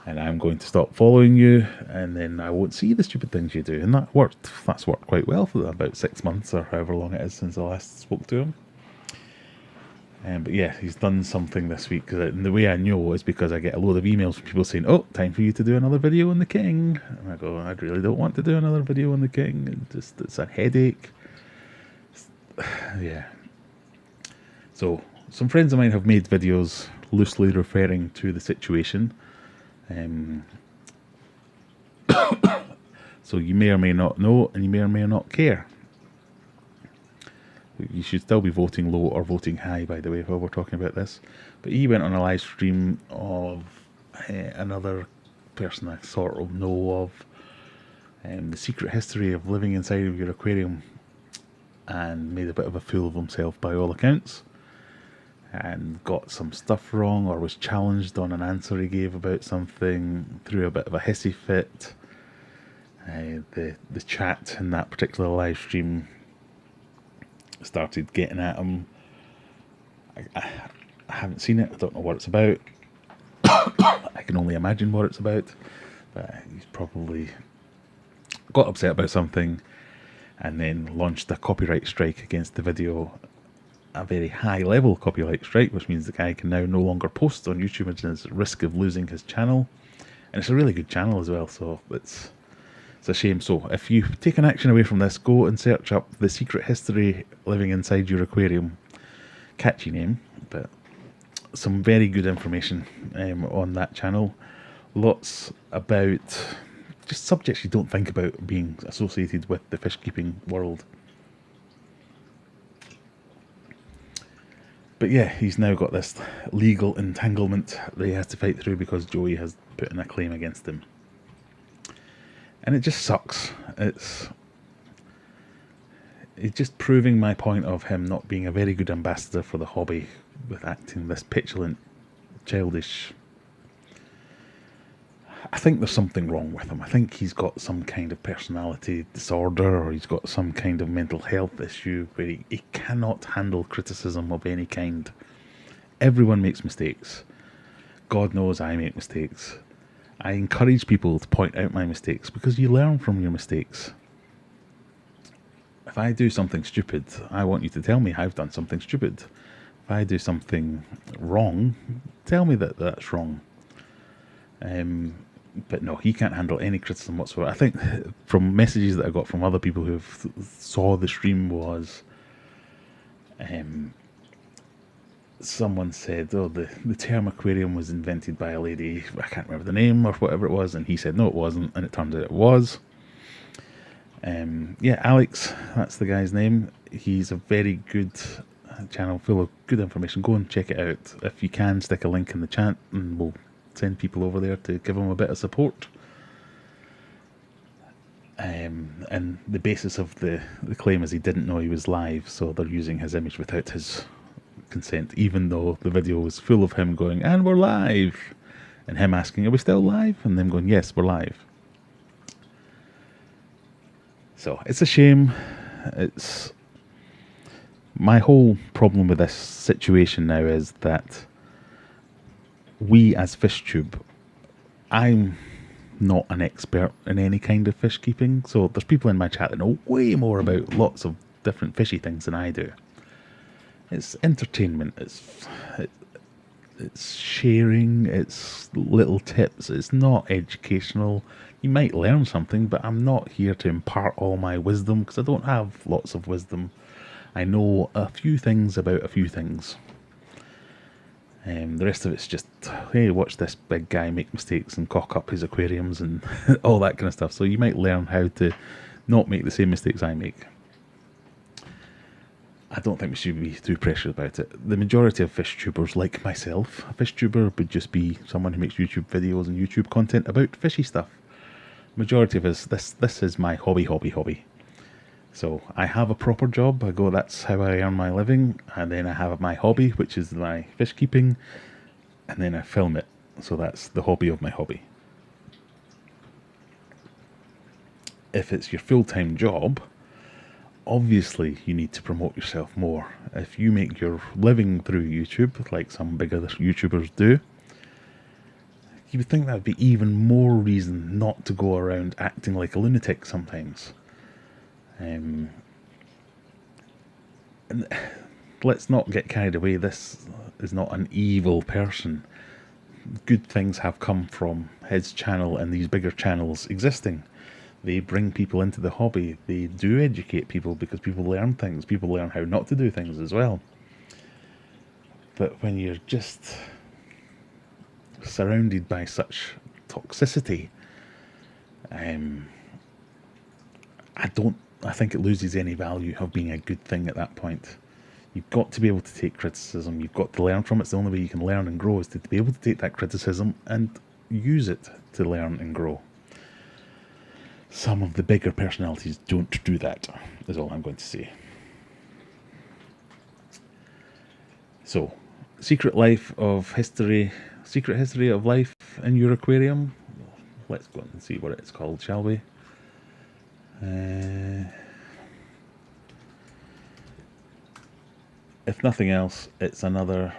and I'm going to stop following you, and then I won't see the stupid things you do. And that worked. That's worked quite well for about 6 months, or however long it is since I last spoke to him. But yeah, he's done something this week, and the way I know is because I get a load of emails from people saying, oh, time for you to do another video on the King. And I go, I really don't want to do another video on the King. It's a headache. Yeah. So some friends of mine have made videos loosely referring to the situation. So you may or may not know, and you may or may not care. You should still be voting low or voting high, by the way, while we're talking about this. But he went on a live stream of another person I sort of know of, the secret history of living inside of your aquarium, and made a bit of a fool of himself by all accounts, and got some stuff wrong, or was challenged on an answer he gave about something, threw a bit of a hissy fit. The chat in that particular live stream started getting at him. I haven't seen it, I don't know what it's about. I can only imagine what it's about, but he's probably got upset about something and then launched a copyright strike against the video, a very high level copyright strike, which means the guy can now no longer post on YouTube at his risk of losing his channel. And it's a really good channel as well, so it's a shame. So if you've taken action away from this, go and search up The Secret History Living Inside Your Aquarium. Catchy name, but some very good information on that channel. Lots about just subjects you don't think about being associated with the fish keeping world. But yeah, he's now got this legal entanglement that he has to fight through because Joey has put in a claim against him. And it just sucks. It's just proving my point of him not being a very good ambassador for the hobby, with acting this petulant, childish. I think there's something wrong with him. I think he's got some kind of personality disorder, or he's got some kind of mental health issue where he cannot handle criticism of any kind. Everyone makes mistakes. God knows I make mistakes. I encourage people to point out my mistakes because you learn from your mistakes. If I do something stupid, I want you to tell me I've done something stupid. If I do something wrong, tell me that that's wrong. But no, he can't handle any criticism whatsoever. I think from messages that I got from other people who saw the stream was, someone said, oh, the term aquarium was invented by a lady, I can't remember the name or whatever it was, and he said no it wasn't, and it turned out it was. Yeah, Alex, that's the guy's name. He's a very good channel full of good information. Go and check it out. If you can, stick a link in the chat and we'll send people over there to give him a bit of support. And the basis of the claim is he didn't know he was live, so they're using his image without his consent, even though the video was full of him going, and we're live, and him asking, are we still live? And them going, yes, we're live. So it's a shame. It's my whole problem with this situation now is that we as FishTube, I'm not an expert in any kind of fish keeping, so there's people in my chat that know way more about lots of different fishy things than I do. It's entertainment, it's sharing, it's little tips, it's not educational. You might learn something, but I'm not here to impart all my wisdom because I don't have lots of wisdom. I know a few things about a few things. The rest of it's just, hey, watch this big guy make mistakes and cock up his aquariums and all that kind of stuff. So you might learn how to not make the same mistakes I make. I don't think we should be too pressured about it. The majority of fish tubers, like myself, a fish tuber would just be someone who makes YouTube videos and YouTube content about fishy stuff. Majority of us, this is my hobby. So I have a proper job. I go, that's how I earn my living, and then I have my hobby, which is my fish keeping, and then I film it. So that's the hobby of my hobby. If it's your full-time job, obviously you need to promote yourself more. If you make your living through YouTube, like some big other YouTubers do, you would think that would be even more reason not to go around acting like a lunatic sometimes. And let's not get carried away. This is not an evil person. Good things have come from his channel and these bigger channels existing. They bring people into the hobby. They do educate people because people learn things. People learn how not to do things as well. But when you're just surrounded by such toxicity, I think it loses any value of being a good thing at that point. You've got to be able to take criticism. You've got to learn from it. It's the only way you can learn and grow is to be able to take that criticism and use it to learn and grow. Some of the bigger personalities don't do that, is all I'm going to say. So, secret history of life in your aquarium. Let's go and see what it's called, shall we? If nothing else, it's another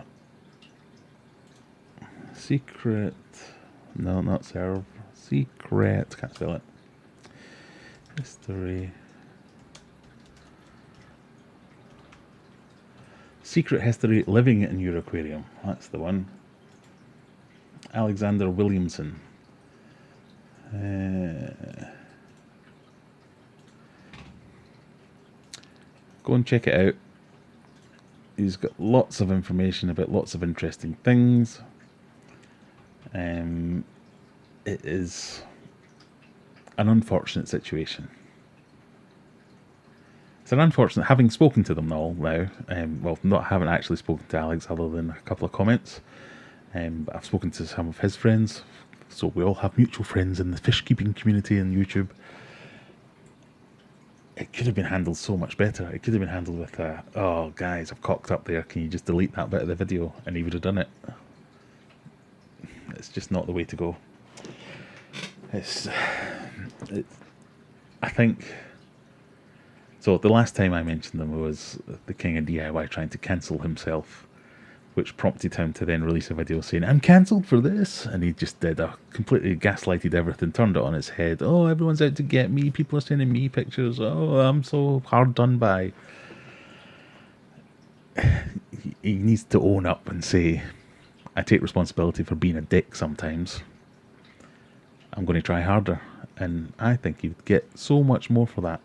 secret. No, not serve. Secret. Can't spell it. History. Secret history living in your aquarium. That's the one. Alexander Williamson. Go and check it out. He's got lots of information about lots of interesting things. It is an unfortunate situation. It's an unfortunate, having spoken to them all now, haven't actually spoken to Alex other than a couple of comments, but I've spoken to some of his friends, so we all have mutual friends in the fish keeping community on YouTube. It could have been handled so much better. It could have been handled with oh guys, I've cocked up there, can you just delete that bit of the video, and he would have done it. It's just not the way to go. It's, I think, so the last time I mentioned them was the king of DIY trying to cancel himself, which prompted him to then release a video saying, I'm cancelled for this. And he just did a completely gaslighted everything, turned it on its head. Oh, everyone's out to get me. People are sending me pictures. Oh, I'm so hard done by. He needs to own up and say, I take responsibility for being a dick sometimes. I'm going to try harder. And I think he'd get so much more for that.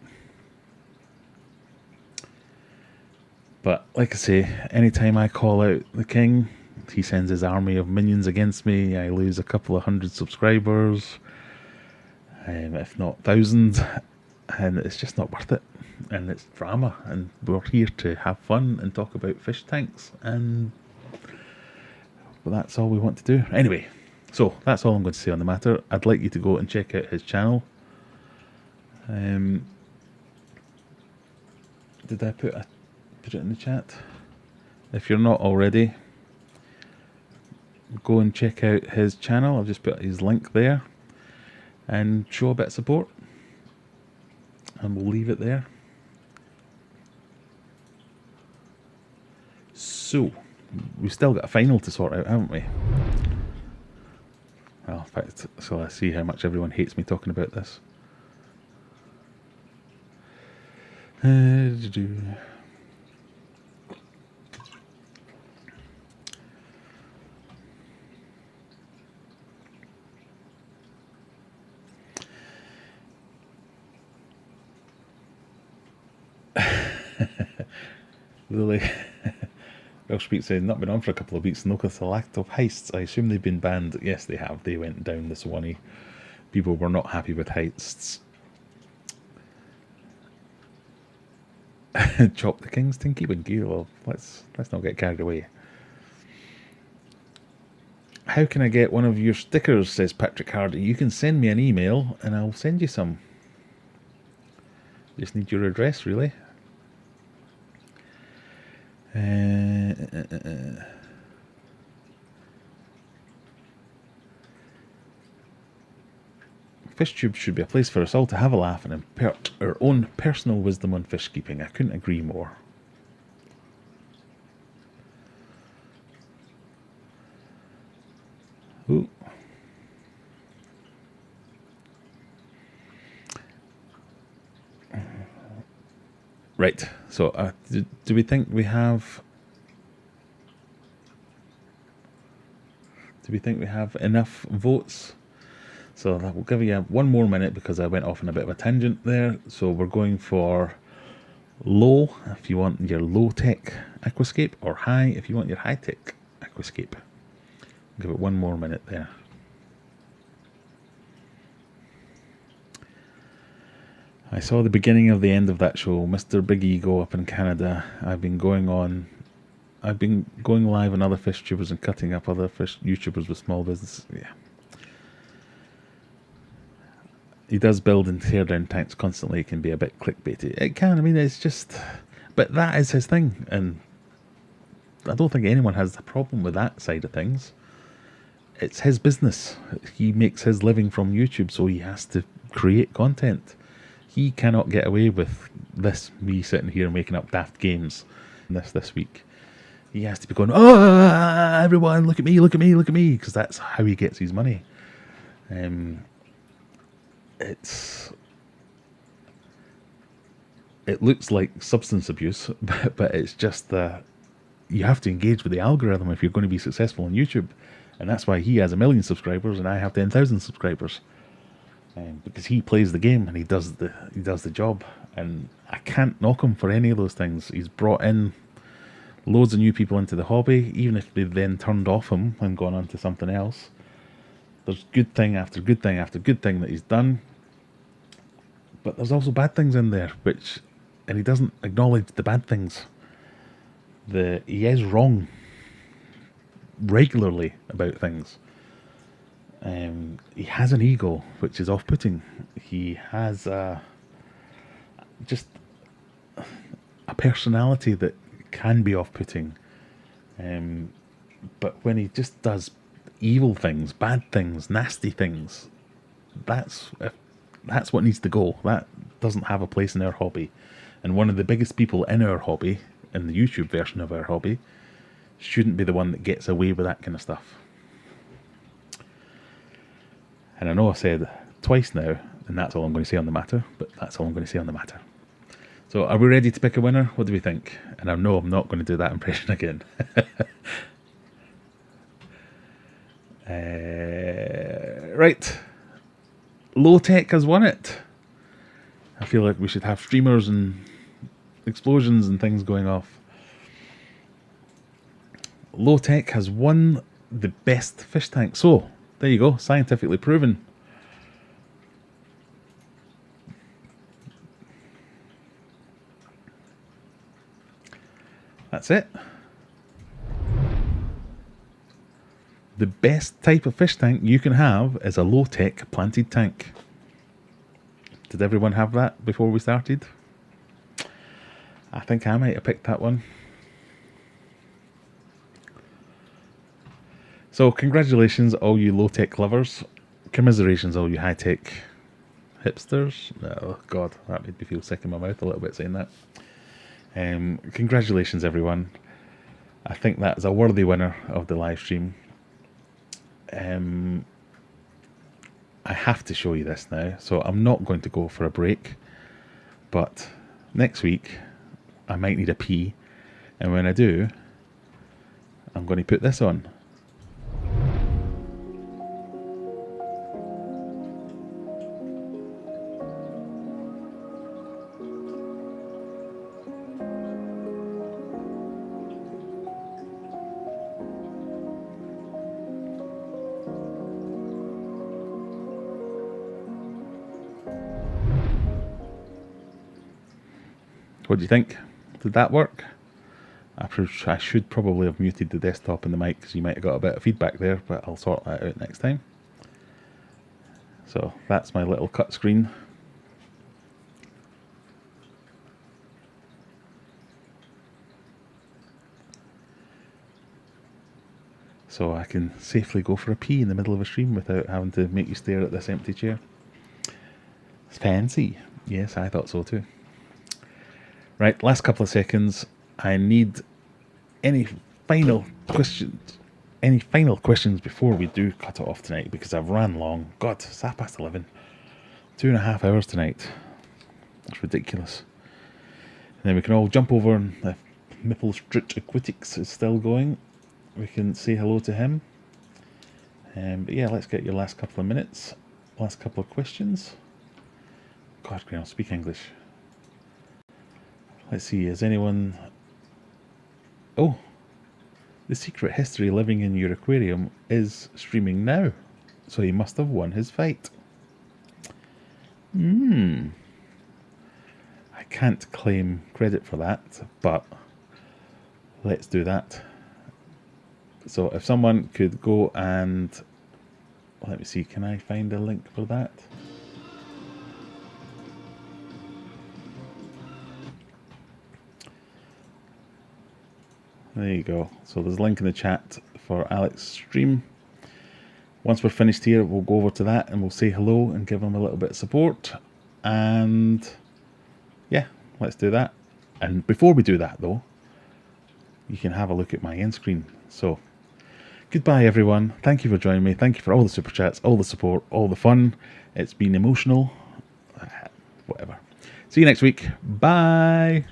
But like I say, anytime I call out the king, he sends his army of minions against me. I lose a couple of hundred subscribers, if not thousands, and it's just not worth it. And it's drama, and we're here to have fun and talk about fish tanks, and that's all we want to do. Anyway, so that's all I'm going to say on the matter. I'd like you to go and check out his channel. Did I put it in the chat? If you're not already, go and check out his channel. I've just put his link there, and show a bit of support, and we'll leave it there. So we've still got a final to sort out, haven't we? Well, in fact, so I see how much everyone hates me talking about this. Lily Welshbeat said, not been on for a couple of weeks. No lack of heists. I assume they've been banned. Yes, they have. They went down this one. People were not happy with heists. Chop the king's Tinky Winky. Well, let's not get carried away. How can I get one of your stickers, says Patrick Hardy. You can send me an email and I'll send you some. Just need your address, really. FishTube should be a place for us all to have a laugh and impart our own personal wisdom on fish keeping. I couldn't agree more. Ooh. Right, so do we think we have... Do we think we have enough votes? So we'll give you one more minute because I went off on a bit of a tangent there. So we're going for low if you want your low-tech aquascape, or high if you want your high-tech aquascape. Give it one more minute there. I saw the beginning of the end of that show, Mr. Big Ego up in Canada. I've been going live on other fish tubers and cutting up other fish YouTubers with small business. Yeah. He does build and tear down tanks constantly. It can be a bit clickbaity. It can, I mean, it's just... But that is his thing, and I don't think anyone has a problem with that side of things. It's his business. He makes his living from YouTube, so he has to create content. He cannot get away with this, me sitting here making up daft games this week. He has to be going, oh, everyone, look at me, look at me, look at me, because that's how he gets his money. It looks like substance abuse, but it's just you have to engage with the algorithm if you're going to be successful on YouTube, and that's why he has 1 million subscribers and I have 10,000 subscribers, because he plays the game and he does the job, and I can't knock him for any of those things. He's brought in loads of new people into the hobby, even if they've then turned off him and gone on to something else. There's good thing after good thing after good thing that he's done, but there's also bad things in there, and he doesn't acknowledge the bad things. He is wrong regularly about things. He has an ego, which is off-putting. He has just a personality that can be off-putting. But when he just does evil things, bad things, nasty things, that's what needs to go. That doesn't have a place in our hobby. And one of the biggest people in our hobby, in the YouTube version of our hobby, shouldn't be the one that gets away with that kind of stuff. And I know I've said twice now, and that's all I'm going to say on the matter, but that's all I'm going to say on the matter. So are we ready to pick a winner? What do we think? And I know I'm not going to do that impression again. Right. Low Tech has won it. I feel like we should have streamers and explosions and things going off. Low Tech has won the best fish tank. So, there you go. Scientifically proven. That's it. The best type of fish tank you can have is a low-tech planted tank. Did everyone have that before we started? I think I might have picked that one. So congratulations all you low-tech lovers. Commiserations all you high-tech hipsters. Oh god, that made me feel sick in my mouth a little bit saying that. Congratulations everyone. I think that is a worthy winner of the live stream. I have to show you this now, so I'm not going to go for a break, but next week I might need a pee, and when I do, I'm going to put this on. What do you think? Did that work? I should probably have muted the desktop and the mic because you might have got a bit of feedback there, but I'll sort that out next time. So that's my little cut screen. So I can safely go for a pee in the middle of a stream without having to make you stare at this empty chair. It's fancy. Yes, I thought so too. Right, last couple of seconds. I need any final questions before we do cut it off tonight, because I've ran long. God, it's 11:30. 2.5 hours tonight. That's ridiculous. And then we can all jump over, and if Mipple Street Aquatics is still going, we can say hello to him. But yeah, let's get your last couple of minutes. Last couple of questions. God, Graham, speak English. Let's see, is anyone... Oh, the secret history living in your aquarium is streaming now. So he must have won his fight. I can't claim credit for that, but let's do that. So if someone could go and... Let me see, can I find a link for that? There you go. So there's a link in the chat for Alex's stream. Once we're finished here, we'll go over to that and we'll say hello and give him a little bit of support. And yeah, let's do that. And before we do that though, you can have a look at my end screen. So goodbye everyone. Thank you for joining me. Thank you for all the super chats, all the support, all the fun. It's been emotional. Whatever. See you next week. Bye.